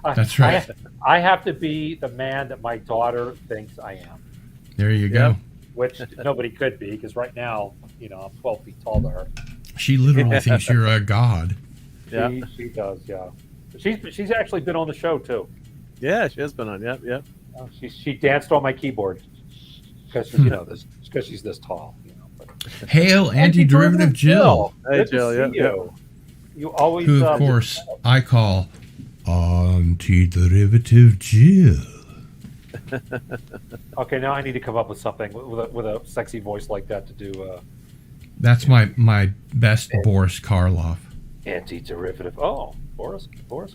That's right. I have to be the man that my daughter thinks I am, There you go. which nobody could be because right now, you know, I'm 12 feet tall to her. She literally thinks you're a god. Yeah. She does, yeah. She's actually been on the show too. Yeah, she has been on. Yep. She danced on my keyboard because you know this because she's this tall. You know. But. Hail, anti-derivative Jill, Hey, Good to Jill, see yep, you. You always. who of course I call anti-derivative Jill. Okay, now I need to come up with something with a sexy voice like that to do. That's my best Boris Karloff. Anti-derivative. Oh, Boris.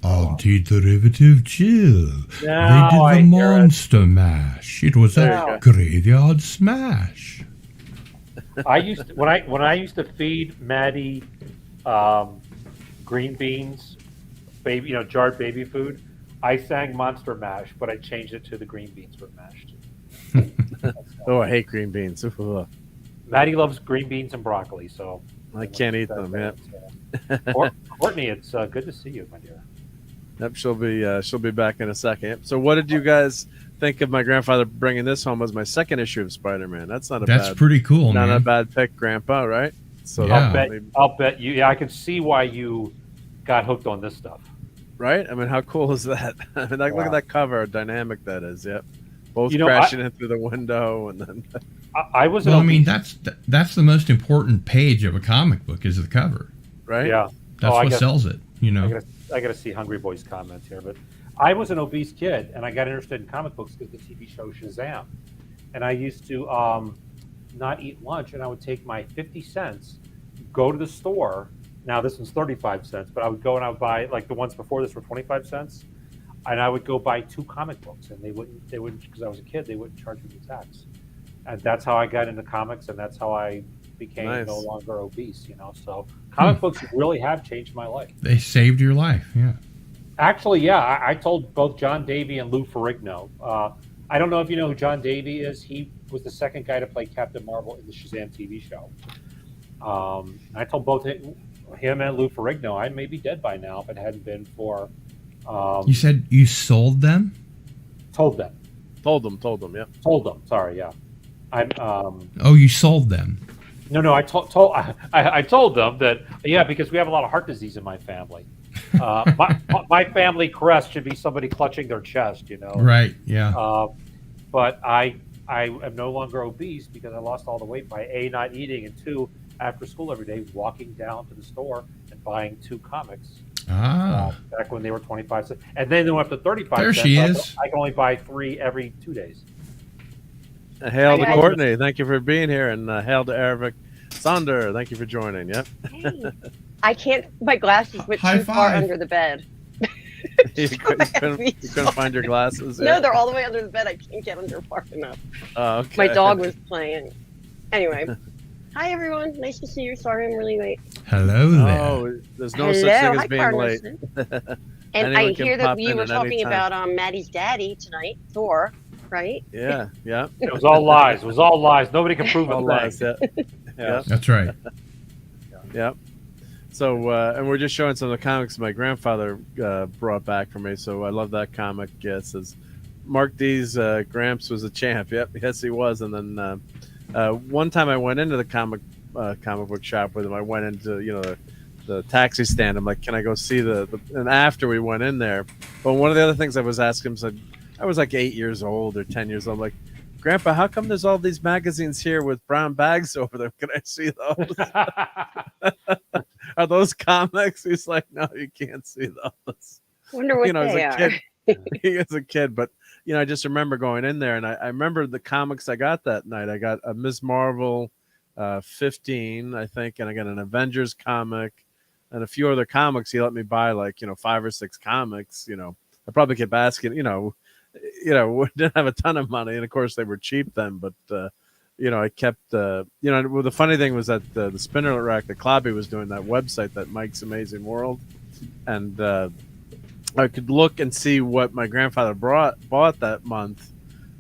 Anti-derivative chill. Now They I did the hear it. monster mash. It was There a you go. graveyard smash. I used to, when I used to feed Maddie green beans, baby, jarred baby food. I sang Monster Mash, but I changed it to the green beans were mashed. Oh, I hate green beans. Ugh. Maddie loves green beans and broccoli, so I can't eat them. Yep. Courtney, it's good to see you, my dear. Yep. She'll be back in a second. Yep. So, what did you guys think of my grandfather bringing this home as my second issue of Spider-Man? That's not a That's bad, pretty cool, not man. a bad pick, Grandpa. Right? So Yeah. I'll bet you. Yeah, I can see why you got hooked on this stuff. right? I mean, how cool is that? I mean, look Wow. at that cover, how dynamic that is. Yep. Both You know, crashing in through the window, and then I was. Well, I mean, that's the most important page of a comic book is the cover. right? Yeah. That's I what guess- sells it, you know. I gotta see Hungry Boy's comments here, but I was an obese kid and I got interested in comic books because the TV show Shazam, and I used to not eat lunch, and I would take my 50 cents, go to the store. Now this one's 35 cents, but I would go and I would buy, like the ones before this were 25 cents, and I would go buy 2 comic books, and they wouldn't because I was a kid, they wouldn't charge me the tax, and that's how I got into comics, and that's how I became Nice. no longer obese. So comic books really have changed my life. They saved your life, yeah. Actually, yeah, I told both John Davey and Lou Ferrigno. I don't know if you know who John Davey is. He was the second guy to play Captain Marvel in the Shazam TV show. I told both him and Lou Ferrigno I may be dead by now if it hadn't been for. You said you sold them? Told them. Told them. Yep. Told them. Sorry, yeah. I'm. Oh, you sold them. No. I told them that, yeah, because we have a lot of heart disease in my family. My family crest should be somebody clutching their chest, Right, yeah. But I am no longer obese because I lost all the weight by A, not eating, and 2, after school every day, walking down to the store and buying 2 comics. Back when they were 25 cents. And then they went up to 35 There cents. she is. I can only buy 3 every 2 days. Hail to Hi, guys. Courtney. Thank you for being here, and hail to Eric Sonder. Thank you for joining. Yep. Hey. I can't. My glasses went High too far five. under the bed. you couldn't find your glasses. No, Yeah? they're all the way under the bed. I can't get under far enough. Oh, okay. My dog was playing. Anyway, hi everyone. Nice to see you. Sorry I'm really late. Hello there. Oh, there's no Hello. such thing Hi, as being Carlos. late. And Anyone I can hear pop that you in were at any talking time. about Maddie's daddy tonight, Thor, right? Yeah. It was all lies. It was all lies. Nobody can prove All a lies. thing. Yeah. That's right. Yep. So, and we're just showing some of the comics my grandfather brought back for me. So I love that comic. Yeah, it says Mark D's Gramps was a champ. Yep, yes he was. And then one time I went into the comic book shop with him. I went into the taxi stand. I'm like, can I go see the? And after we went in there, but one of the other things I was asking him said, I was like 8 years old or 10 years old. I'm like, Grandpa, how come there's all these magazines here with brown bags over them? Can I see those? Are those comics? He's like, no, you can't see those. Wonder what As they a are. kid, he was a kid, but I just remember going in there, and I remember the comics I got that night. I got a Ms. Marvel 15, I think, and I got an Avengers comic and a few other comics. He let me buy 5 or 6 comics. I probably kept asking, didn't have a ton of money, and of course they were cheap then, but I kept well, the funny thing was that the spinner rack that Klobby was doing, that website, that Mike's Amazing World, and I could look and see what my grandfather bought that month,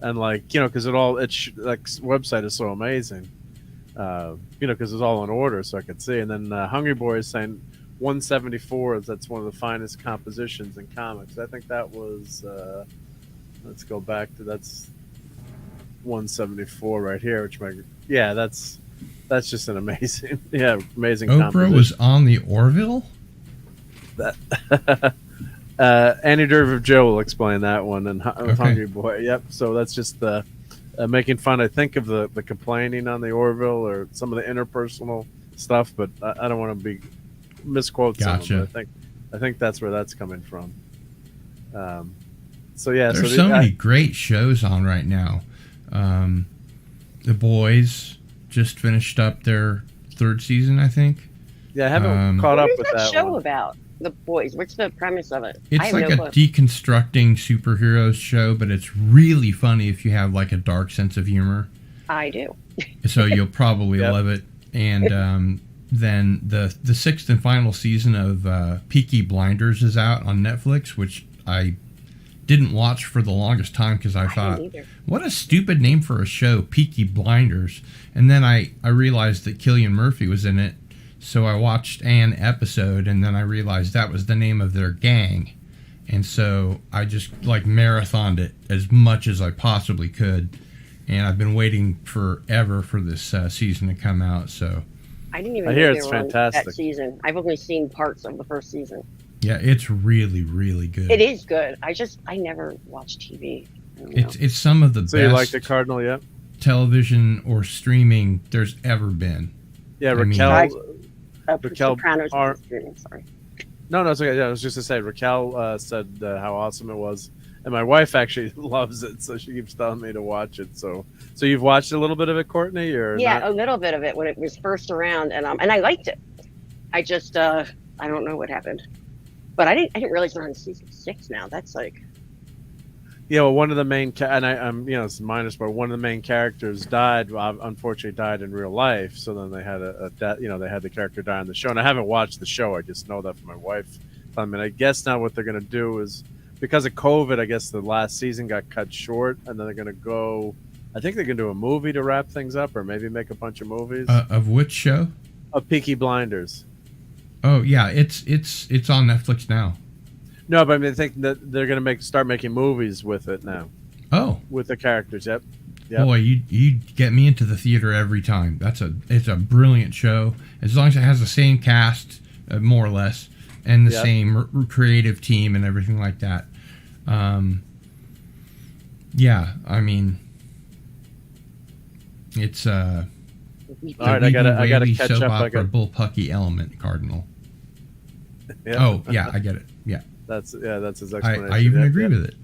and because website is so amazing, because it's all in order, so I could see. And then Hungry Boy is saying 174, that's one of the finest compositions in comics. I think that was let's go back to that's 174 right here, that's just an amazing amazing Oprah composition. was on the Orville? That Annie Derv Joe will explain that one, and Hungry Boy. Yep. So that's just making fun, I think, of the complaining on the Orville or some of the interpersonal stuff, but I don't want to be misquote Gotcha. someone. But I think that's where that's coming from. So yeah, There's so many great shows on right now. The Boys just finished up their 3rd season, I think. Yeah, I haven't caught up What is with that that show one. about? The boys. What's the premise of it? I It's have like no a clue. deconstructing superheroes show, but it's really funny if you have like a dark sense of humor. I do. So you'll probably Yep. love it. And then the sixth and final season of Peaky Blinders is out on Netflix, which I didn't watch for the longest time because I thought, didn't either. what a stupid name for a show, Peaky Blinders. And then I realized that Cillian Murphy was in it, so I watched an episode, and then I realized that was the name of their gang. And so I just like marathoned it as much as I possibly could. And I've been waiting forever for this season to come out. So I didn't even I know hear they it's were on fantastic. that season. I've only seen parts of the first season. yeah, it's really, really good. It is good. I never watch TV. I don't know. It's some of the So best you like the Cardinal yet? television or streaming there's ever been. Yeah, I mean- Raquel. Raquel Sopranos are- is streaming, sorry. No, it's okay. Yeah, I was just to say, Raquel said how awesome it was, and my wife actually loves it, so she keeps telling me to watch it. So you've watched a little bit of it, Courtney, or Yeah, not? a little bit of it when it was first around, and I liked it. I just I don't know what happened, but I didn't realize we're on season 6 now. That's like Yeah, well, one of the main and it's minor, but one of the main characters died. Unfortunately, died in real life. So then they had they had the character die on the show. And I haven't watched the show. I just know that from my wife. I mean, I guess now what they're going to do is because of COVID. I guess the last season got cut short, and then they're going to go. I think they're going to do a movie to wrap things up, or maybe make a bunch of movies Of which show? of Peaky Blinders. Oh yeah, it's on Netflix now. No, but I mean, I think that they're going to start making movies with it now Oh with the characters. Yep. boy, you get me into the theater every time. It's a brilliant show as long as it has the same cast, more or less, and the Yep. same creative team and everything like that. Yeah, I mean, it's All right, I gotta catch soap up. opera bullpucky element Cardinal. Yep. Oh yeah, I get it. Yeah, That's his explanation. I even Yep, agree yep. with it.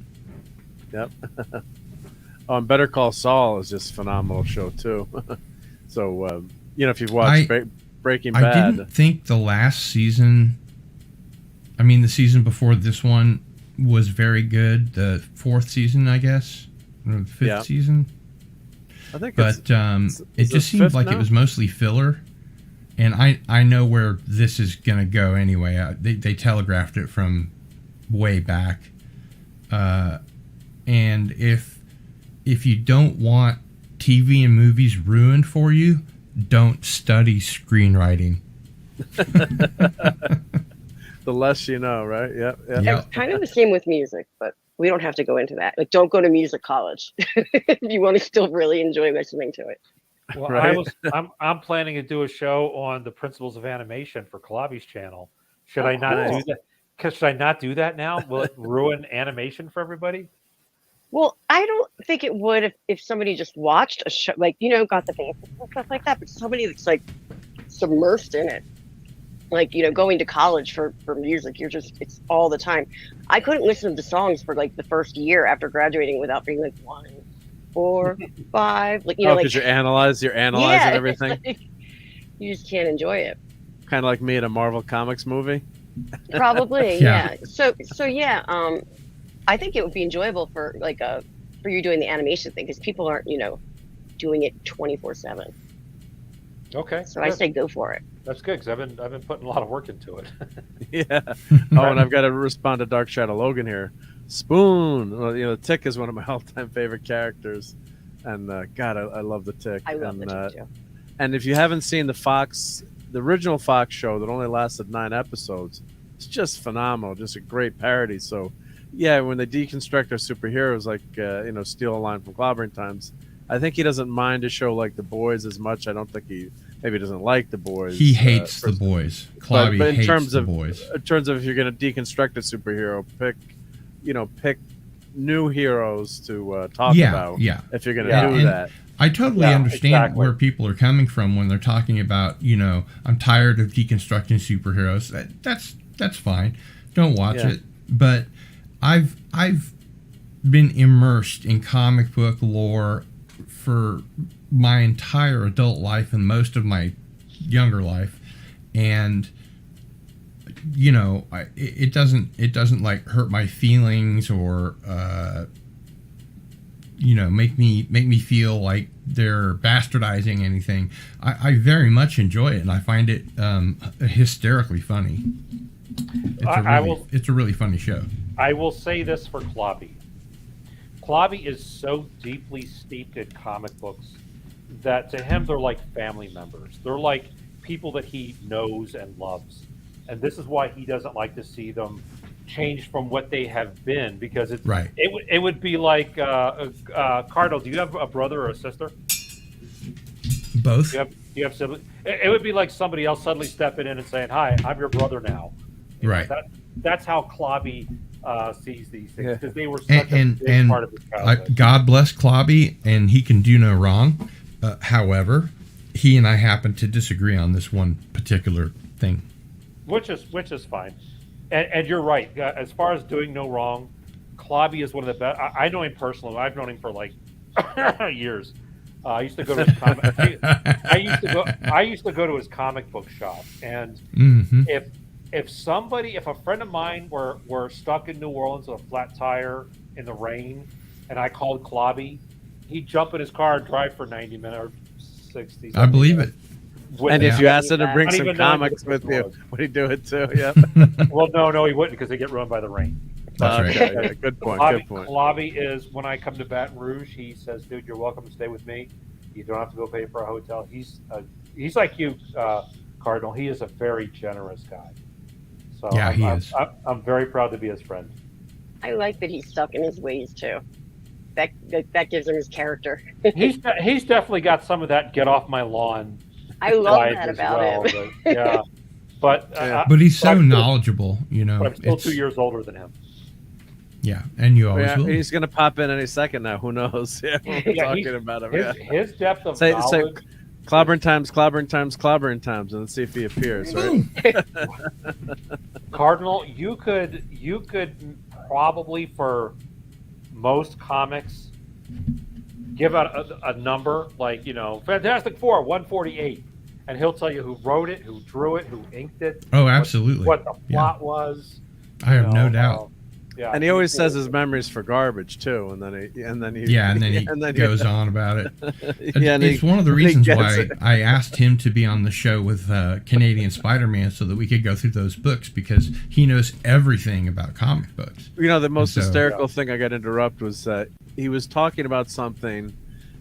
Yep. Better Call Saul is just a phenomenal show too. So if you've watched Breaking I Bad, didn't think the last season, I mean the season before this one, was very good. The fourth season, I guess, or the fifth Yeah. season. I think But it's it is just it seemed fifth like now? it was mostly filler. And I know where this is going to go anyway. They telegraphed it from way back. And if you don't want TV and movies ruined for you, don't study screenwriting. the less you know, right? Yep. Yep. Yeah. it's kind of the same with music, but we don't have to go into that. Like, don't go to music college if you want to still really enjoy listening to it. Well, Right. I'm planning to do a show on the principles of animation for Kalabi's channel. Should I not cool. do that? Should I not do that now? Will it ruin animation for everybody? Well, I don't think it would if somebody just watched a show, like, got the basics and stuff like that, but somebody that's like submersed in it, like, going to college for music, it's all the time. I couldn't listen to the songs for like the first year after graduating without being like 1, 4, 5, like, Because like, you're analyzing yeah, everything, like, you just can't enjoy it. kind of like me in a Marvel Comics movie. Probably, Yeah. yeah. So yeah, I think it would be enjoyable for for you doing the animation thing because people aren't, doing it 24/7. Okay, So I good. say go for it. That's good because I've been putting a lot of work into it. Yeah. Oh, and I've got to respond to Dark Shadow Logan here. Spoon. Well, the Tick is one of my all-time favorite characters, and God, I love the Tick. I love and, the Tick too. And if you haven't seen the original Fox show that only lasted 9 episodes, it's just phenomenal. Just a great parody. So, yeah, when they deconstruct our superheroes, like steal a line from Clobbering Times, I think he doesn't mind a show like The Boys as much. I don't think he doesn't like The Boys. He hates The Boys. Clobby but in hates terms The of Boys. in terms of if you're going to deconstruct a superhero, pick new heroes to talk about. Yeah. If you're going to Yeah. do And that. I totally Yeah, understand exactly. where people are coming from when they're talking about, I'm tired of deconstructing superheroes. That's fine. Don't watch Yeah. it. But I've been immersed in comic book lore for my entire adult life and most of my younger life. and you know, it doesn't like hurt my feelings or you know, make me feel like they're bastardizing anything. I very much enjoy it, and I find it hysterically funny. It's a really funny show. I will say this for Clobby. Clobby is so deeply steeped in comic books that to him they're like family members. They're like people that he knows and loves. And this is why he doesn't like to see them change from what they have been, because it's right. It would be like Cardinal. Do you have a brother or a sister? Both. Do you have siblings? It would be like somebody else suddenly stepping in and saying, "Hi, I'm your brother now." Right. That's how Clobby sees these things, because they were such a big part of his childhood. God bless Clobby, and he can do no wrong. However, he and I happen to disagree on this one particular thing. Which is fine, and you're right. As far as doing no wrong, Clobby is one of the best. I know him personally. I've known him for like years. I used to go to his comic. I used to go to his comic book shop, and if a friend of mine were stuck in New Orleans with a flat tire in the rain, and I called Clobby, he'd jump in his car and drive for 90 minutes or 60. I believe it. And if you asked him to bring some comics with you, would he do it too? Yeah. Well, no, he wouldn't, because they get ruined by the rain. That's right. Okay. Good point. Clobby is, when I come to Baton Rouge, he says, "Dude, you're welcome to stay with me. You don't have to go pay for a hotel." He's like you, Cardinal. He is a very generous guy. So yeah, he is. I'm very proud to be his friend. I like that he's stuck in his ways too. That gives him his character. he's definitely got some of that "get off my lawn." I love that about him. But he's so knowledgeable, you know. But I'm still 2 years older than him. Yeah, and you always will. He's going to pop in any second now. Who knows? Yeah, we're talking about him. His depth of knowledge. Say, clobbering times, and let's see if he appears. Right? Cardinal, you could probably, for most comics, give out a number like, you know, Fantastic Four 148, and he'll tell you who wrote it, who drew it, who inked it. Oh, absolutely. What the plot was. I have no doubt. Yeah, and he always says his memories for garbage too, and then he goes on about it. It's one of the reasons why I asked him to be on the show with Canadian Spider-Man, so that we could go through those books, because he knows everything about comic books. You know, the most hysterical thing I got to interrupt was he was talking about something,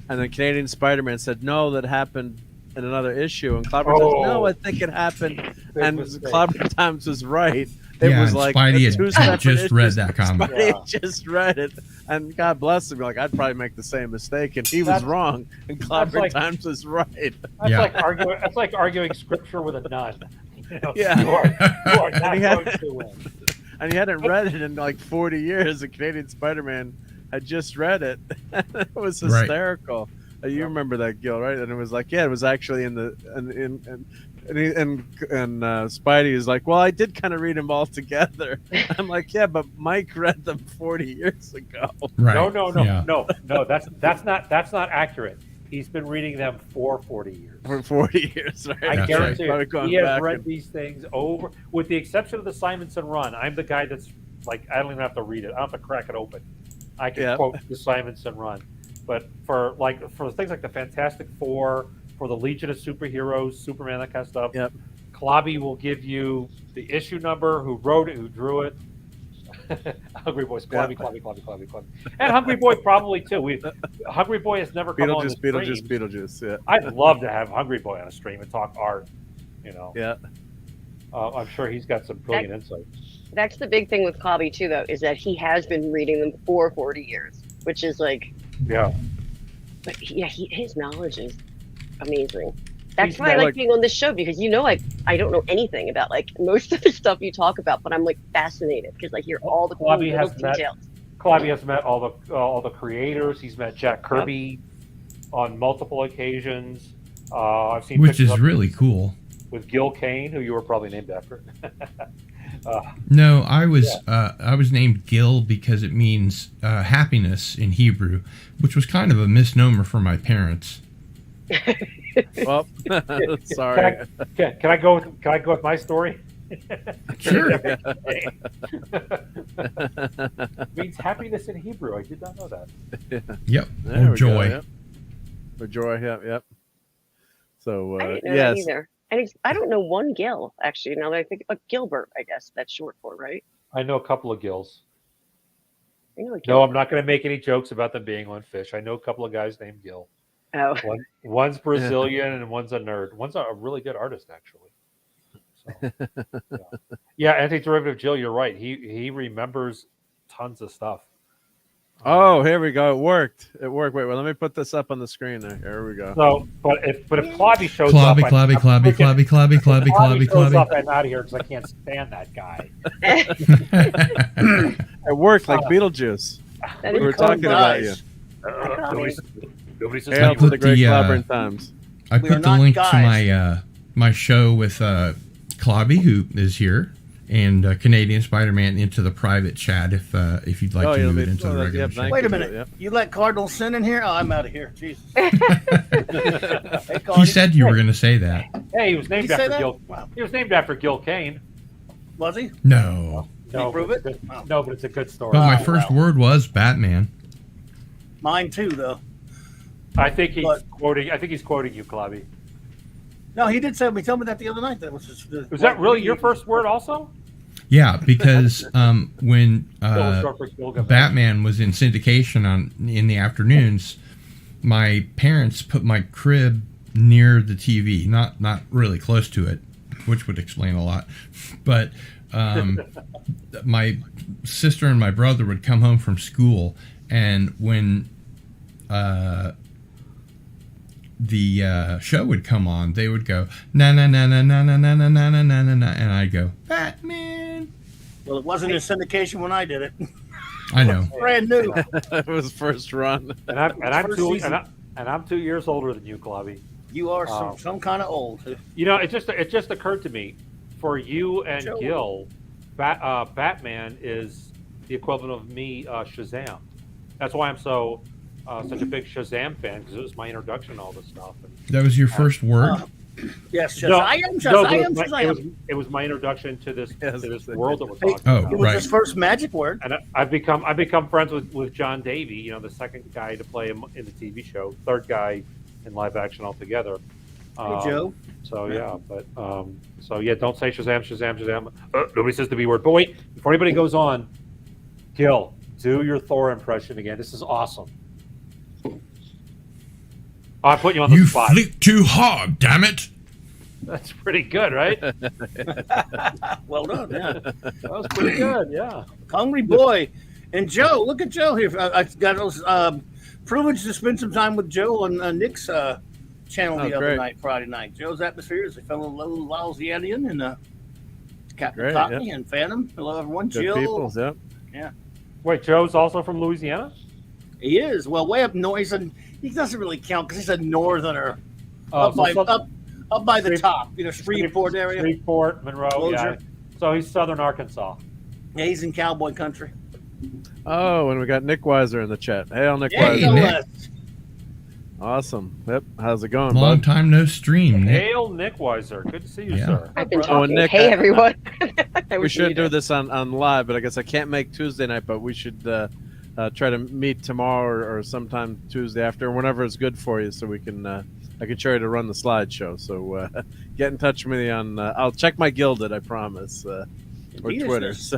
and then Canadian Spider-Man said, "No, that happened in another issue," and Clobber says, "No, I think it happened," and Clobber Times was right. It was like Spidey had just read that comic. Spidey just read it, and God bless him. Like, I'd probably make the same mistake, and he was wrong, and Clobber Times was right. That's like arguing scripture with a nun. You know, yeah, you are not going to win. And he hadn't read it in like 40 years. The Canadian Spider-Man had just read it. It was hysterical. Right. You remember that, Gil, right? And it was like, yeah, it was actually in the and Spidey is like, well, I did kind of read them all together. I'm like, yeah, but Mike read them 40 years ago. Right. No. That's not accurate. He's been reading them for 40 years. For 40 years, right? I guarantee you, he has read these things over, with the exception of the Simonson run. I'm the guy that's like, I don't even have to read it. I don't have to crack it open. I can quote the Simonson run. But for things like the Fantastic Four, for the Legion of Superheroes, Superman, that kind of stuff, Clobby will give you the issue number, who wrote it, who drew it. Hungry Boy's Clobby. And Hungry Boy probably too. Hungry Boy has never come on the stream. Beetlejuice. Yeah, I'd love to have Hungry Boy on a stream and talk art. You know. Yeah. I'm sure he's got some brilliant insight. That's the big thing with Clobby too, though, is that he has been reading them for 40 years, which is like. Yeah. But yeah, his knowledge is amazing. That's why I like being on this show, because I don't know anything about like most of the stuff you talk about, but I'm like fascinated because I hear all the cool little details. Clobby has met all the creators. He's met Jack Kirby on multiple occasions. I've seen, which is really cool, with Gil Kane, who you were probably named after. No, I was named Gil because it means happiness in Hebrew, which was kind of a misnomer for my parents. Well, sorry. Can I go? Can I go with my story? Sure. Means happiness in Hebrew. I did not know that. Yep. There Or we joy. Go, yep. Or joy. Yep. So I didn't know yes. that either. I don't know one Gil, actually, now that I think Gilbert, I guess that's short for, right? I know a couple of gills. I know a No, Gilbert. I'm not going to make any jokes about them being on fish. I know a couple of guys named Gil. Oh. One's Brazilian and one's a nerd. One's a really good artist, actually. So, yeah, anti-derivative Jill, you're right. He remembers tons of stuff. Oh, here we go. It worked. Wait, well, let me put this up on the screen there. Here we go. So, but if Clobby shows Clobby, up, Clobby, Clobby, Clobby, Clobby, Clobby, Clobby, shows up, Clobby. I'm out of here because I can't stand that guy. It worked like Beetlejuice. That We were is cool. talking about you. Nobody says Hail I to put the great the, clobbering times. I We are put the not link guys. to my show with Clobby, who is here, and Canadian Spider-Man into the private chat if you'd like to yeah, move let it me- into the oh, regular yeah, show. thank Wait a you. minute. Yep. You let Cardinal Sin in here? Oh, I'm out of here. Jesus. Hey, He Cardi. said you were going to say that. Hey, he was named Did he say after that? Gil. Wow. He was named after Gil Kane. Was he? No. No, prove but it's it? good- Oh. No, but it's a good story. But my first word was Batman. Mine too, though. I think he's But- quoting. I think he's quoting you, Clobby. No, he did tell me that the other night. That was just, Was that really your first word, also? Yeah, because when Gil short for Gilgamesh. Batman was in syndication in the afternoons, my parents put my crib near the TV, not really close to it, which would explain a lot. But my sister and my brother would come home from school, and when the show would come on, they would go na na na na na na na na na na na na, and I'd go Batman. Well, it wasn't in syndication when I did it. I know. Brand new. It was first run. And I'm First two season. and I'm 2 years older than you, Clobby. You are some kind of old. You know, it just occurred to me, for you and Joe. Gil, Batman is the equivalent of me, Shazam. That's why I'm such a big Shazam fan, because it was my introduction to all this stuff. And, That was your first word. Yes, No, Shazam. it was my introduction to this Yes. world that we're talking Oh, about. It was right. his first magic word. And I've become friends with John Davey, you know, the second guy to play him in the TV show, third guy in live action altogether. Hey, Joe. So yeah, but don't say Shazam. Nobody says the B word. But wait, before anybody goes on, Gil, do your Thor impression again. This is awesome. Oh, I'm putting you on the You spot. flick too hard, damn it! That's pretty good, right? Well done. Yeah. That was pretty good. Yeah. Hungry boy. And Joe, look at Joe here. I got those privilege to spend some time with Joe on Nick's channel the other great. night, Friday night. Joe's Atmosphere is a fellow little Louisianian and Captain Great, Cockney and Phantom. Hello, everyone. Good Jill. peoples, yep. Wait, Joe's also from Louisiana? He is. Well, way up north. He doesn't really count because he's a northerner. Oh, Up by the Shreve- top, Shreveport area. Shreveport, Monroe, yeah. Closure. So he's southern Arkansas. Yeah, he's in cowboy country. Oh, and we got Nick Weiser in the chat. Hail, Nick Yeah, Hey, Weiser. Nick. Awesome. Yep. How's it going, Long bud? time no stream, Nick. Hail, Nick Weiser. Good to see you, Yeah. sir. I've been Oh, talking. Nick, Hey, everyone. We should do this on live, but I guess I can't make Tuesday night, but we should try to meet tomorrow or sometime Tuesday after, whenever it's good for you, so we can I can try to run the slideshow. So get in touch with me on I'll check my Gilded, I promise, or He is Twitter. this.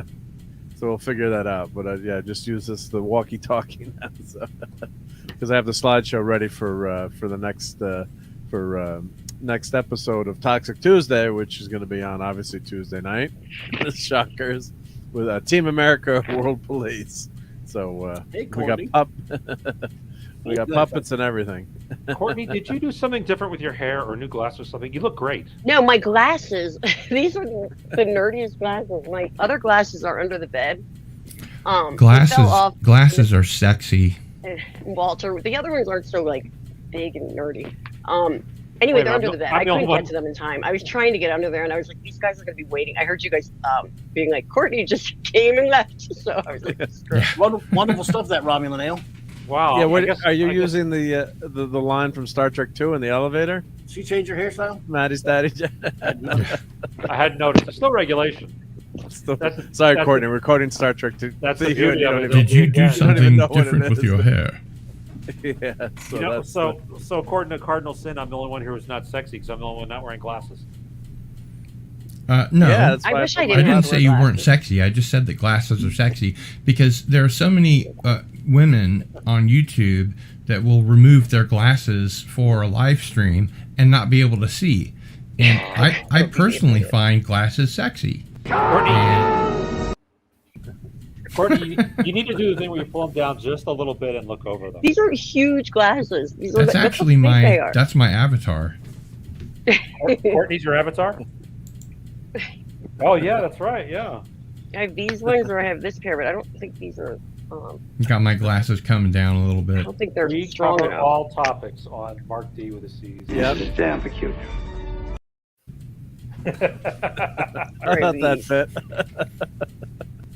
So we'll figure that out. But yeah, just use the walkie-talkie now, because I have the slideshow ready for the next episode of Toxic Tuesday, which is going to be on obviously Tuesday night. Shockers with Team America World Police. So Hey, we Courtney. got we got puppets and everything. Courtney, did you do something different with your hair or new glasses or something? You look great. No, my glasses. These are the nerdiest glasses. My other glasses are under the bed. They fell off. Glasses are sexy. Walter. The other ones aren't so like big and nerdy. Anyway, Wait, they're I'm under the- the bed. I'm I the only couldn't one- get to them in time. I was trying to get under there, and I was like, "These guys are going to be waiting." I heard you guys being like, "Courtney just came and left," so I was like, "Screw it." Wonderful stuff, that Romulan ale. Wow. Yeah, I what guess- are you I guess- using the line from Star Trek 2 in the elevator? She changed her hairstyle? Maddie's daddy. I hadn't noticed. There's still regulation. Sorry, that's Courtney. We're quoting Star Trek 2. That's the You beauty of don't it. even- Did you do You don't even something know what it different with is. your hair? Yeah. So You know, that's so according to Cardinal Sin, I'm the only one here who's not sexy because I'm the only one not wearing glasses. No. yeah. That's I why wish I put my- I didn't didn't have to say wear you weren't glasses. sexy. I just said that glasses are sexy because there are so many women on YouTube that will remove their glasses for a live stream and not be able to see. And I personally find glasses sexy. Courtney, you need to do the thing where you pull them down just a little bit and look over them. These are huge glasses. These are That's how actually big they are. that's my avatar. Courtney's your avatar? Oh yeah, that's right. Yeah. I have these ones, or I have this pair, but I don't think these are. Got my glasses coming down a little I bit. don't think they're We strong cover enough. all topics on Mark D with a C. Yep. Damn peculiar. I thought that fit.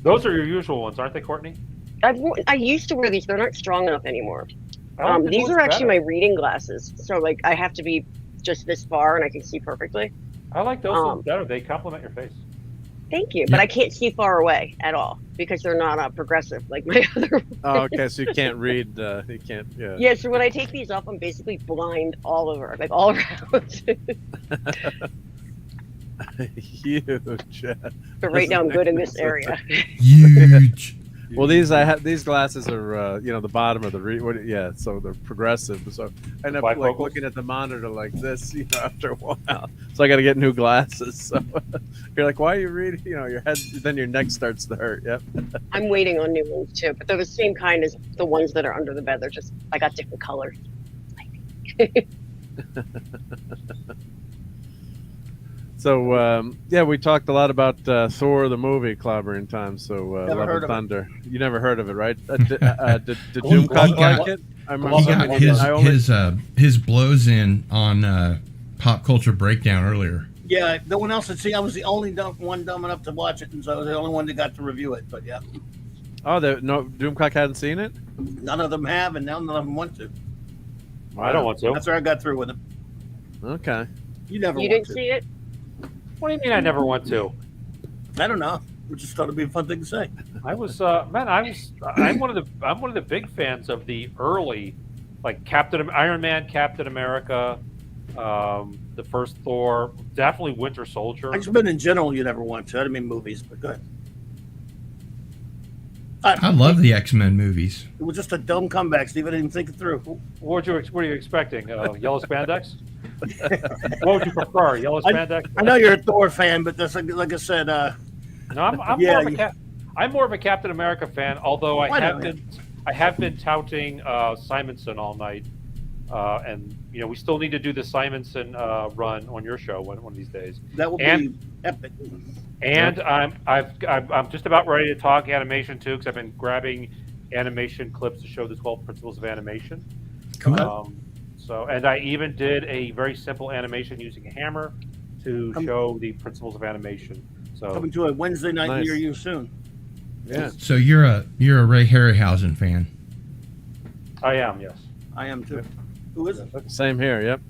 Those are your usual ones, aren't they, Courtney? I used to wear these. They're not strong enough anymore. I like the These ones are actually better. my reading glasses. So like I have to be just this far and I can see perfectly. I like those ones better. They complement your face. Thank you. Yep. But I can't see far away at all because they're not progressive like my other. Oh, okay. So you can't read. You can't. Yeah. Yeah. So when I take these off, I'm basically blind all over, like all around. Huge. But right now I'm good in this area. Huge. Well, these glasses are the bottom of the yeah, so they're progressive. So I end up like Bifocals? looking at the monitor like this, after a while. So I got to get new glasses. So you're like, why are you reading? Your head, then your neck starts to hurt. Yep. I'm waiting on new ones too, but they're the same kind as the ones that are under the bed. They're just I got different colors. So yeah, we talked a lot about Thor the movie clobbering time. So Never Love heard and of it. Thunder. You never heard of it, right? Did He Doomcock got- like it? I He remember got his blows in on Pop Culture Breakdown earlier. Yeah, no one else had seen. I was the only one dumb enough to watch it, and so I was the only one that got to review it. But yeah, Oh, no, Doomcock hadn't seen it. none of them have, and none of them want to. I don't want to. That's where I got through with them. Okay. You never. You want didn't to. see it? What do you mean I never want to? I don't know. We just thought it'd be a fun thing to say. I'm one of the big fans of the early, like Iron Man, Captain America, the first Thor, definitely Winter Soldier. I just meant in general, you never want to. I didn't mean movies, but go ahead. I love the X-Men movies. It was just a dumb comeback, Steve. I didn't even think it through. What are you expecting? Yellow spandex? What would you prefer? Yellow spandex? I know you're a Thor fan, but that's like I said. No, I'm Yeah, I'm more of a Captain America fan. Although I Why have not? been touting Simonson all night, and we still need to do the Simonson run on your show one of these days. That will be And- epic. And I'm just about ready to talk animation too, because I've been grabbing animation clips to show the 12 principles of animation. Cool. And I even did a very simple animation using a hammer to show the principles of animation. So Coming to a Wednesday night Nice. near you soon. Yeah. So you're a Ray Harryhausen fan. I am, yes. I am too. Who is it? Same here. Yep.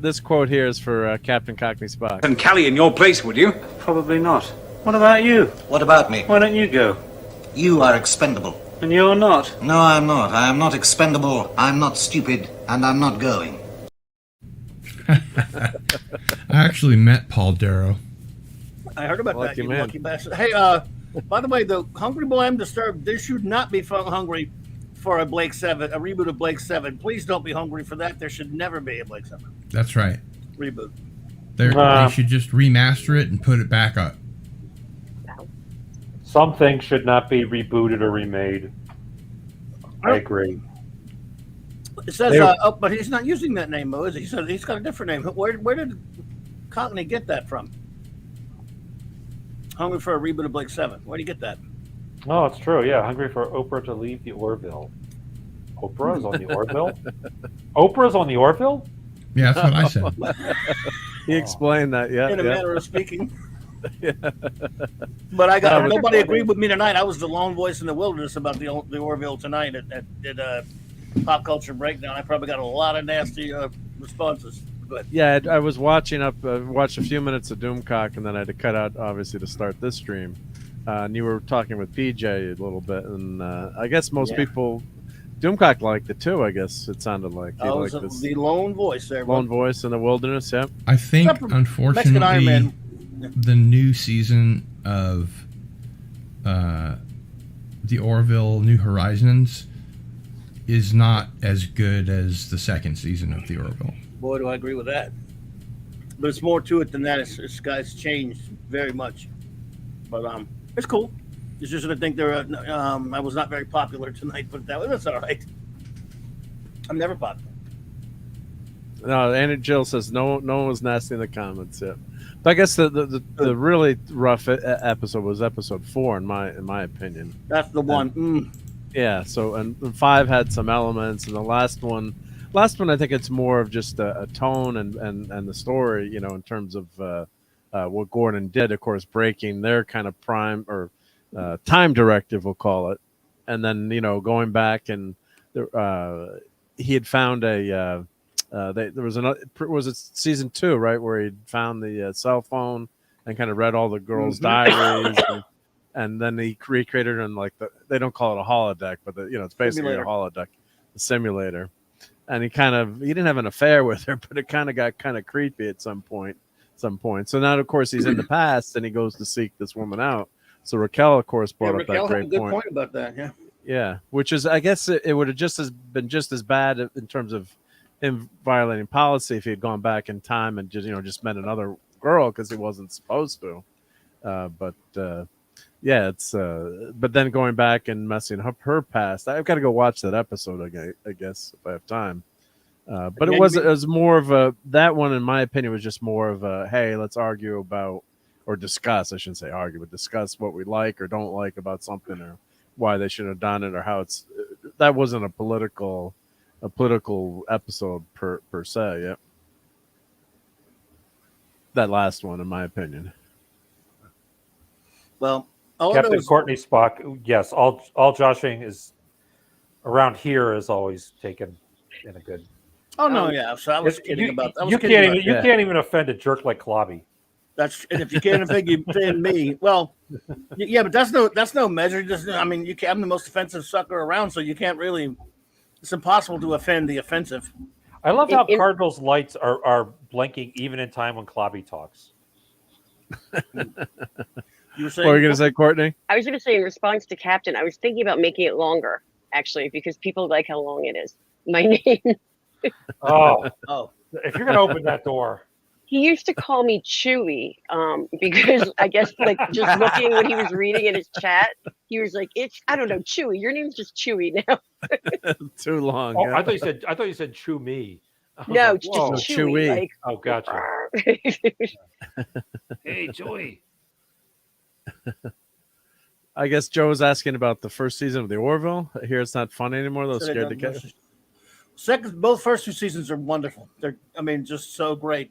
This quote here is for Captain Cockney Spock. And Callie in your place, would you? Probably not. What about you? What about me? Why don't you go? You are expendable. And you're not. No, I'm not. I am not expendable. I'm not stupid, and I'm not going. I actually met Paul Darrow. I heard about Lucky that, you man. lucky bastard. Hey, by the way, the Hungry Boy I'm Disturbed, they should not be hungry for a Blake 7, a reboot of Blake 7. Please don't be hungry for that. There should never be a Blake 7 That's right. reboot. They should just remaster it and put it back up. Some things should not be rebooted or remade. I agree. It says, but he's not using that name, though, is he? He said he's got a different name. Where did Cockney get that from? Hungry for a reboot of Blake 7. Where do you get that? Oh, it's true. Yeah, hungry for Oprah to leave the Orville. Oprah is on the Orville? Oprah's on the Orville? Yeah, that's what I said. He explained that. Yeah. In a yeah. manner of speaking. But I got No, but- nobody agreed with me tonight. I was the lone voice in the wilderness about the Orville tonight at Pop Culture Breakdown. I probably got a lot of nasty responses. But Yeah, I was watched a few minutes of Doomcock, and then I had to cut out, obviously, to start this stream. And you were talking with PJ a little bit, and I guess most people, Doomcock liked it too. I guess it sounded like he I was liked this the lone voice there. lone voice in the wilderness. Yep. I think, Except for Mexican unfortunately, Iron Man. the new season of the Orville New Horizons is not as good as the second season of the Orville. Boy, do I agree with that. But it's more to it than that. It's guys changed very much. But it's cool. It's just that I think I was not very popular tonight, but that's all right. I'm never popular. No, Anna Jill says no one was nasty in the comments yet. But I guess the really rough episode was episode 4 in my opinion. That's the one. Yeah. So and 5 had some elements, and the last one I think it's more of just a tone and the story, you know, in terms of what Gordon did, of course, breaking their kind of prime or time directive, we'll call it, and then going back and he had found there was another, was it season 2, right, where he found the cell phone and kind of read all the girls' diaries, and then he recreated it in they don't call it a holodeck, but it's basically a holodeck, a simulator. And he didn't have an affair with her, but it kind of got kind of creepy at some point. So now, of course, he's in the past and he goes to seek this woman out. So Raquel, of course, brought up that great had a good point about that. Yeah. Yeah, which is, I guess, it would have been just as bad in terms of him violating policy if he had gone back in time and just met another girl because he wasn't supposed to. Yeah, it's but then going back and messing up her past. I've got to go watch that episode, I guess, if I have time. But it was more of that one, in my opinion, was just more of a, hey, let's argue about, or discuss, I shouldn't say argue, but discuss what we like or don't like about something, or why they should have done it, or how that wasn't a political episode per se. Yeah. That last one, in my opinion. Well, Captain Courtney Spock, yes, all joshing is around here is always taken in a good. Oh no, yeah. So I was kidding about that. You can't even offend a jerk like Clobby. And if you can't offend me, well, yeah, but that's no measure. I mean, I'm the most offensive sucker around, so you can't really. It's impossible to offend the offensive. I love how Cardinals lights are blinking even in time when Clobby talks. You were saying, what were you going to say, Courtney? I was going to say, in response to Captain, I was thinking about making it longer, actually, because people like how long it is. My name. Oh. If you're going to open that door. He used to call me Chewy because I guess just looking when he was reading in his chat, he was like, I don't know, Chewy. Your name's just Chewy now. Too long. Oh, yeah. I thought you said Chew Me. No, like, just Chewy. Like, oh, gotcha. Hey, Joey. I guess Joe was asking about the first season of the Orville. I hear it's not funny anymore. Those scared the cat. Both first 2 seasons are wonderful. They're, just so great.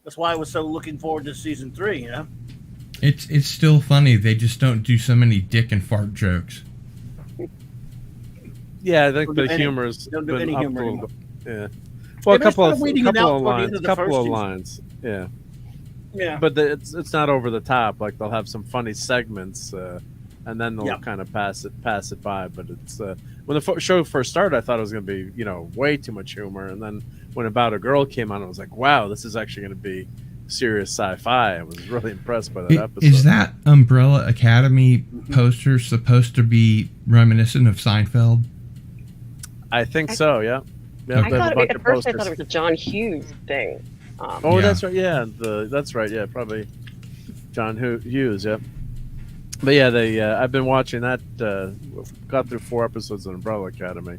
That's why I was so looking forward to season 3. You know, it's still funny. They just don't do so many dick and fart jokes. Yeah, I think the humor has don't do been any up humor a little anymore. bit. Yeah, well, a couple of lines. Lines. Yeah. Yeah, but it's not over the top. Like they'll have some funny segments, and then they'll kind of pass it by. But it's when the show first started, I thought it was going to be way too much humor, and then when About a Girl came on, I was like, wow, this is actually going to be serious sci-fi. I was really impressed by that episode. Is that Umbrella Academy poster supposed to be reminiscent of Seinfeld? I think so. Yeah. I thought at first I thought it was a John Hughes thing. That's right. Yeah, that's right. Yeah, probably John Hughes. Yeah, but yeah, I've been watching that. Got through 4 episodes of Umbrella Academy.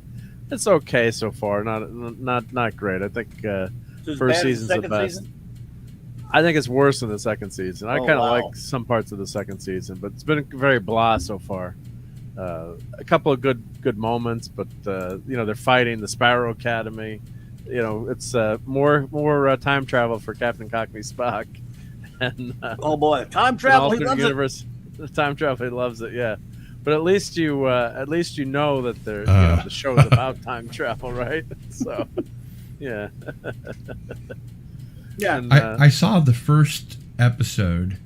It's okay so far. Not great. I think first season's the best. I think it's worse than the second season. I kind of like some parts of the second season, but it's been very blah so far. A couple of good moments, but they're fighting the Sparrow Academy. It's more time travel for Captain Cockney Spock. and Oh boy, time an travel. He alternate loves it. universe. The time travel, he loves it. Yeah, but at least you know that they're the show's about time travel, right? So, yeah. Yeah. And, I saw the first episode,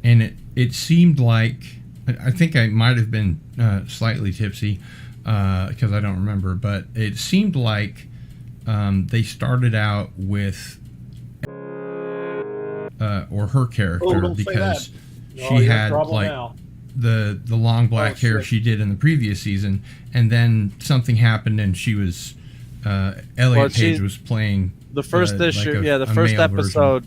and it seemed like I think I might have been slightly tipsy because I don't remember, but it seemed like they started out with or her character don't say because Oh, she you're in had trouble like now. the long black hair shit. she did in the previous season, and then something happened and she was Elliot Page was playing the first issue. like the a first male episode.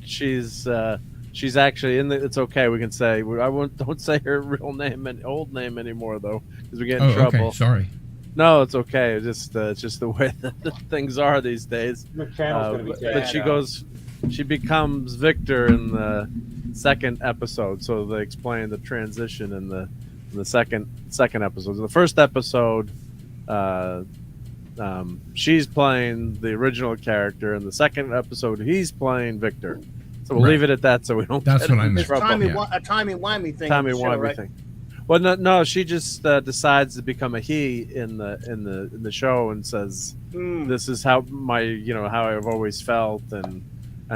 She's actually in the. It's okay. We can say. Don't say her real name and old name anymore though, because we get in trouble. Okay, sorry. No, it's okay. It's just the way that things are these days. Your channel's gonna be But taken she becomes Victor in the second episode. So they explain the transition in the second episode. In the first episode, she's playing the original character. In the second episode, he's playing Victor. So we'll leave it at that, so we don't. That's get what I in meant. trouble. A timey-wimey thing. Timey in the show, wimey right? thing. Well, no. She just decides to become a he in the show and says, "This is how how I've always felt," and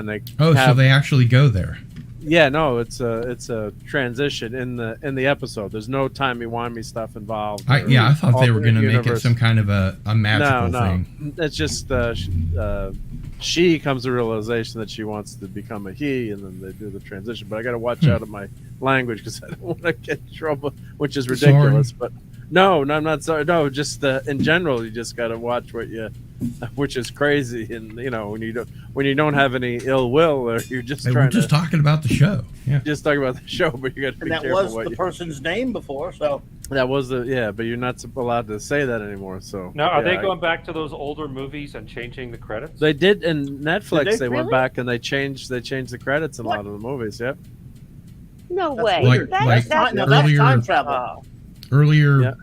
they. So they actually go there. Yeah, no, it's a transition in the episode. There's no timey-wimey stuff involved. I thought they were going to make it some kind of a magical thing. It's just she comes to the realization that she wants to become a he, and then they do the transition. But I got to watch out of my language because I don't want to get in trouble, which is ridiculous. Sorry. But no, I'm not sorry. No, just in general, you just got to watch which is crazy. And when you don't have any ill will, or you're just We're just talking about the show. Yeah, just talking about the show, but you got to be And that careful. was the person's name before, so That was but you're not allowed to say that anymore. So Now, are they going back to those older movies and changing the credits? They did in Netflix. Did They they went really? back and they changed the credits in a lot of the movies. Yep. No way. Like- That's earlier- time travel. Earlier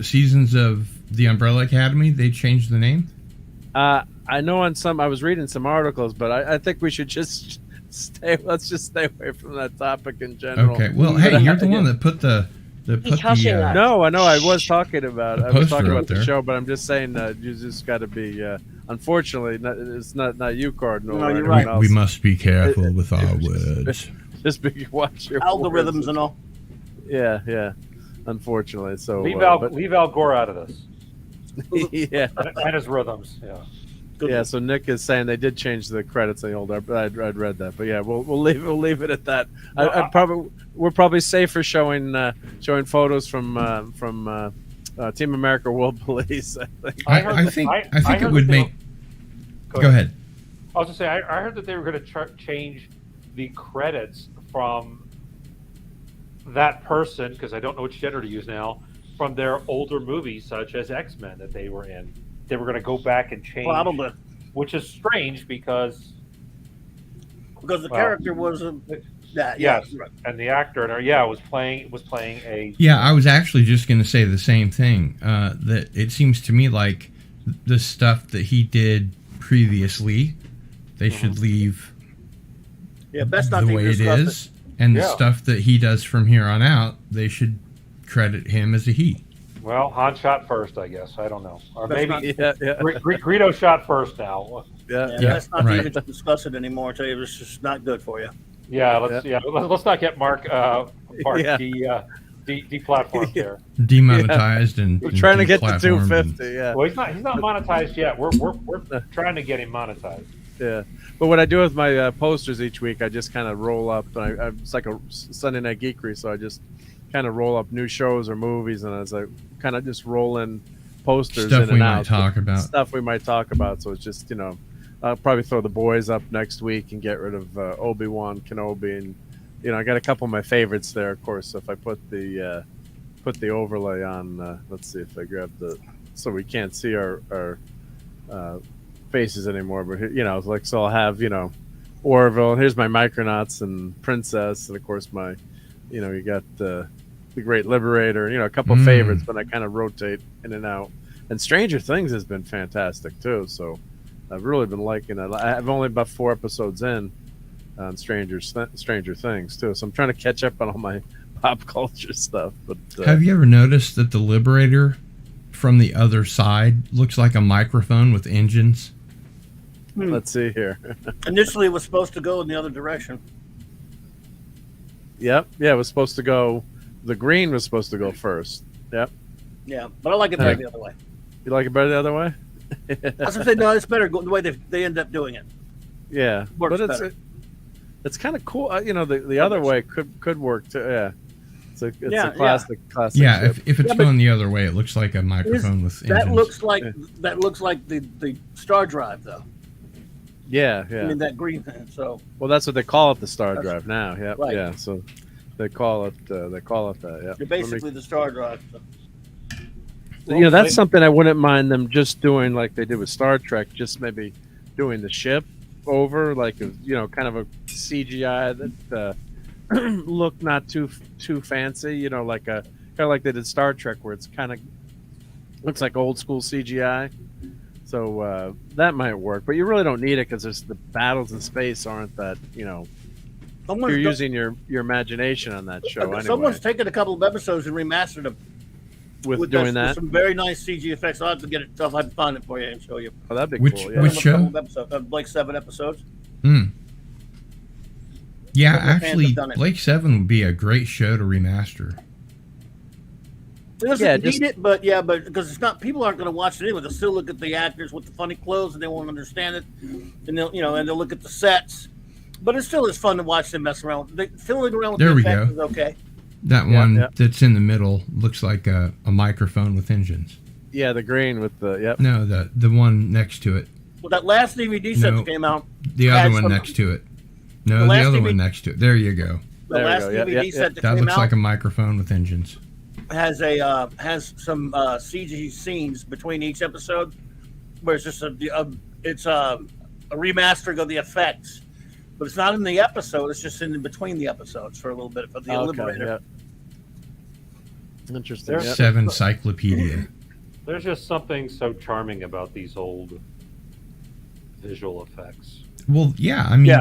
seasons of the Umbrella Academy, they changed the name. I know on some. I was reading some articles, but I think we should just stay. Let's just stay away from that topic in general. Okay. Well, hey, you're the one that put the hushing us. No, I know. I was talking about. I was poster talking up about the there. show, but I'm just saying you just got to be. Unfortunately, it's not you, Cardinal. No, or you're anyone right. else. We must be careful with our words. Just watch your Algorithms words. and all. Yeah. Unfortunately, so Leave but- Al Gore out of this. yeah. And his rhythms. Yeah. Yeah, so Nick is saying they did change the credits in the old. I'd read that, but yeah, we'll leave it at that. We're probably safer showing photos from Team America World Police. I think heard it would that they make. Go ahead. I was going to say, I heard that they were going to change the credits from that person, because I don't know which gender to use now, from their older movies, such as X-Men that they were in. They were going to go back and change, Probably. which is strange because the character was yes, and the actor was playing a Yeah, I was actually just going to say the same thing. That it seems to me like the stuff that he did previously, they should leave best not the to way it discuss is, and the stuff that he does from here on out, they should credit him as a he. Well, Han shot first, I guess. I don't know, or That's maybe yeah. Greedo shot first now. Yeah. Let's not right. even discuss it anymore. I tell you, it's just not good for you. Yeah, let's not get Mark deplatformed here. Demonetized and We're trying to get to deplatformed 250. Yeah. Well, he's not monetized yet. We're trying to get him monetized. Yeah, but what I do with my posters each week, I just kind of roll up. It's like a Sunday Night Geekery, so I just kind of roll up new shows or movies, and as I kind of just roll in posters Stuff in we and might out. talk about. Stuff we might talk about. So it's just I'll probably throw the boys up next week and get rid of Obi-Wan Kenobi, and I got a couple of my favorites there, of course. So if I put the overlay on, let's see if I grab so we can't see our faces anymore, but so I'll have Orville, and here's my Micronauts and Princess, and of course my you got the Great Liberator, a couple of favorites, but I kind of rotate in and out. And Stranger Things has been fantastic too, so I've really been liking it. I'm only about 4 episodes in, on Stranger Things too. So I'm trying to catch up on all my pop culture stuff. But have you ever noticed that the Liberator from the other side looks like a microphone with engines? Let's see here. Initially, it was supposed to go in the other direction. Yep. Yeah, it was supposed to go. The green was supposed to go first. Yep. Yeah, but I like it better the other way. You like it better the other way? I was gonna say no, it's better the way they end up doing it. Yeah, Works but better. it's kind of cool. The other way could work too. Yeah, it's a classic. Yeah, chip. if it's going the other way, it looks like a microphone with engines. That looks like the star drive though. Yeah. I mean that green thing. So well, that's what they call it, the star drive now. Yeah, right. Yeah. So they call it that. Yeah, you're basically the star drive. So. That's something I wouldn't mind them just doing like they did with Star Trek. Just maybe doing the ship over, like kind of a CGI that look not too fancy. Like kind of like they did Star Trek, where it's kind of looks like old school CGI. So that might work, but you really don't need it because the battles in space aren't that. You're using your imagination on that show. Anyway. Someone's taken a couple of episodes and remastered them. With doing that, with some very nice CG effects. I'll have to get it. I'll have to find it for you and show you. Oh, that'd be cool. Yeah. Which show? Blake 7 episodes. Yeah, actually, Blake 7 would be a great show to remaster. It doesn't need it, but because it's not, people aren't going to watch it anyway. They'll still look at the actors with the funny clothes, and they won't understand it, and they'll look at the sets. But it still is fun to watch them mess around. Fiddling around with the effects is okay. That one that's in the middle looks like a microphone with engines. Yeah, the green with the No, the one next to it. Well, that last DVD set that came out. The other one next to it. No, the other one next to it. There you go. The last DVD set that came out. That looks like a microphone with engines. Has some CG scenes between each episode, where it's just a remastering of the effects. But it's not in the episode. It's just in between the episodes for a little bit for the Liberator. Yeah. Interesting. 7 Encyclopedia. There's just something so charming about these old visual effects. Well, yeah. I mean,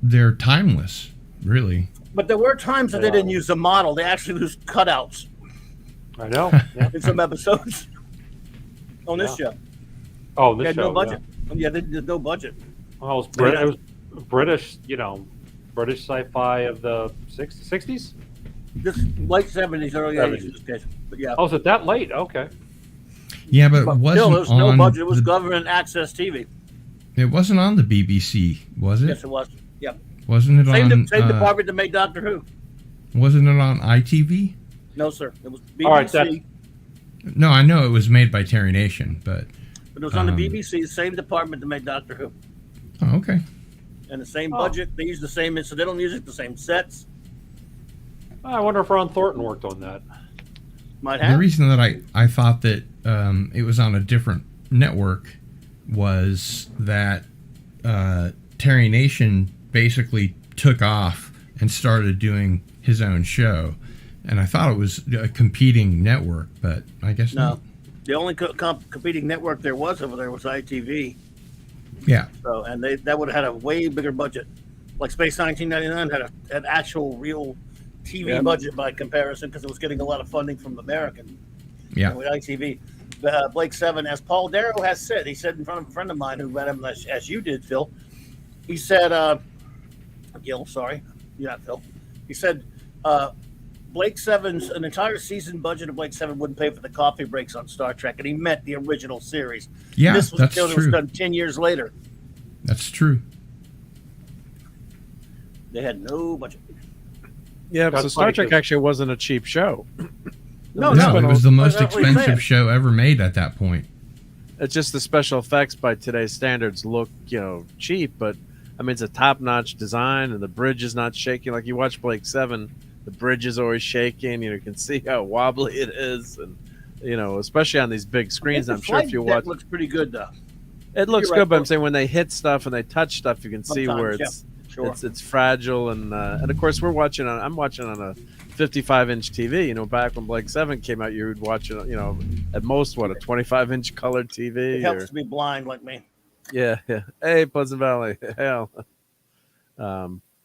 they're timeless, really. But there were times that they didn't use the model. They actually used cutouts. I know. In some episodes. On this show. Oh, this show. No budget. Yeah, there's no budget. Well, it was British, British sci-fi of the 60s? This late 70s, early 80s in this case. But yeah. Oh, is it that late? Okay. Yeah, but it wasn't there was no budget. It was government access TV. It wasn't on the BBC, was it? Yes, it was. Yeah. Wasn't it same on... Same department that made Doctor Who. Wasn't it on ITV? No, sir. It was BBC. All right, no, I know it was made by Terry Nation, but it was on the BBC, the same department that made Doctor Who. Oh, okay. And the same budget. They use the same incidental music, the same sets. I wonder if Ron Thornton worked on that. Might have. The reason that I thought that it was on a different network was that Terry Nation basically took off and started doing his own show. And I thought it was a competing network, but I guess not. The only competing network there was over there was ITV. Yeah. So, and that would have had a way bigger budget. Like Space 1999 had actual real TV budget by comparison because it was getting a lot of funding from American. Yeah. With ITV. Blake 7, as Paul Darrow has said, he said in front of a friend of mine who met him as you did, Phil. He said, Gil, sorry, you're not Phil. He said, Blake 7's an entire season budget of Blake 7 wouldn't pay for the coffee breaks on Star Trek, and he meant the original series. Yeah, this was that's true. true. It was done 10 years later. That's true. They had no budget. Yeah, so Star Trek actually wasn't a cheap show. No, it was the most expensive show ever made at that point. It's just the special effects by today's standards look, cheap, but I mean it's a top-notch design, and the bridge is not shaking. Like you watch Blake 7, the bridge is always shaking. You can see how wobbly it is, and especially on these big screens. I'm sure if you watch, it looks pretty good though. It looks good, but I'm saying when they hit stuff and they touch stuff, you can see where it's it's fragile, and of course I'm watching on a 55-inch TV. Back when Blake 7 came out, you would watch it, at most a 25-inch colored TV. It helps to be blind like me. Yeah. Hey, Pleasant Valley, hell.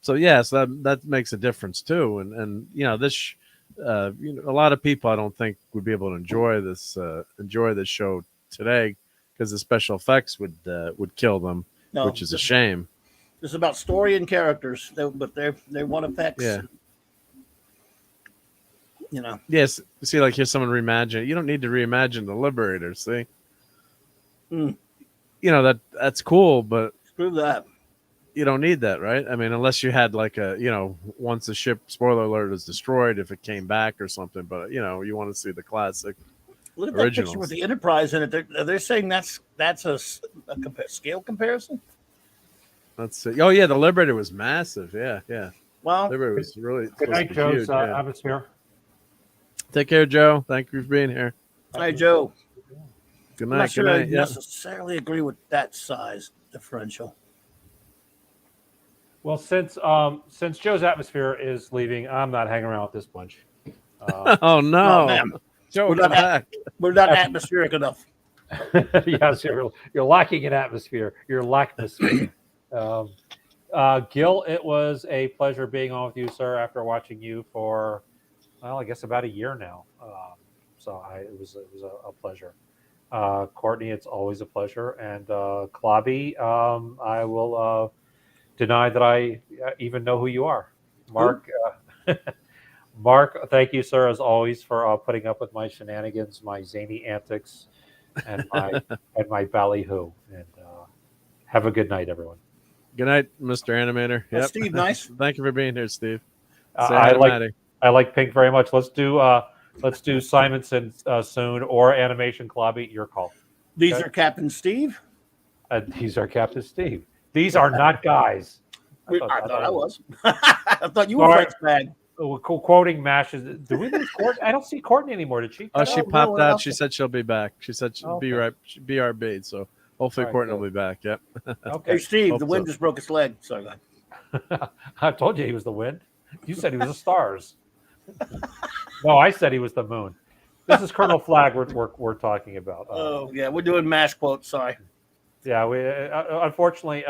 So yeah, so that makes a difference too. And you know this, a lot of people I don't think would be able to enjoy this show today because the special effects would kill them, No, which is a shame. It's about story and characters, but they want effects. Yeah. You know. Yes. See, like here's someone reimagine. You don't need to reimagine the Liberator. See. Mm. You know that's cool, but Screw that. You don't need that, right? I mean, unless you had like once the ship, spoiler alert, is destroyed, if it came back or something. But you want to see the classic. Look at that originals. picture with the Enterprise in it. They're saying that's a scale comparison. Let's see. Oh yeah, the Liberator was massive. Yeah. Well, Liberator was really. Good night, Joe's atmosphere. Take care, Joe. Thank you for being here. Hi, Joe. Good night. I'm not sure good I night. necessarily agree with that size differential. Well, since Joe's atmosphere is leaving, I'm not hanging around with this bunch. Oh no, man. Joe, we're not atmospheric enough. Yes, you're lacking in atmosphere. You're lackmosphere. Gil, it was a pleasure being on with you, sir. After watching you for, well, I guess about a year now. It was a pleasure. Courtney, it's always a pleasure. And Klobby, I will deny that I even know who you are. Mark, Mark, thank you, sir, as always, for putting up with my shenanigans, my zany antics, and my ballyhoo. And have a good night, everyone. Good night, Mr. Animator. Yep. Steve, nice. Thank you for being here, Steve. I like Pink very much. Let's do Simonson soon or Animation Klobby. Your call. These are Captain Steve. These are Captain Steve. These are not guys. I thought I was. I thought you were Fred's bag. Quoting Mashes. Do we lose Courtney? I don't see Courtney anymore. Did she? Oh, she popped out. She said she'll be back. She said she'll be right. BRB. So hopefully Courtney will be back. Yep. Okay. Hey, Steve, the wind just broke his leg. Sorry, I told you he was the wind. You said he was the stars. No, I said he was the moon. This is Colonel Flag we're talking about. Oh yeah, we're doing mash quotes. Sorry. Yeah, we unfortunately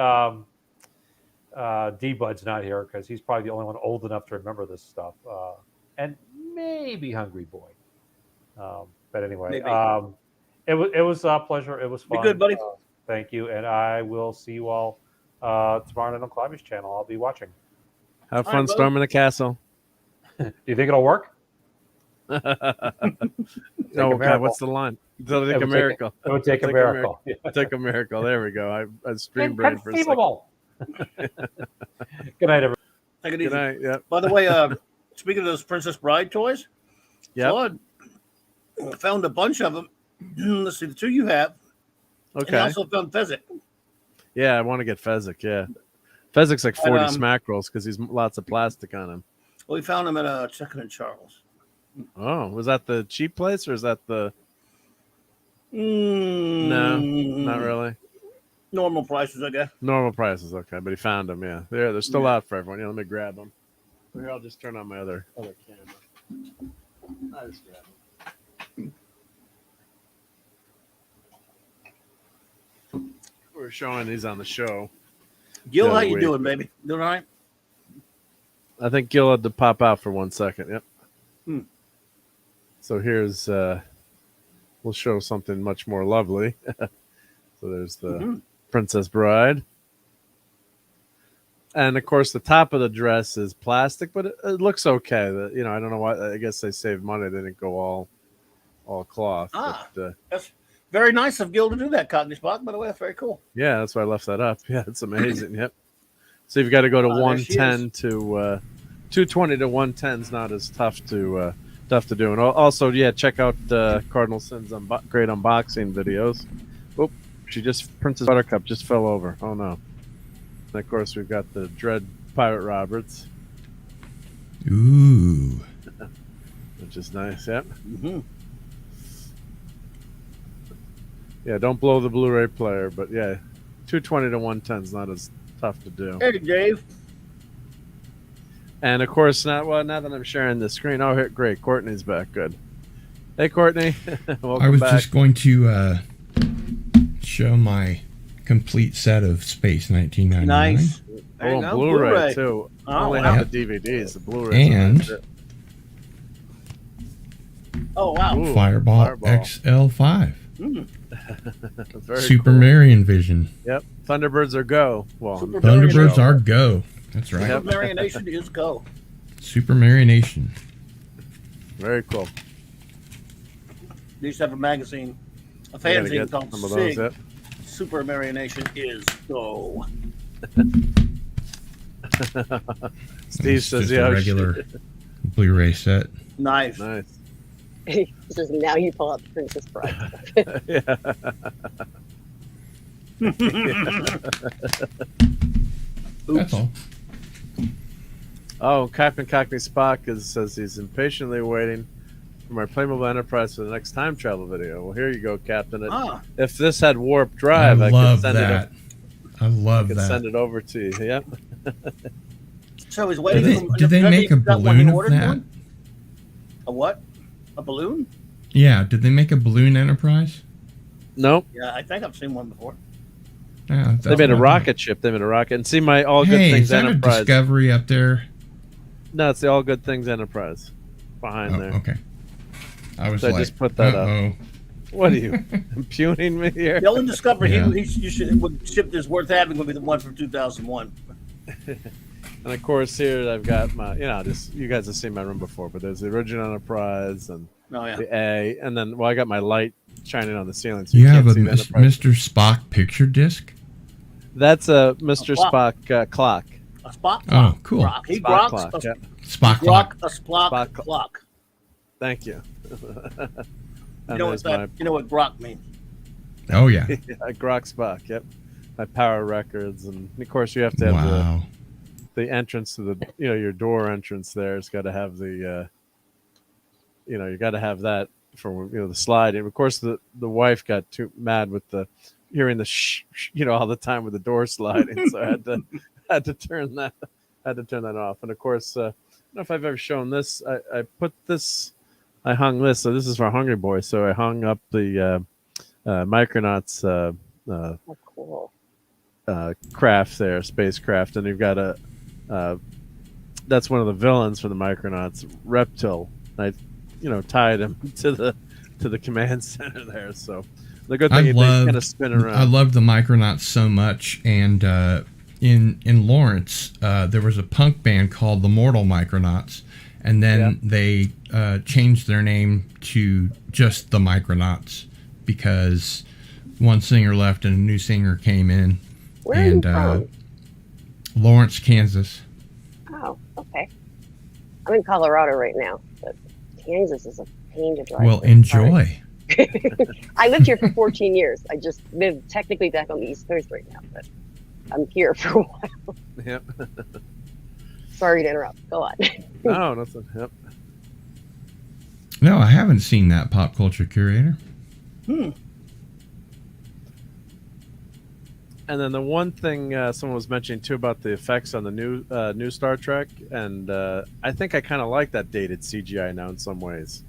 D-Bud's not here because he's probably the only one old enough to remember this stuff, and maybe Hungry Boy. But anyway, it was a pleasure. It was fun. Be good, buddy. Thank you, and I will see you all tomorrow night on Klobby's channel. I'll be watching. Have fun storming the castle. Do you think it'll work? Oh God, what's the line? It'll take a miracle. It would take a miracle. Take a miracle. There we go. I stream brain for a second. Good night, everyone. Take it easy. Good night. Yeah. By the way, speaking of those Princess Bride toys, Claude found a bunch of them. Let's see, the two you have. Okay. And I also found Fezzik. Yeah, I want to get Fezzik. Yeah, Fezzik's like 40 smack rolls because he's lots of plastic on him. Well, we found them at Chicken and Charles. Oh, was that the cheap place or is that the? No, not really. Normal prices, I guess. Normal prices, okay, but he found them. Yeah, they're still out for everyone. Yeah, let me grab them. Here, I'll just turn on my other camera. I just grab them. We're showing these on the show. Gil, how you doing, baby? Doing all right? I think Gil had to pop out for 1 second. Yep. So here's, we'll show something much more lovely. So there's the Princess Bride. And of course, the top of the dress is plastic, but it looks okay. I don't know why. I guess they saved money. They didn't go all cloth. But, that's very nice of Gil to do that, Cockney Spot. By the way, that's very cool. Yeah, that's why I left that up. Yeah, it's amazing. Yep. So you've got to go to 110 to 220 to 110 is not as tough to do. And also, check out Cardinal Sin's great unboxing videos. Oh, Princess Buttercup just fell over. Oh no. And of course, we've got the Dread Pirate Roberts. Ooh. Which is nice, yep. Yeah, don't blow the Blu-ray player, but yeah, 220 to 110 is not as tough to do. Hey, Dave. And of course, now that I'm sharing the screen, oh, great, Courtney's back. Good. Hey, Courtney. Welcome I was back. just going to show my complete set of Space 1999. Nice. There you Oh, go. Blu-ray too. Oh, I only wow. have the DVDs. The Blu-rays. And Oh wow. Ooh, Fireball, XL5. Very Super cool. Marion Vision. Yep. Thunderbirds are go. Well, Super Thunderbirds go. are go. That's right. Super Marionation is go. Super Marionation. Very cool. They used to have a magazine, a I gotta fanzine get called some of those. Sig. Yep. Super Marionation is go. Steve It's says, just "Yeah, a regular Blu-ray set. Nice. Nice. He says, now you pull out the Princess Bride. That's all. Oh, Captain Cockney Spock says he's impatiently waiting for my Playmobil Enterprise for the next time travel video. Well, here you go, Captain. If this had warp drive, I could love send that. I love could that. send it over to you. Yep. So he's waiting. Did they make a balloon of that? A what? A balloon? Yeah. Did they make a balloon Enterprise? Nope. Yeah, I think I've seen one before. Yeah, They made a rocket ship. They made a rocket. And see my All Good Hey, Things is that Enterprise. a Discovery up there? No, it's the All Good Things Enterprise behind there. Okay. I was So like, I just put that up. What are you impugning me here? The only Discovery Yeah. would ship that's worth having would be the one from 2001. And of course, here I've got my, just you guys have seen my room before, but there's the original Enterprise and the A, and then I got my light shining on the ceiling. So You can't have a see the Enterprise. Mr. Spock picture disc? That's a Mr. Spock clock. A Spock clock. Oh, cool. Grok. He Spock grokes clock. a, Yep. Spock clock. a Spock clock. Thank you. You know what grok means? Oh, yeah. Grok Spock. Yep. My power records, and of course you have to have Wow. the entrance to the your door entrance there. It's got to have the you got to have that for the slide. And of course the wife got too mad with the hearing the all the time with the door sliding, so I had to turn that off. And of course, I don't know if I've ever shown this. I hung this. So this is for Hungry Boy. So I hung up the Micronauts Cool. craft there, spacecraft, and you've got that's one of the villains for the Micronauts, Reptile. I tied him to the command center there. So the good thing they kind of spin around. I love the Micronauts so much, and in Lawrence there was a punk band called the Mortal Micronauts, and then they changed their name to just the Micronauts because one singer left and a new singer came in. Where are you from? Lawrence, Kansas. Oh, okay. I'm in Colorado right now, but Kansas is a pain to drive. Well, through. enjoy. I lived here for 14 years. I just live technically back on the East Coast right now, but I'm here for a while. Yep. Sorry to interrupt. Go on. No, nothing. Yep. No, I haven't seen that Pop Culture Curator. And then the one thing someone was mentioning too about the effects on the new Star Trek, and I think I kind of like that dated CGI now in some ways.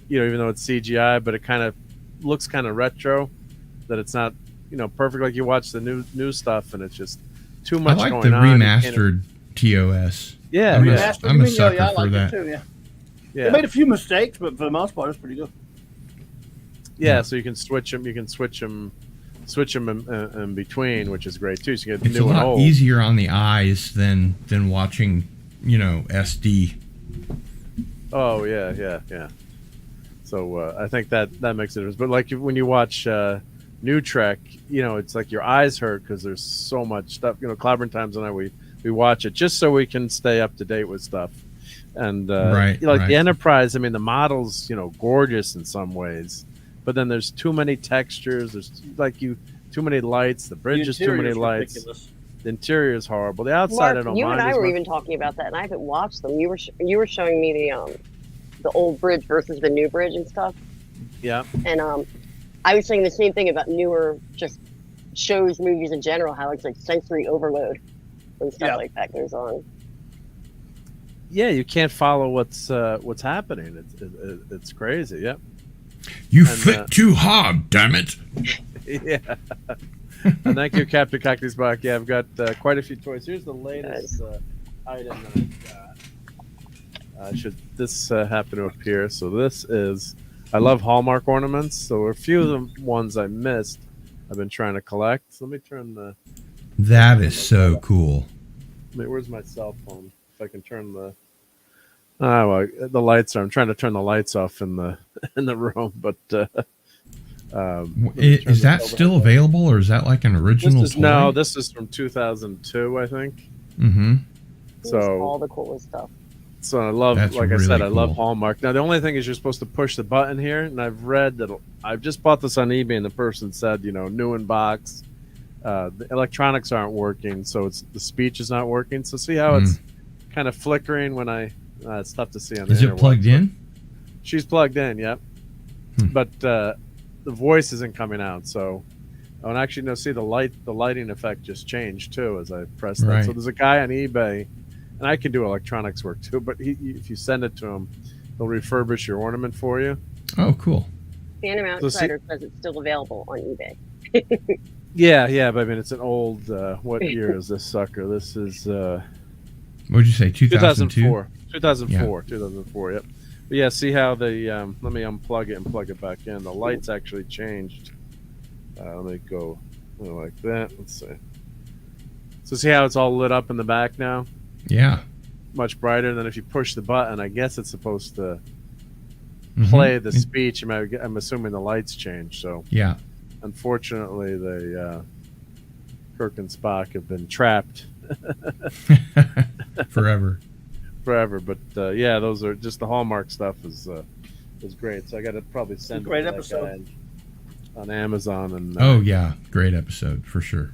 Even though it's CGI, but it kind of looks kind of retro. That it's not perfect like you watch the new stuff, and it's just too much I like going the on. remastered TOS. Yeah, I'm a sucker I for like that. it too, yeah. Yeah. They made a few mistakes, but for the most part, it's pretty good. Yeah, so you can switch them. You can switch them in between, which is great too. So you get It's new a and lot old. easier on the eyes than watching, SD. Oh yeah. So I think that makes a difference. But like when you watch New Trek, it's like your eyes hurt because there's so much stuff. Clobberin Times and I we watch it just so we can stay up to date with stuff. And Right. the Enterprise, I mean, the model's gorgeous in some ways, but then there's too many textures. There's too many lights. The bridge is too many lights. Ridiculous. The interior is horrible. The outside, I Mark, don't you mind. and I as were much. even talking about that, and I haven't watched them. You were showing me the old bridge versus the new bridge and stuff. Yeah. And I was saying the same thing about newer just shows, movies in general, how it's like sensory overload when stuff like that goes on. Yeah, you can't follow what's happening. It's crazy. Yep. You fit too hard, damn it. Yeah. And thank you, Captain Cactus Bach. Yeah, I've got quite a few toys. Here's the latest item that I've got. Should this happen to appear? So this is, I love Hallmark ornaments. So a few of the ones I missed, I've been trying to collect. So let me turn the. That is so cool. Where's my cell phone? If I can turn the. Well, the lights are. I'm trying to turn the lights off in the room, but. Is that still available, or is that like an original toy? No, this is from 2002, I think. Mm-hmm. So all the coolest stuff. So I love, That's like I really said, I love cool. Hallmark. Now the only thing is you're supposed to push the button here, and I've read that I've just bought this on eBay, and the person said, new in box, the electronics aren't working, so the speech is not working. So see how it's kind of flickering when it's tough to see on the Is it interwebs, plugged in? She's plugged in, yep. But the voice isn't coming out, so. Oh, and actually, no. See, the lighting effect just changed too as I pressed that. Right. So there's a guy on eBay, and I can do electronics work too. But if you send it to him, he'll refurbish your ornament for you. Oh, cool. Phantom Outsider says it's still available on eBay. Yeah, but I mean, it's an old. What year is this sucker? This is. What'd you say? 2002? 2004. Yep. But yeah, see how the. Let me unplug it and plug it back in. The lights actually changed. Let me go like that. Let's see. So see how it's all lit up in the back now? Yeah. Much brighter than if you push the button. I guess it's supposed to play the speech. I'm assuming the lights change. So yeah. Unfortunately, Kirk and Spock have been trapped forever. But yeah, those are just the Hallmark stuff is great. So I got to probably send great it to episode. that guy on Amazon and oh yeah, great episode for sure.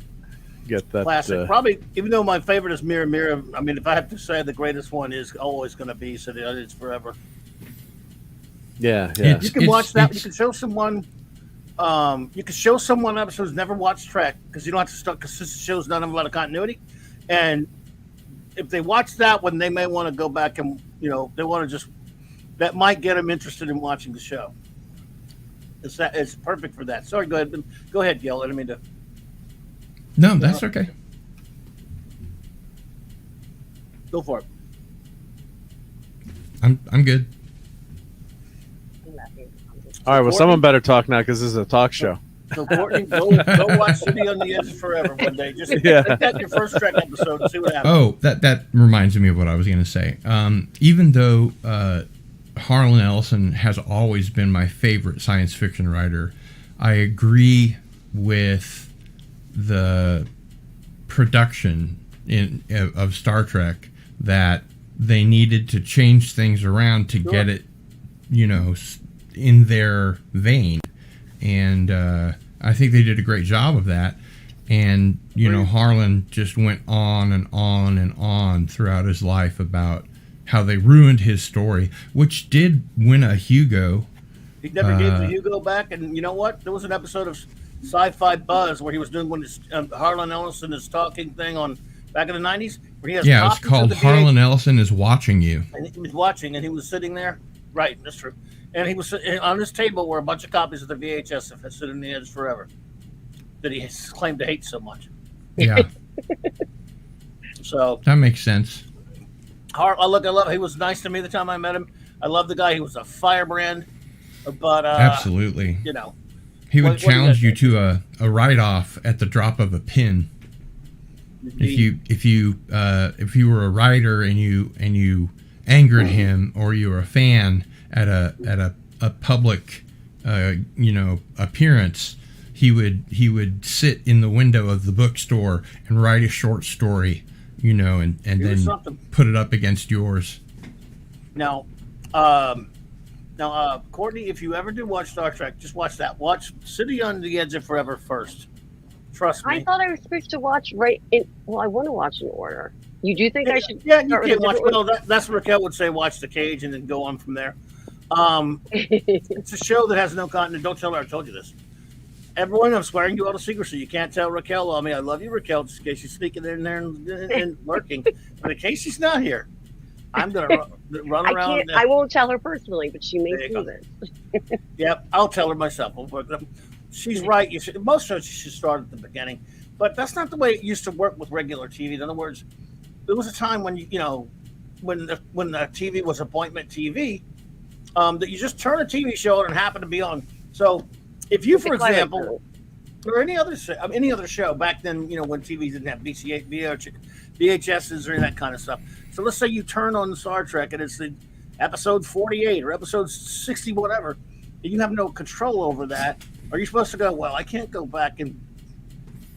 Get that classic. Probably, even though my favorite is Mirror Mirror. I mean, if I have to say, the greatest one is always going to be City on It's Forever. Yeah. You can watch that. You can show someone. You can show someone episode who's never watched Trek because you don't have to start because this shows none of a lot of continuity. And if they watch that one, they may want to go back and they want to just that might get them interested in watching the show. It's perfect for that. Sorry, go ahead, Gil. I didn't mean to. No, that's okay. Go for it. I'm good. All right. Well, someone better talk now because this is a talk show. So Courtney, go watch City on the Edge Forever one day. Just make that your first Trek episode and see what happens. Oh, that reminds me of what I was going to say. Even though Harlan Ellison has always been my favorite science fiction writer, I agree with the production of Star Trek that they needed to change things around to get it, in their vein. And I think they did a great job of that. And, Harlan just went on and on and on throughout his life about how they ruined his story, which did win a Hugo. He never gave the Hugo back. And you know what? There was an episode of Sci-Fi Buzz where he was doing Harlan Ellison is talking thing on back in the 90s. Where he has it's called Harlan Ellison is Watching You. And he was watching, and he was sitting there. Right, that's true. And he was on this table were a bunch of copies of the VHS of City on the Edge Forever that he claimed to hate so much. Yeah. So that makes sense. I love. He was nice to me the time I met him. I love the guy. He was a firebrand, but absolutely, he would challenge you to a write-off at the drop of a pin. If you were a writer and you angered him, or you were a fan at a public appearance, he would sit in the window of the bookstore and write a short story, and then put it up against yours. Now, Courtney, if you ever do watch Star Trek, just watch that. Watch City on the Edge of Forever first. Trust me. I thought I was supposed to watch I want to watch in order. You do think I should? Yeah, you can watch. Well, that's what Raquel would say. Watch The Cage and then go on from there. It's a show that has no content. Don't tell her I told you this. Everyone, I'm swearing you all to secrecy. You can't tell Raquel on me. I love you, Raquel, just in case she's sneaking in there and lurking. But in case she's not here, I'm going to run around. I won't tell her personally, but she may see this. Yep, I'll tell her myself. she's right. Most shows you should start at the beginning, but that's not the way it used to work with regular TV. In other words, there was a time when when the TV was appointment TV, that you just turn a TV show on and happen to be on. So if you, for example, or any other show back then, when TVs didn't have VHSs or any of that kind of stuff. So let's say you turn on Star Trek and it's the episode 48 or episode 60, whatever, and you have no control over that. Are you supposed to go, well, I can't go back and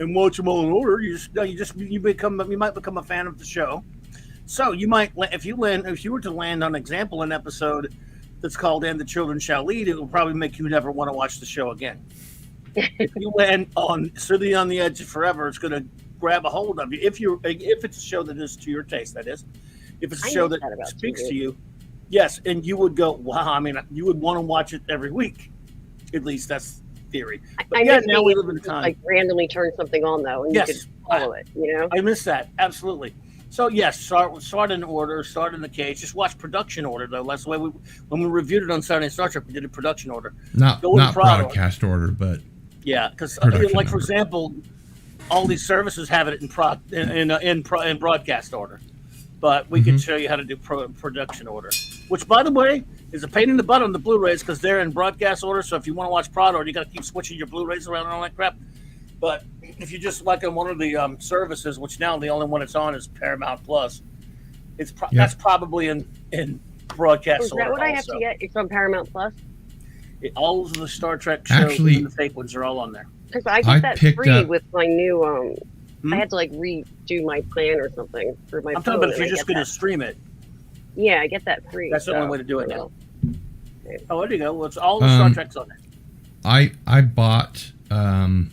watch them all in order? You might become a fan of the show. So you might, if you were to land on example an episode that's called "And the Children Shall Lead," it will probably make you never want to watch the show again. If you land on Sitting on the Edge of Forever, it's going to grab a hold of you. If it's a show that is to your taste, that is. If it's a show that speaks to you, yes, and you would go, wow. I mean, you would want to watch it every week. At least that's theory. But now we live in a time like randomly turn something on though, and you can follow it. I miss that absolutely. So yes, start in order, start in the cage. Just watch production order though. That's the way when we reviewed it on Saturday Star Trek, we did a production order. Not broadcast order, but yeah, because like for example, all these services have it in broadcast order, but we can show you how to do production order. Which, by the way, is a pain in the butt on the Blu-rays because they're in broadcast order. So if you want to watch prod order, you got to keep switching your Blu-rays around and all that crap. But if you just like on one of the services, which now the only one it's on is Paramount Plus, that's probably in broadcast order. Is that what I have to get? It's on Paramount Plus. All of the Star Trek shows and the fake ones are all on there. Because I get that free with my new. I had to redo my plan or something for my. I'm talking about if you're just going to stream it. Yeah, I get that free. That's the only way to do it now. Oh, there you go. Well, it's all the Star Treks on there. I bought the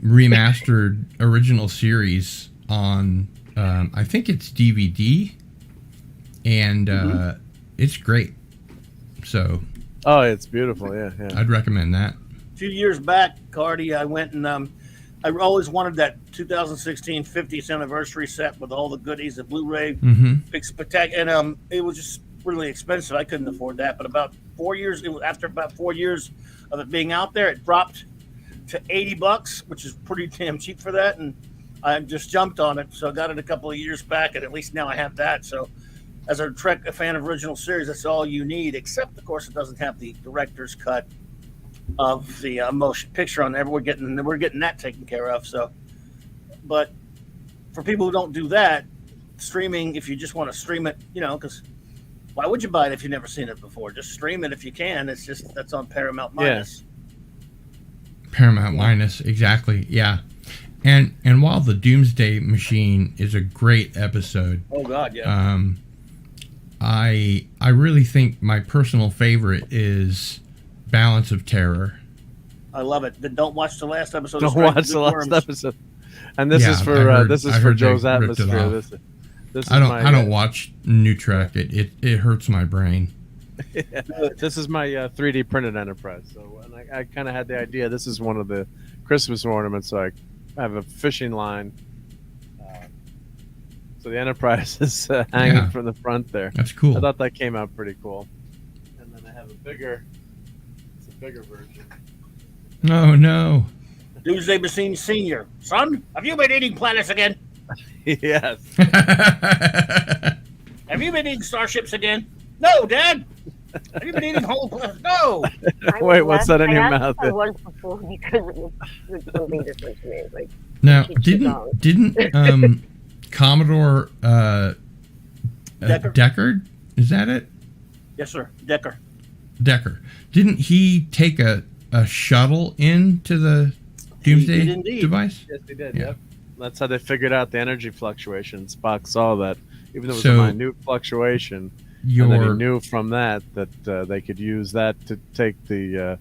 remastered original series on I think it's DVD, and it's great. So. Oh, it's beautiful. Yeah. I'd recommend that. 2 years back, Cardi, I went and I always wanted that 2016 50th anniversary set with all the goodies, the Blu-ray, big spectacular, and it was just really expensive. I couldn't afford that. But after about 4 years of it being out there, it dropped to $80, which is pretty damn cheap for that. And I just jumped on it. So I got it a couple of years back, and at least now I have that. So as a fan of original series, that's all you need, except, of course, it doesn't have the director's cut of the motion picture on there. We're getting that taken care of. So, but for people who don't do that, streaming, if you just want to stream it, because why would you buy it if you've never seen it before? Just stream it if you can. It's just that's on Paramount Minus. Paramount Minus, exactly. Yeah. And while the Doomsday Machine is a great episode, oh god, yeah. I really think my personal favorite is Balance of Terror. I love it. Then don't watch the last episode. Don't watch the last episode. And this is for Joe's atmosphere. I don't watch New Trek. It hurts my brain. Yeah. This is my 3D printed Enterprise. So I kind of had the idea. This is one of the Christmas ornaments. So I have a fishing line. So the Enterprise is hanging from the front there. That's cool. I thought that came out pretty cool. And then I have a bigger version. Oh no. Doomsday Machine Senior. Son, have you been eating planets again? Yes. Have you been eating starships again? No, Dad. Have you been eating whole planets? No. Wait, what's that in your mouth? I was before because it was something different to me. Now, didn't Commodore Deckard? Is that it? Yes, sir. Decker. Didn't he take a shuttle into the Doomsday device? Yes, he did. Yeah. Yep. That's how they figured out the energy fluctuations. Spock saw that, even though it was a minute fluctuation, and then he knew from that they could use that to take the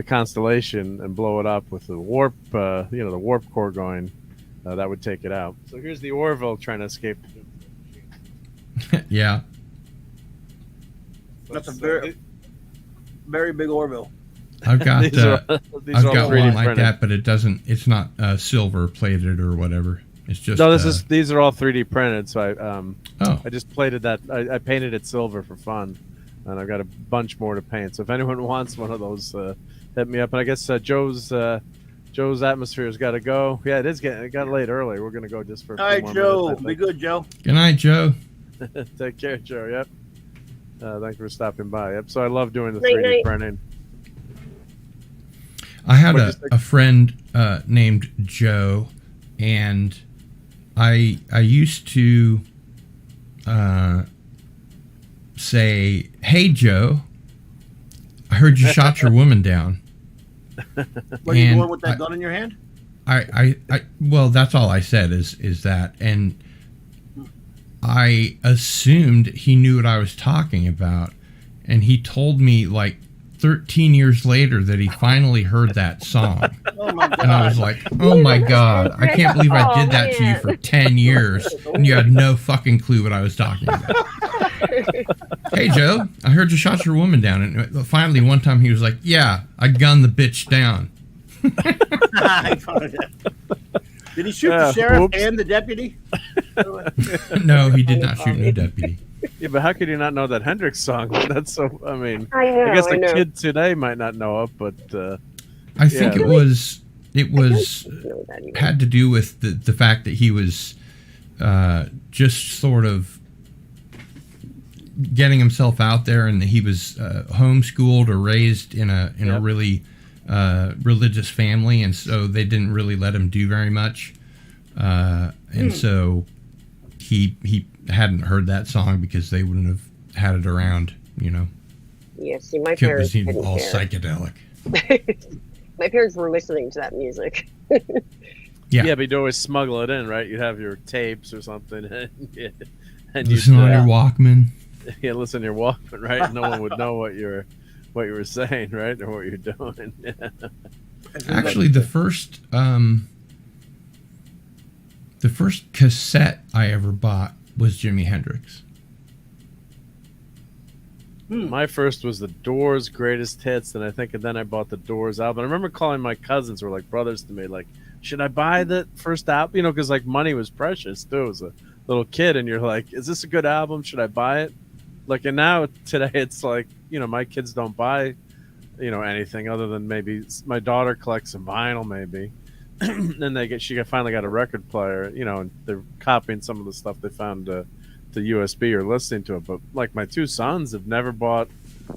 constellation and blow it up with the warp, the warp core going. That would take it out. So here's the Orville trying to escape the Doomsday Machine. Yeah. That's a very, very big Orville. I've got one like that, but it's not silver plated or whatever. It's just these are all 3D printed. So I just plated that. I painted it silver for fun, and I've got a bunch more to paint. So if anyone wants one of those, hit me up. And I guess Joe's atmosphere's got to go. Yeah, it got late early. We're gonna go just for a All few right, more Joe. minutes, Be good, Joe. Good night, Joe. Take care, Joe. Yep. Thanks for stopping by. Yep. So I love doing the Night, 3D night. printing. I had What'd you say? a friend named Joe, and I used to say, "Hey, Joe, I heard you shot your woman down." Were you And going with that gun in your hand? Well, that's all I said is that, and I assumed he knew what I was talking about, and he told me like 13 years later that he finally heard that song. Oh my God. And I was like, oh my God, I can't believe I did that to you for 10 years and you had no fucking clue what I was talking about. Hey, Joe, I heard you shot your woman down. And finally, one time he was like, yeah, I gunned the bitch down. Did he shoot the sheriff Oops. and the deputy? No, he did not shoot no deputy. Yeah, but how could you not know that Hendrix song? That's so. I mean, I know, I guess the I know. kid today might not know it, but I think yeah. it was know that either. had to do with the fact that he was just sort of getting himself out there, and that he was homeschooled or raised in a really religious family, and so they didn't really let him do very much, and so he hadn't heard that song because they wouldn't have had it around, you know. Yeah, see, my It parents was didn't all care. psychedelic. My parents were listening to that music. Yeah. but you'd always smuggle it in, right? You'd have your tapes or something, and you'd Listen on your Walkman. yeah, listen to your Walkman, right? No one would know what you were saying, right, or what you're doing. Yeah. Actually, the first cassette I ever bought was Jimi Hendrix. My first was the Doors' Greatest Hits, and then I bought the Doors album. I remember calling my cousins, who were like brothers to me, like, should I buy the first album? You know, because like money was precious too as a little kid, and you're like, is this a good album? Should I buy it? Like, and now today it's like, you know, my kids don't buy, you know, anything other than maybe my daughter collects some vinyl, maybe. And she finally got a record player, you know, and they're copying some of the stuff they found to USB or listening to it. But like my two sons have never bought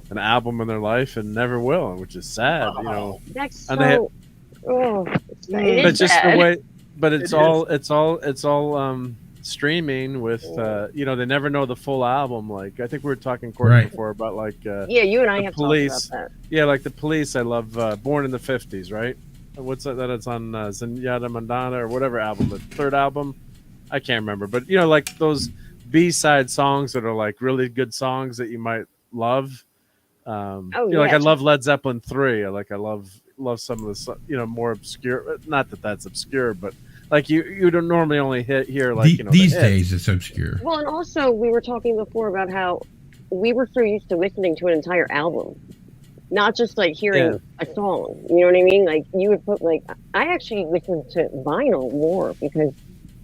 an album in their life and never will, which is sad, you know. That's so. And they have, it but is just bad. the way, but it's all streaming with, you know, they never know the full album. Like I think we were talking, Courtney, Right. before about like Yeah, you and I the have Police. talked about that. Yeah, like the Police. I love Born in the 50s, right? What's that? It's on Zenyatta Mandana or whatever album, the third album. I can't remember, but you know, like those B-side songs that are like really good songs that you might love. You know, like I love Led Zeppelin 3. I love some of the, you know, more obscure. Not that that's obscure, but like you don't normally only hear like, you know, These the hits. days it's obscure. Well, and also we were talking before about how we were so used to listening to an entire album, not just like hearing a song. You know what I mean? Like you would put like I actually listened to vinyl more because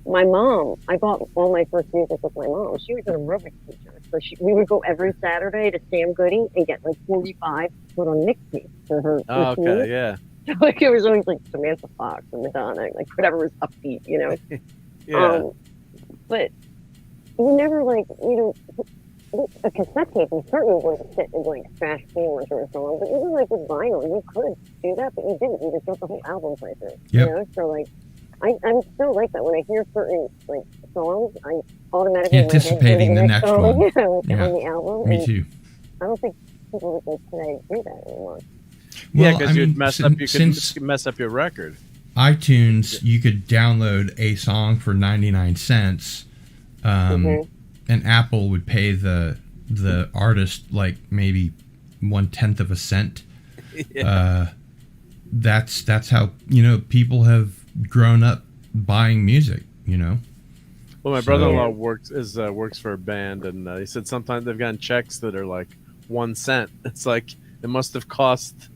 my mom. I bought all my first music with my mom. She was an aerobics teacher, so we would go every Saturday to Sam Goody and get like 45 to put on mixtapes for her. Oh, okay, yeah. Like it was always like Samantha Fox and Madonna, like whatever was upbeat, you know. Yeah. But you never like, you know, a cassette tape. You certainly wouldn't sit and like fast forward through a song. But even like with vinyl, you could do that, but you didn't. You just got the whole album right there. Yep. You know, so like, I'm still like that when I hear certain like songs, I automatically anticipating the next one. Yeah, like Yeah. on the album. Me and too. I don't think people like today do that anymore. Yeah, Well, because I you'd mean, mess up. You since could mess up your record. iTunes, you could download a song for 99 cents, and Apple would pay the artist like maybe 1/10 of a cent. Yeah. That's how, you know, people have grown up buying music, you know. Well, my So- brother-in-law works for a band, and he said sometimes they've gotten checks that are like 1 cent. It's like it must have cost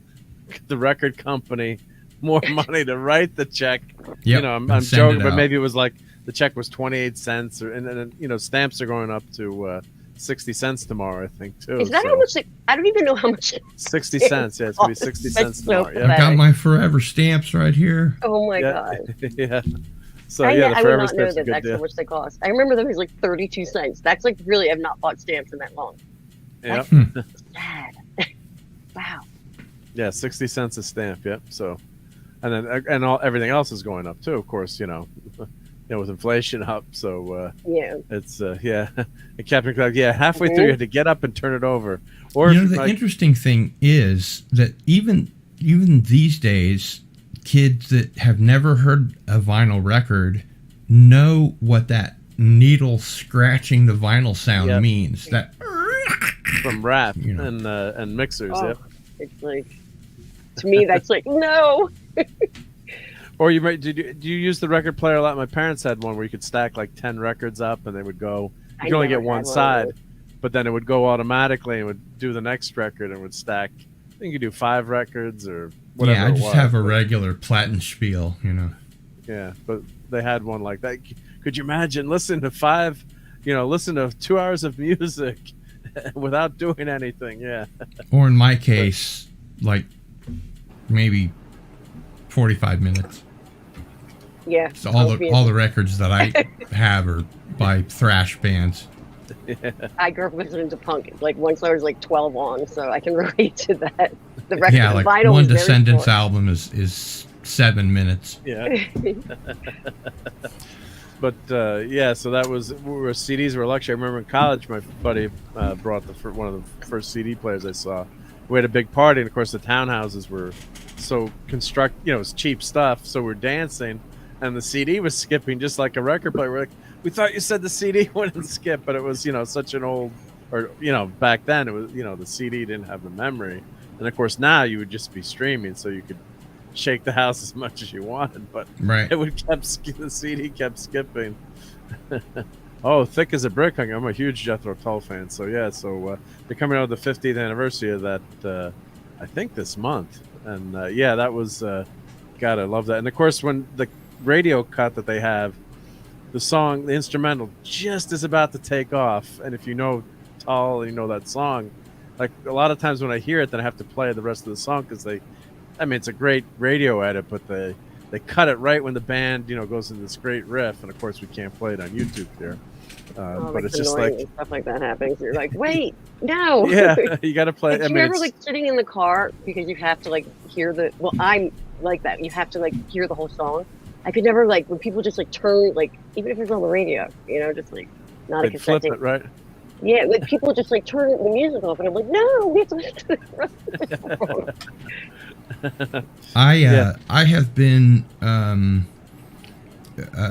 the record company more money to write the check. Yep, You know, I'm and send joking, it but out. maybe it was like the check was 28 cents, and you know, stamps are going up to 60 cents tomorrow, I think, too. Is that how much? I don't even know how much. 60 cents. Yeah, it's going to be 60 cents tomorrow. Yeah. I've got my forever stamps right here. Oh my god. Yeah. So I the would forever not know stamps are that good that's deal. how much they cost. I remember them was like 32 cents. That's like really, I've not bought stamps in that long. Yeah. That's sad. Wow. Yeah, 60 cents a stamp. Yep. So, and then everything else is going up too. Of course, with inflation up. So yeah, it's yeah. And Captain Clark, halfway through you had to get up and turn it over. Or the interesting thing is that even these days, kids that have never heard a vinyl record know what that needle scratching the vinyl sound means. That from rap and mixers. Oh, Yep. it's like, to me, that's like, no. Or you might do you use the record player a lot? My parents had one where you could stack like 10 records up, and they would go. You could only get one side, but then it would go automatically and would do the next record and would stack. I think you could do 5 records or whatever. Yeah, I just have a regular Plattenspiel, Yeah, but they had one like that. Could you imagine listen to 2 hours of music without doing anything? Yeah. Or in my case, like maybe 45 minutes. Yeah. So all the records that I have are by thrash bands. Yeah. I grew up listening to punk like once I was like 12 on, so I can relate to that. The record, yeah, like vinyl one was very Descendants short. album is 7 minutes. Yeah. But so that was where CDs were a luxury. I remember in college, my buddy brought one of the first CD players I saw. We had a big party, and of course the townhouses were so it was cheap stuff, so we're dancing, and the CD was skipping just like a record player. We're like, we thought you said the CD wouldn't skip, but it was such an old, or back then it was the CD didn't have the memory, and of course now you would just be streaming, so you could shake the house as much as you wanted, but right. the CD kept skipping. Oh, Thick as a Brick. I'm a huge Jethro Tull fan, so yeah. So they're coming out with the 50th anniversary of that. I think this month, and that was. God, I love that. And of course, when the radio cut that they have, the instrumental, just is about to take off, and if you know Tull, you know that song. Like a lot of times when I hear it, then I have to play the rest of the song because it's a great radio edit, but they cut it right when the band, goes into this great riff, and of course we can't play it on YouTube here. But it's just like stuff like that happens. You're like, wait, no. Yeah, you got to play. Like, you ever like sitting in the car because you have to like hear the? Well, I'm like that. You have to like hear the whole song. I could never like when people just like turn like even if it's on the radio, just like not a cassette flip it, right? Yeah, like people just like turn the music off, and I'm like, no, we have to listen to the rest of the song. I have been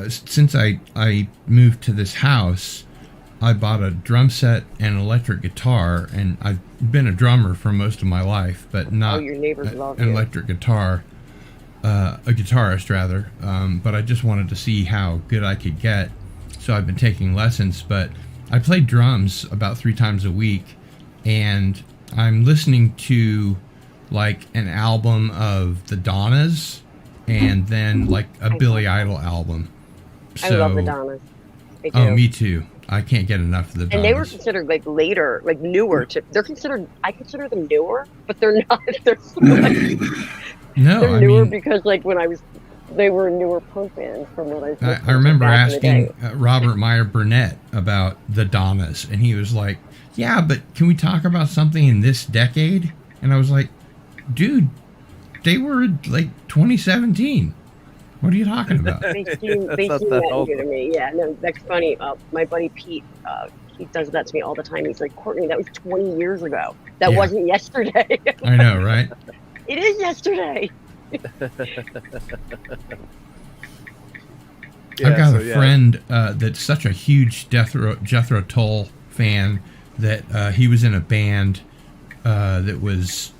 since I moved to this house, I bought a drum set and an electric guitar, and I've been a drummer for most of my life, but not your neighbors love an you. electric guitar, a guitarist rather. But I just wanted to see how good I could get, so I've been taking lessons. But I play drums about 3 times a week, and I'm listening to like an album of the Donnas and then like a Billy Idol album. I love the Donnas. I do. Oh, me too. I can't get enough of the Donnas. And they were considered like later, like newer. I consider them newer, but they're not. They're newer because like when they were a newer punk band from what I remember asking Robert Meyer Burnett about the Donnas, and he was like, yeah, but can we talk about something in this decade? And I was like, dude, they were like 2017. What are you talking about? They seem that new to me. Yeah, no, that's funny. My buddy Pete, he does that to me all the time. He's like, Courtney, that was 20 years ago. That wasn't yesterday. I know, right? It is yesterday. I've got a friend that's such a huge Jethro Tull fan that he was in a band that was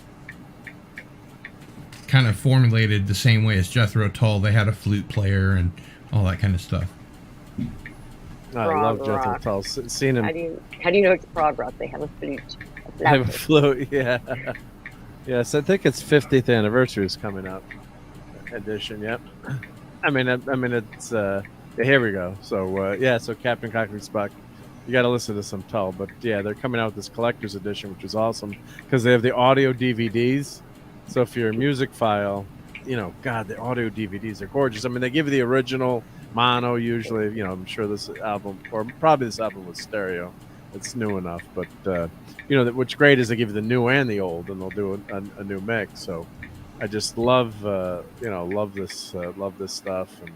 kind of formulated the same way as Jethro Tull. They had a flute player and all that kind of stuff. I love Jethro Tull. Seen him. How do you know it's prog rock? They have a flute. They have a flute, yeah. Yes, I think it's 50th anniversary is coming up. Edition, yep. I mean, it's here we go. So so Captain Cockney's Buck. you got to listen to some Tull. But yeah, they're coming out with this collector's edition, which is awesome because they have the audio DVDs. So if you're a music file, God, the audio DVDs are gorgeous. I mean, they give you the original mono usually. I'm sure this album, or probably this album was stereo. It's new enough, but what's great is they give you the new and the old, and they'll do a new mix. So I just love this stuff, and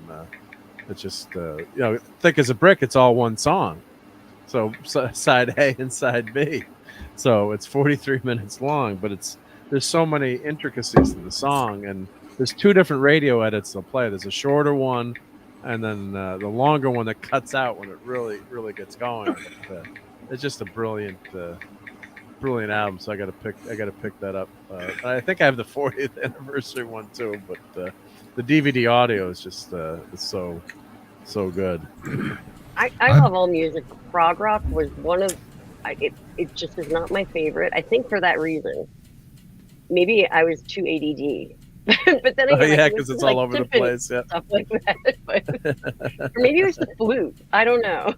it's just thick as a brick. It's all one song. So side A and side B. So it's 43 minutes long, but there's so many intricacies to the song, and there's two different radio edits they'll play. There's a shorter one, and then the longer one that cuts out when it really, really gets going. But, it's just a brilliant album. So I got to pick that up. I think I have the 40th anniversary one too, but the DVD audio is just it's so good. I love all music. Prog rock was one of it just is not my favorite. I think for that reason. Maybe I was too ADD. But then again, because it's all over the place. Yeah. Stuff like that. Or maybe it was the flute. I don't know.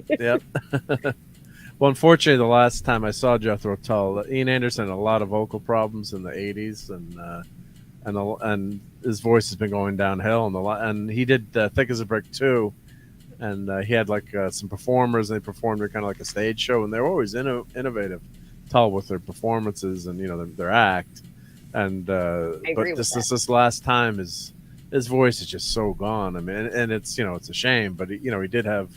Yep. Well, unfortunately, the last time I saw Jethro Tull, Ian Anderson had a lot of vocal problems in the 80s, and his voice has been going downhill. And he did Thick as a Brick too, and he had some performers, and they performed kind of like a stage show, and they were always innovative, Tull, with their performances and their act. And but this last time, his voice is just so gone. I mean, and it's it's a shame, but he did have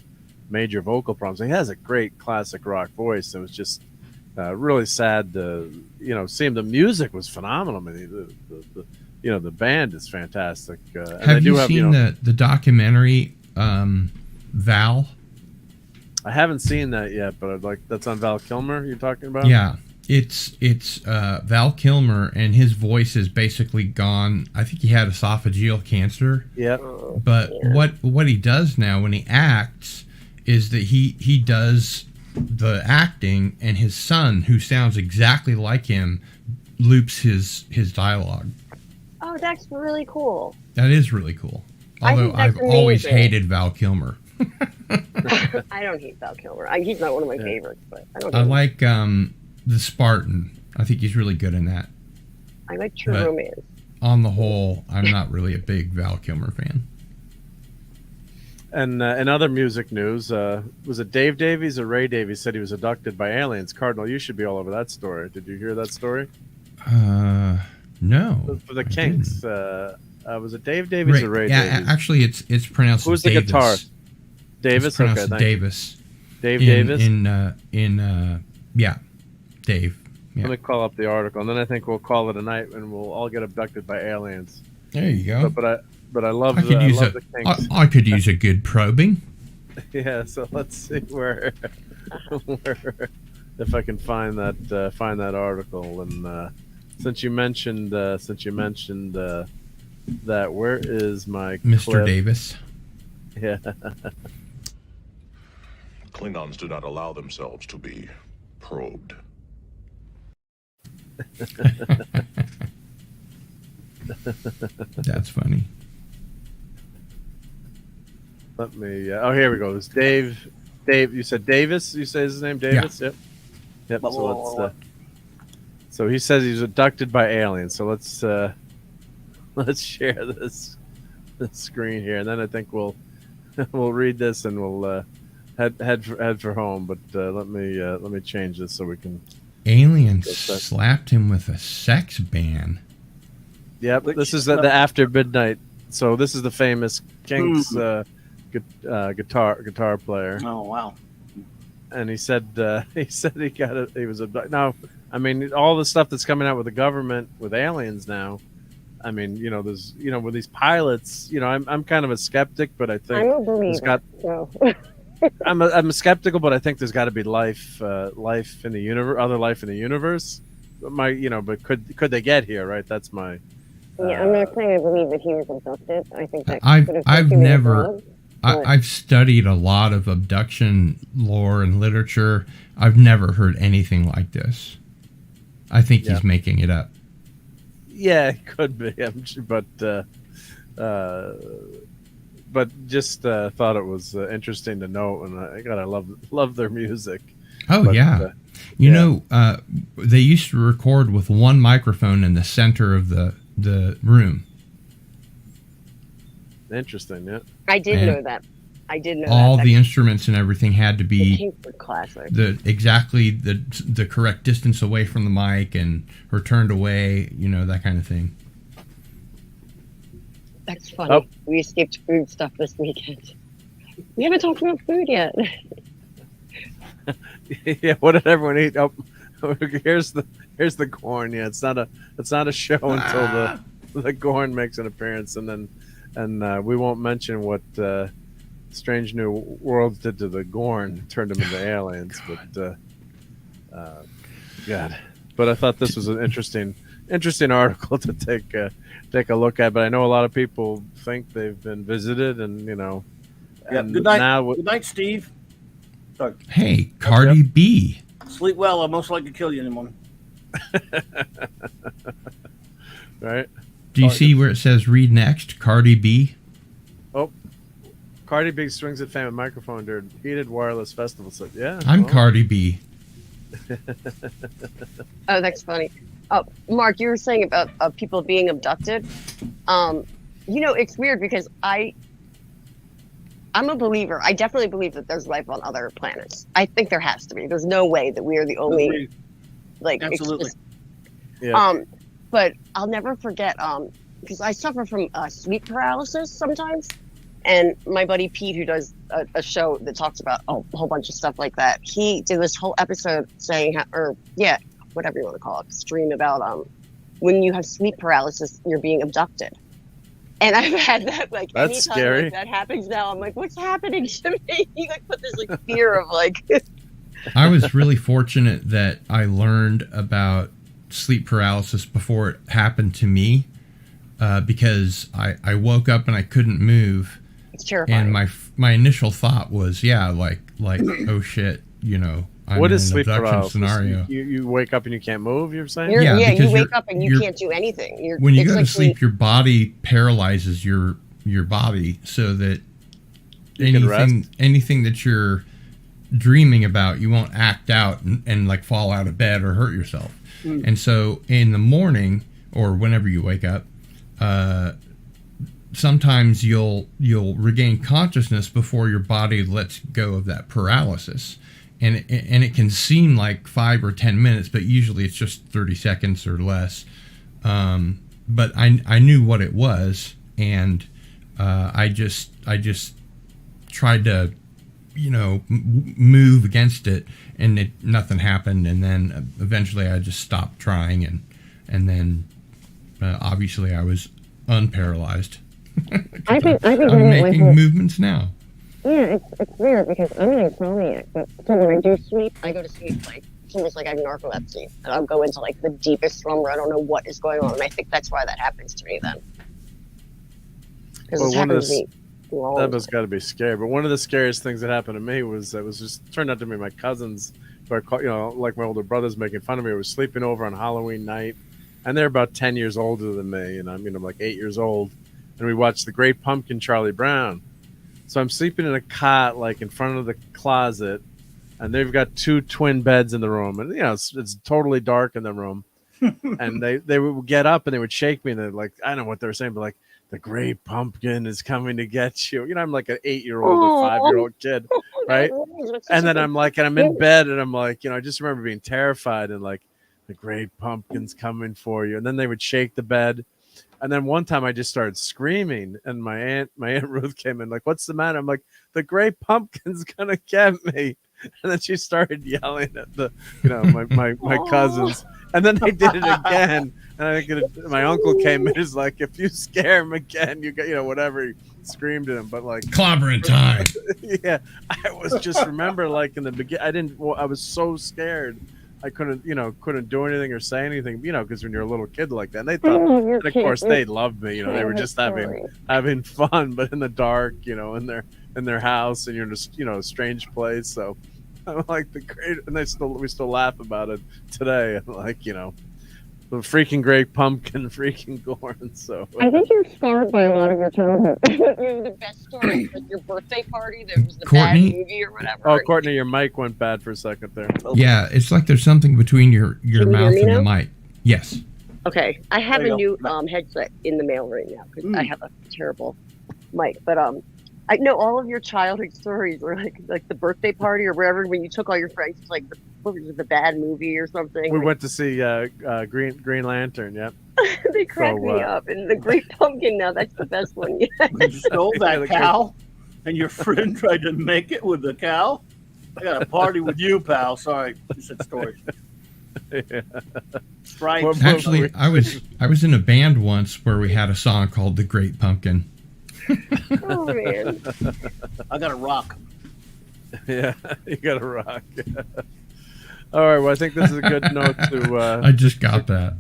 major vocal problems. He has a great classic rock voice. It was just really sad to see him. The music was phenomenal. I mean, the band is fantastic. Have you seen the documentary Val? I haven't seen that yet, but that's on Val Kilmer you're talking about? Yeah. It's Val Kilmer, and his voice is basically gone. I think he had esophageal cancer. Yeah. But what he does now when he acts is that he does the acting, and his son, who sounds exactly like him, loops his dialogue. Oh, that's really cool. That is really cool. Although I've always hated Val Kilmer. I don't hate Val Kilmer. He's not one of my favorites, but I don't. I like the Spartan. I think he's really good in that. I like True Romance. On the whole, I'm not really a big Val Kilmer fan. And in other music news, was it Dave Davies or Ray Davies said he was abducted by aliens? Cardinal, you should be all over that story. Did you hear that story? No. For the Kinks, was it Dave Davies or Ray Davies? Actually, it's pronounced. Who's Davis. the guitar? Davis. It's pronounced okay, Davis. Dave Davis. Yeah, Dave. Yeah. Let me call up the article, and then I think we'll call it a night, and we'll all get abducted by aliens. There you go. But I love the Kinks. I could use a good probing. Yeah, so let's see where if I can find that article. And since you mentioned that, where is my Mr. clip? Davis? Yeah. Klingons do not allow themselves to be probed. That's funny. Let me. Here we go. It's Dave. You said Davis. You say his name Davis. Yeah. Yep. So he says he's abducted by aliens. So let's share this screen here, and then I think we'll read this and we'll head for home. But let me change this so we can. Aliens slapped him with a sex ban. Yep. This is the After Midnight. So this is the famous Kinks guitar player. Oh wow! And he said he got it. He was abducted. Now, I mean, all the stuff that's coming out with the government with aliens now. I mean, there's with these pilots. I'm kind of a skeptic, but I think I'm a believer. I'm skeptical, but I think there's got to be life in the universe, other life in the universe. But could they get here? Right? That's my. Yeah, I'm not saying I believe that he was abducted. I think that I've studied a lot of abduction lore and literature. I've never heard anything like this. I think he's making it up. Yeah, it could be. But but just thought it was interesting to note, and I gotta love their music. Oh, But, yeah. You know, they used to record with one microphone in the center of the room. Interesting, yeah. I did And know that. I did know all that. the instruments and everything had to The be Kingsford Classic. exactly the correct distance away from the mic and or turned away, you know, that kind of thing. That's funny. We skipped food stuff this weekend. We haven't talked about food yet. Yeah, what did everyone eat? Oh, here's the corn. Yeah, it's not a show until the corn makes an appearance, and we won't mention what Strange New Worlds did to the Gorn, turned them into aliens. God. But I thought this was an interesting article to take a look at. But I know a lot of people think they've been visited, and you know. Yeah. And Good night. Now, Good night, Steve. Sorry. Hey, Cardi B. Sleep well. I'll most likely kill you in the morning. Right. Do you see where it says read next? Cardi B. Oh, Cardi B swings at fame with microphone during heated wireless festival. So yeah, I'm Cardi B. Oh, that's funny. Oh, Mark, you were saying about people being abducted. You know, it's weird because I'm a believer. I definitely believe that there's life on other planets. I think there has to be. There's no way that we are the only. Like, absolutely. Yeah. But I'll never forget. Because I suffer from sleep paralysis sometimes, and my buddy Pete, who does a show that talks about a whole bunch of stuff like that, he did this whole episode saying, whatever you want to call it, stream about when you have sleep paralysis, you're being abducted. And I've had that, like, that's anytime scary. like, that happens now, I'm like, what's happening to me? He like put this like fear of like. I was really fortunate that I learned about sleep paralysis before it happened to me, because I woke up and I couldn't move. It's terrifying. And my initial thought was, like oh shit, you know. I'm What in is an sleep abduction paralysis? scenario. You wake up and you can't move. You're saying? Because you wake up and you can't do anything. When you it's go to like sleep, your body paralyzes your body so that anything that you're dreaming about, you won't act out and like fall out of bed or hurt yourself. And so in the morning or whenever you wake up, sometimes you'll regain consciousness before your body lets go of that paralysis. And it can seem like 5 or 10 minutes, but usually it's just 30 seconds or less. But I knew what it was, and I just tried to, you know, move against it, and nothing happened. And then eventually I just stopped trying, and then obviously I was unparalyzed. I think I'm making movements now. Yeah, it's weird because I'm an insomniac, but so when I do sleep, I go to sleep like it's almost like I have narcolepsy, and I'll go into like the deepest slumber. I don't know what is going on, and I think that's why that happens to me then. Because it's happened to me. That has got to be scary. But one of the scariest things that happened to me was just turned out to be my cousins, who are, you know, like my older brothers, making fun of me. I was sleeping over on Halloween night, and they're about 10 years older than me, and I'm like 8 years old, and we watched The Great Pumpkin, Charlie Brown. So I'm sleeping in a cot, like in front of the closet, and they've got 2 twin beds in the room, and you know it's totally dark in the room. And they would get up and they would shake me, and they're like, I don't know what they were saying, but like, the Great Pumpkin is coming to get you. You know, I'm like an 8-year-old or 5-year-old kid, right? And then I'm like, and I'm in bed, and I'm like, you know, I just remember being terrified and like, the Great Pumpkin's coming for you. And then they would shake the bed. And then one time I just started screaming, and my aunt Ruth came in, like, what's the matter? I'm like, the Great Pumpkin's gonna get me. And then she started yelling at my cousins, and then they did it again. And I think my uncle came in, is like, if you scare him again, you get, you know, whatever. He screamed at him, but like clobbering time. Yeah, I was just remember like in the beginning, I was so scared. I couldn't do anything or say anything, you know, because when you're a little kid like that, and they thought, and of course they loved me, you know, they were just having fun, but in the dark, you know, in their house, and you're in a strange place. So I'm like, and we still laugh about it today, like, you know, the freaking great pumpkin, freaking Gorn. So I think you're scarred by a lot of your childhood. The best story, like your birthday party that was the Courtney? bad movie or whatever. oh, Courtney, your mic went bad for a second there. Yeah, it's like there's something between your Can you mouth hear me and the now? mic. Yes. Okay, I have There a you new headset in the mail right now because I have a terrible mic. But I know all of your childhood stories were like the birthday party or wherever when you took all your friends to like what was it, the bad movie or something. We Like, went to see Green Lantern. Yep. they cracked me up, and the Great Pumpkin. Now that's the best one yet. You stole that the cow, and your friend tried to make it with the cow. I got a party with you, pal. Sorry, you said stories. Yeah. Stripes. What- Actually, I was in a band once where we had a song called "The Great Pumpkin." Oh man. I got a rock. Yeah, you got to rock. All right. Well, I think this is a good note to I just got that.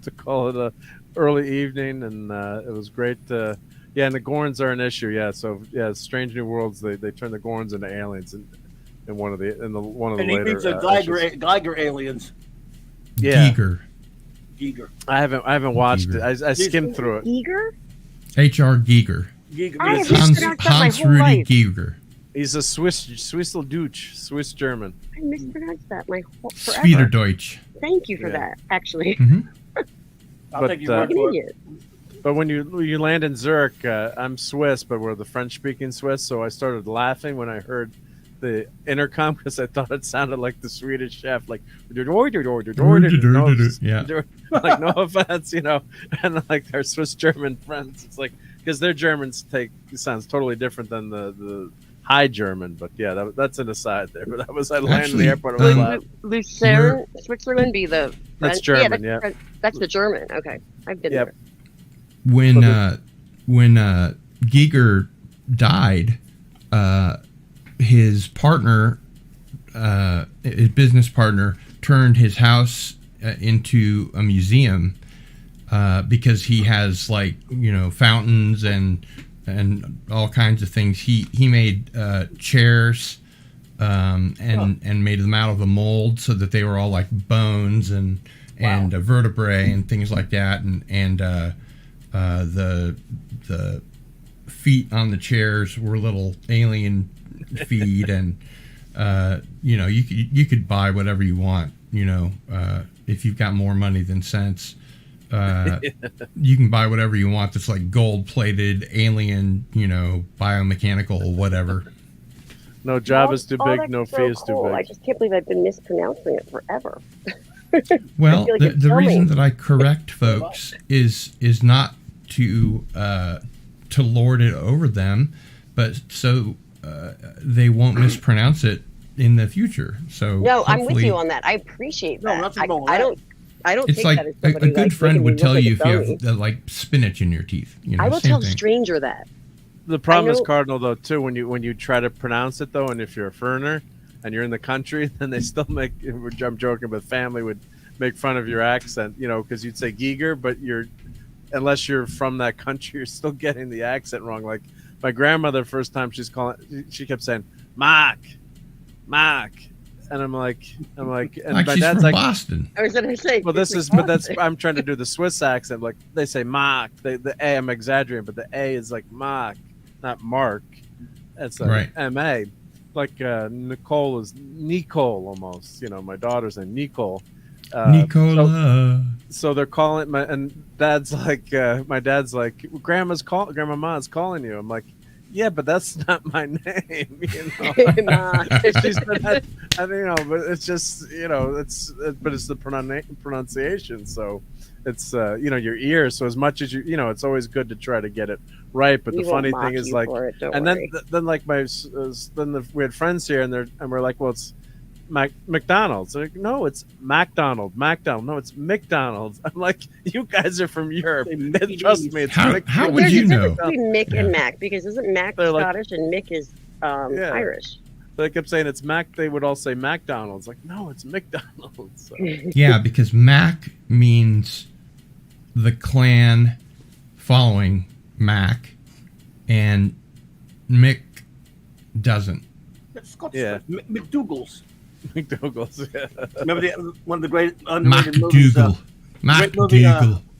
to call it a early evening, and it was great. Yeah, and the Gorns are an issue. Yeah, so yeah, Strange New Worlds. They turn the Gorns into aliens in one of the And he later. meets the issues. Geiger aliens. Yeah. Giger. I haven't watched it. I skimmed through it. Eager? H.R. Giger. I have Hans, mispronounced that my Hans whole Rudy life. Giger. He's a Swiss Deutsch, Swiss German. I mispronounced that my whole forever. Schweizerdeutsch. Thank you for that. Actually, I'll But, take you I'm word an for it. idiot. But when you land in Zurich, I'm Swiss, but we're the French-speaking Swiss. So I started laughing when I heard the intercom because I thought it sounded like the Swedish chef, like Yeah. like no offense, and like our Swiss German friends. It's like because their Germans sounds totally different than the High German. But yeah, that's an aside there. But that was I landed in the airport. I was laughing. Lucerne, Switzerland, be the That's French? German, Yeah, that's the German. Okay, I've been Yep. there. When Giger died, his partner, his business partner, turned his house into a museum because he has fountains and all kinds of things. He made chairs and made them out of a mold so that they were all like bones and vertebrae and things like that, and the feet on the chairs were little alien feet, and you could buy whatever you want, if you've got more money than sense. You can buy whatever you want that's like gold-plated alien, biomechanical whatever. No job is too big, that's no so fee is too cool. big. I just can't believe I've been mispronouncing it forever. Well, I feel like the it's reason coming. that I correct folks is not to lord it over them, but so they won't mispronounce it in the future. So No, I'm with hopefully- you on that. I appreciate that. nothing wrong with I that. don't It's take like that as a somebody good friend making would me tell look you like if a you dummy. have spinach in your teeth. I will same tell a thing. stranger that. The problem is know- Cardinal though too when you try to pronounce it though, and if you're a foreigner and you're in the country, then they still make. I'm joking, but family would make fun of your accent, because you'd say Giger, but unless you're from that country, you're still getting the accent wrong. Like my grandmother, first time she kept saying Mark, and I'm like, and Like my she's dad's from like, Boston. I was gonna say. well, I'm trying to do the Swiss accent. Like they say Mark, the A, I'm exaggerating, but the A is like Mark, not Mark. It's like Right. M-A. Like Nicole is Nicole almost. My daughter's name Nicole. Nicola. So they're calling my dad's like my dad's like Grandma's calling you. I'm like, yeah, but that's not my name. Ma. She said that, but it's just but it's the pronunciation. So it's your ears. So as much as it's always good to try to get it right. But We the won't funny mock thing is you like, for it, don't and worry. then like we had friends here and we're like, well, it's McDonald's. They're like, no, it's McDonald. No, it's McDonald's. I'm like, you guys are from Europe. Trust me. It's How would There's you a know? difference between Mick and Mac because isn't Mac They're like- Scottish and Mick is Irish? They kept saying it's Mac. They would all say McDonald's. Like, no, it's McDonald's. So. Yeah, because Mac means the clan following Mac, and Mick doesn't. That's Scottish. Yeah. McDougal's. McDougal's. Yeah. Remember one of the great underrated movies?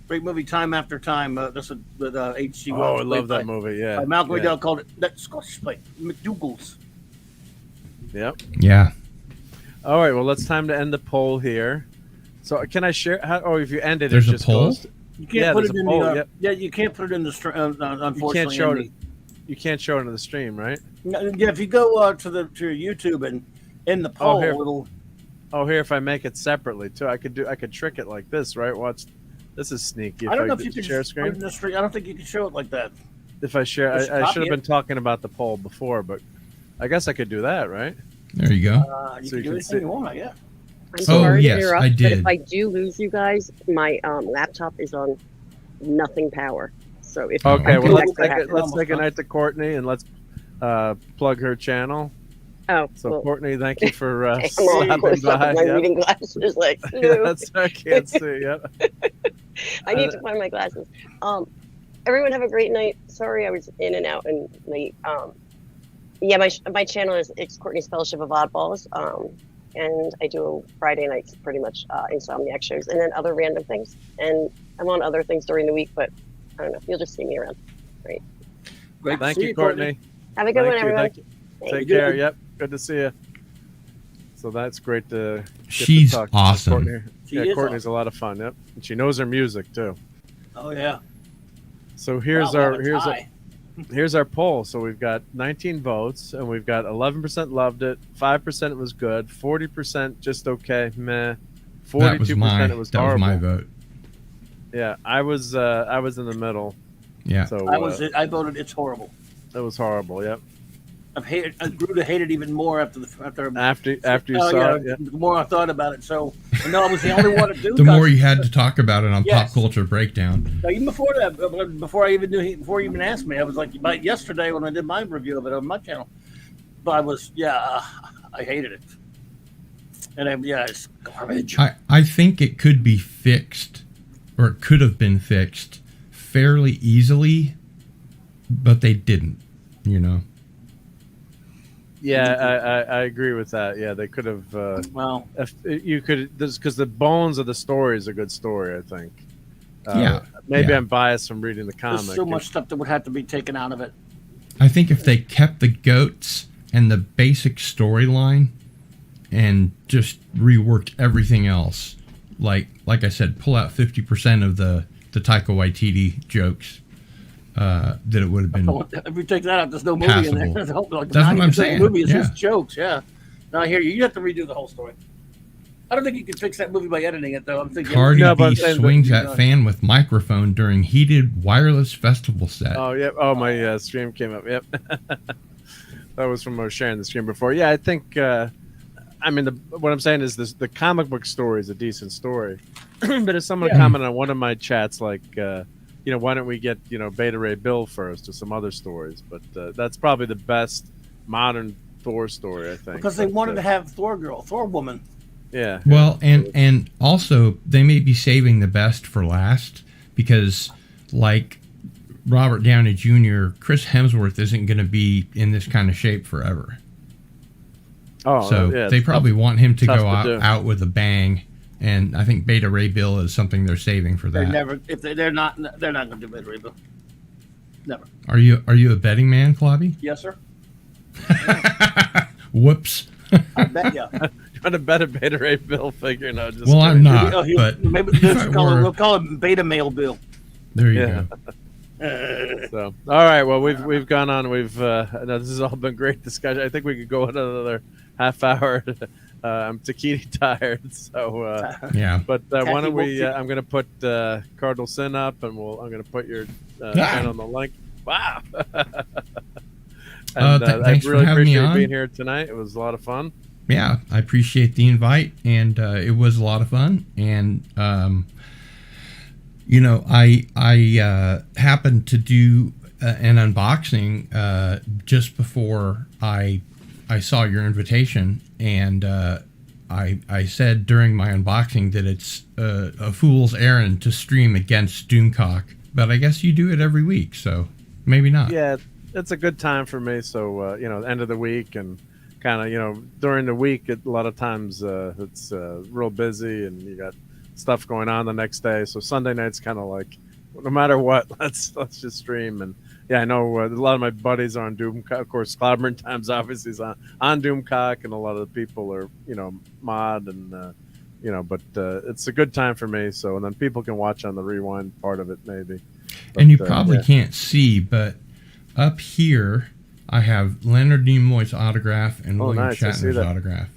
Great movie, Time After Time. This is with H.G. Wells. Oh, I love that movie. Yeah. Malcolm Gladwell called it that Scottish play, McDougal's. Yep. Yeah. All right. Well, it's time to end the poll here. So, can I share? If you ended, There's it a just poll? goes. You can't put it in the. Yeah, you can't put it in the stream. Unfortunately, You can't show it. You can't show it in the stream, right? Yeah, if you go to your YouTube and in the poll, it'll. Oh, here, if I make it separately too, I could trick it like this, right? Watch, this is sneaky. I don't know if you can share screen. Put it in the stream. I don't think you can show it like that. If I share, I should have been talking about the poll before, but I guess I could do that, right? There you go. You can do anything you want, yeah. I'm sorry to yes, interrupt, I but did. if I do lose you guys, my laptop is on nothing power. So if Okay, well let's let's take a night to Courtney and let's plug her channel. Oh, so well, Courtney, thank you for I'm all stopping close up by. with my Yep. reading glasses. Like, Yeah, that's I can't see. Yep. I need to find my glasses. Everyone have a great night. Sorry, I was in and out and late. Yeah, my channel is it's Courtney's Fellowship of Oddballs. And I do Friday nights pretty much Insomniac shows and then other random things. And I'm on other things during the week, but I don't know. You'll just see me around. Right. Great. Thank you, Courtney. Have a good one, everyone. Thank you. Take care. Yep. Good to see you. So that's great to get She's to talk awesome. to Courtney. She Yeah, is Courtney's awesome. a lot of fun. Yep. And she knows her music too. Oh yeah. So here's Wow, our what a tie. here's our poll. So we've got 19 votes, and we've got 11% loved it, 5% was good, 40% just okay, meh, 42% That was my it was horrible. vote. Yeah, I was in the middle. Yeah. So I voted it's horrible. It was horrible. Yep. I grew to hate it even more after you saw it. Yeah. The more I thought about it, so I know I was the only one to do. The more you had to talk about it on Yes. Pop Culture Breakdown. Now, even before that, before you even asked me, I was like, yesterday when I did my review of it on my channel, but I hated it, and it's garbage. I think it could be fixed, or it could have been fixed fairly easily, but they didn't, Yeah, I agree with that. Yeah, they could have. Well, if you could, because the bones of the story is a good story. I think. Maybe yeah. I'm biased from reading the comic. There's so much stuff that would have to be taken out of it. I think if they kept the goats and the basic storyline and just reworked everything else, like I said, pull out 50% of the Taika Waititi jokes, that it would have been. If we take that out, there's no movie in there. passable. Like That's what I'm 90% of saying. The movie is Yeah. just jokes. Yeah. Now here you have to redo the whole story. I don't think you can fix that movie by editing it, though. I'm thinking. Cardi No, but B I'm saying- swings at fan with microphone during heated wireless festival set. Oh, yep. Oh, my stream came up. Yep. That was from sharing the stream before. Yeah, I think. I mean, what I'm saying is the comic book story is a decent story, but if someone commented on one of my chats, like, why don't we get Beta Ray Bill first or some other stories? But that's probably the best modern Thor story, I think. Because they wanted to have Thor woman. Yeah. Well, and also they may be saving the best for last because, like Robert Downey Jr., Chris Hemsworth isn't going to be in this kind of shape forever. Oh, so yeah, they probably want him to tough go to do. out with a bang, and I think Beta Ray Bill is something they're saving for that. They're not going to do Beta Ray Bill. Never. Are you a betting man, Clauby? Yes, sir. Whoops. I bet you. You want to bet a Beta Ray Bill figure? No, just Well, I'm kidding. not. But maybe we'll call him Beta Male Bill. There you Yeah. go. So, all right. Well, we've gone on. No, this has all been great discussion. I think we could go another half hour. I'm taquini tired, so Yeah. But why don't we? I'm going to put Cardinal Sin up, and I'm going to put your channel on the link. Wow. And I thanks for really having me appreciate on. being here tonight. It was a lot of fun. Yeah, I appreciate the invite, and it was a lot of fun. And I happened to do an unboxing just before I saw your invitation, and I said during my unboxing that it's a fool's errand to stream against Doomcock, but I guess you do it every week, so maybe not. Yeah, it's a good time for me. So end of the week and kind of, during the week, a lot of times it's real busy and you got stuff going on the next day. So Sunday night's kind of like, no matter what, let's just stream. And yeah, I know a lot of my buddies are on Doomcock. Of course, Clobbering Times obviously is on Doomcock, and a lot of the people are, mod and, but it's a good time for me. So, and then people can watch on the rewind part of it maybe. But, and you probably can't see, but up here, I have Leonard Nimoy's autograph and William Shatner's autograph.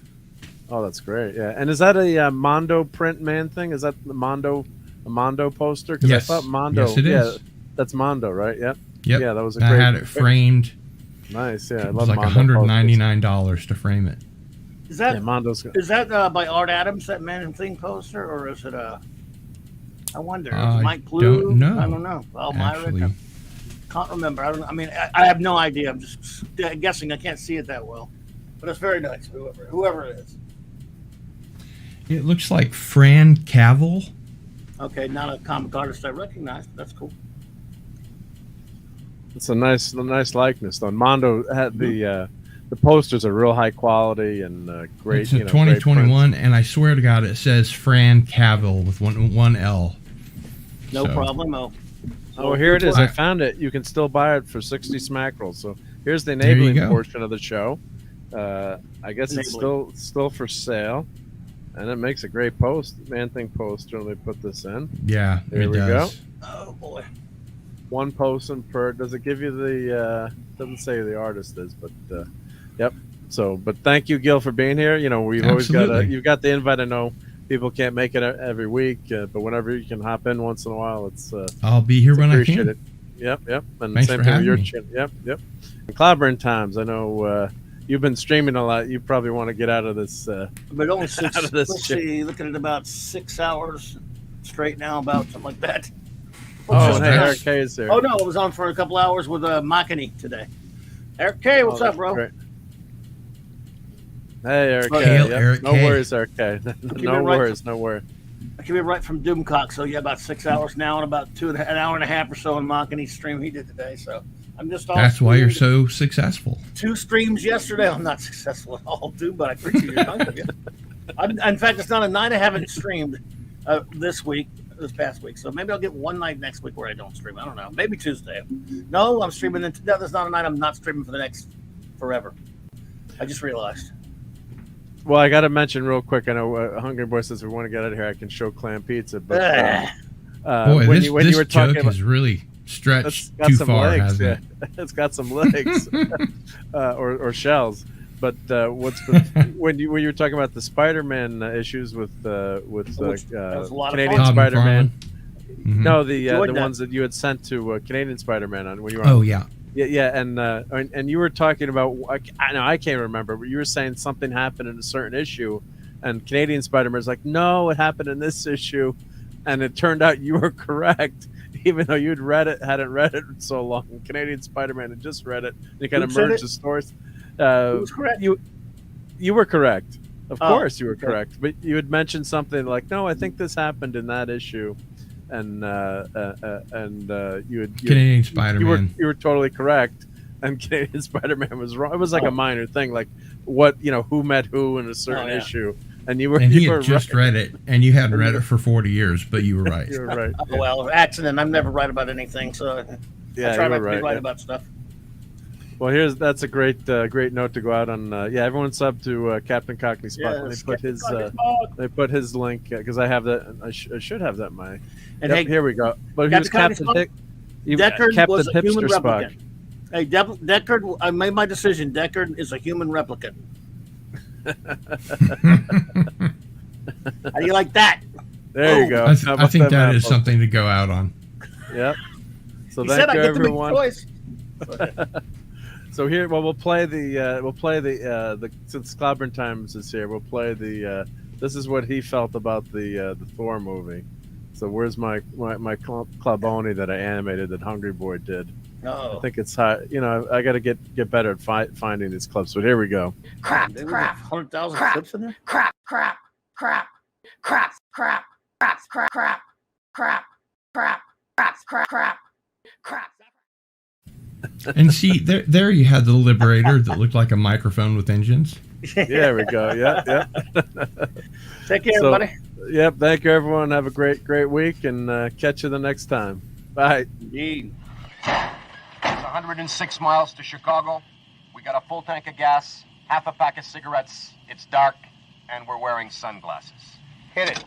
Oh, that's great. Yeah. And is that a Mondo print man thing? Is that the Mondo poster? Because yes. I thought Mondo. Yes, it is. Yeah, that's Mondo, right? Yep. Yep. Yeah, that was I had it framed. Nice. Yeah, it was like $199 to frame it. Is that Mondo's? Is that by Art Adams, that Man and Thing poster, or is it I wonder. Mike Blue? Don't know. I don't know. Actually. Myrick. Can't remember. I have no idea. I'm just guessing. I can't see it that well, but it's very nice. Whoever it is. It looks like Fran Cavill. Okay, not a comic artist I recognize. That's cool. It's a nice likeness though. Mondo had the posters are real high quality and great. It's a 2021, and I swear to God, it says Fran Cavill with one L. No problemo. Oh, here it is. I found it. You can still buy it for 60 smackrels. So here's the enabling portion of the show. I guess it's still for sale, and it makes a great Man Thing poster. Let me put this in. Yeah, there we go. Oh boy. One post per. Does it give you the? Doesn't say who the artist is, but yep. So, but thank you, Gil, for being here. We've always got you've got the invite. I know people can't make it every week, but whenever you can hop in once in a while, it's. I'll be here when I can. It. Yep. And thanks same for thing having with me. Yep. And Clobbering Times. I know you've been streaming a lot. You probably want to get out of this. But only 6. Out of this let's see. Looking at about 6 hours straight now, about something like that. Oh, hey, Eric K is there. Oh no, I was on for a couple hours with Makini today. Eric K, what's up, bro? Great. Hey, Eric K. Hail, Eric no K. worries, Eric K. No worries. I came in right from Doomcock, so yeah, about 6 hours now, and about an hour and a half or so on Makini's stream he did today. So I'm just all. That's why you're so successful. 2 streams yesterday. I'm not successful at all, dude, but I appreciate your time. In fact, it's not a night I haven't streamed this past week, so maybe I'll get one night next week where I don't stream. I don't know, maybe Tuesday. No, I'm streaming. There's not a night I'm not streaming for the next forever. I just realized. Well, I got to mention real quick. I know Hungry Boy says we want to get out of here. I can show clam pizza, but boy, when this you were talking joke has really stretched got too some far, legs, hasn't it? It's got some legs or shells. But when you were talking about the Spider-Man issues with Canadian Spider-Man? Mm-hmm. No, the ones that you had sent to Canadian Spider-Man on when you were on. Oh yeah, and you were talking about I can't remember, but you were saying something happened in a certain issue, and Canadian Spider-Man is like, no, it happened in this issue, and it turned out you were correct. Even though hadn't read it in so long, Canadian Spider-Man had just read it. And you kind of merged the stories. Who was correct? You were correct. Of course, you were correct. But you had mentioned something like, "No, I think this happened in that issue," and Canadian Spider-Man. You were totally correct, and Canadian Spider-Man was wrong. It was like a minor thing, like who met who in a certain issue. And he had just read it, and you hadn't read it for 40 years, but you were right. You were right. Oh, well, accident. I'm never right about anything, so I try not to be right about stuff. Well, that's a great note to go out on. Everyone sub to Captain Cockney Spot. Yes, They put his link because I have that. I should have that in my. And hey, here we go. But he was Captain Dick. Deckard was a human Spock. replicant. Hey, Deckard, I made my decision. Deckard is a human replicant. How do you like that? There you go. I think that is something to go out on. Yep. So he thank said you, I get everyone. To make choice. So here, we'll play the since Clobbering Times is here, we'll play the. This is what he felt about the Thor movie. So where's my Cluboni that I animated that Hungry Boy did? Oh. I think it's high. I got to get better at finding these clips. But here we go. Crap. 100,000 clips in there. Crap. And see, there you had the Liberator that looked like a microphone with engines. There we go. Yeah. Take care, everybody. Yep. Thank you, everyone. Have a great week, and catch you the next time. Bye. Indeed. It's 106 miles to Chicago. We got a full tank of gas, half a pack of cigarettes. It's dark, and we're wearing sunglasses. Hit it.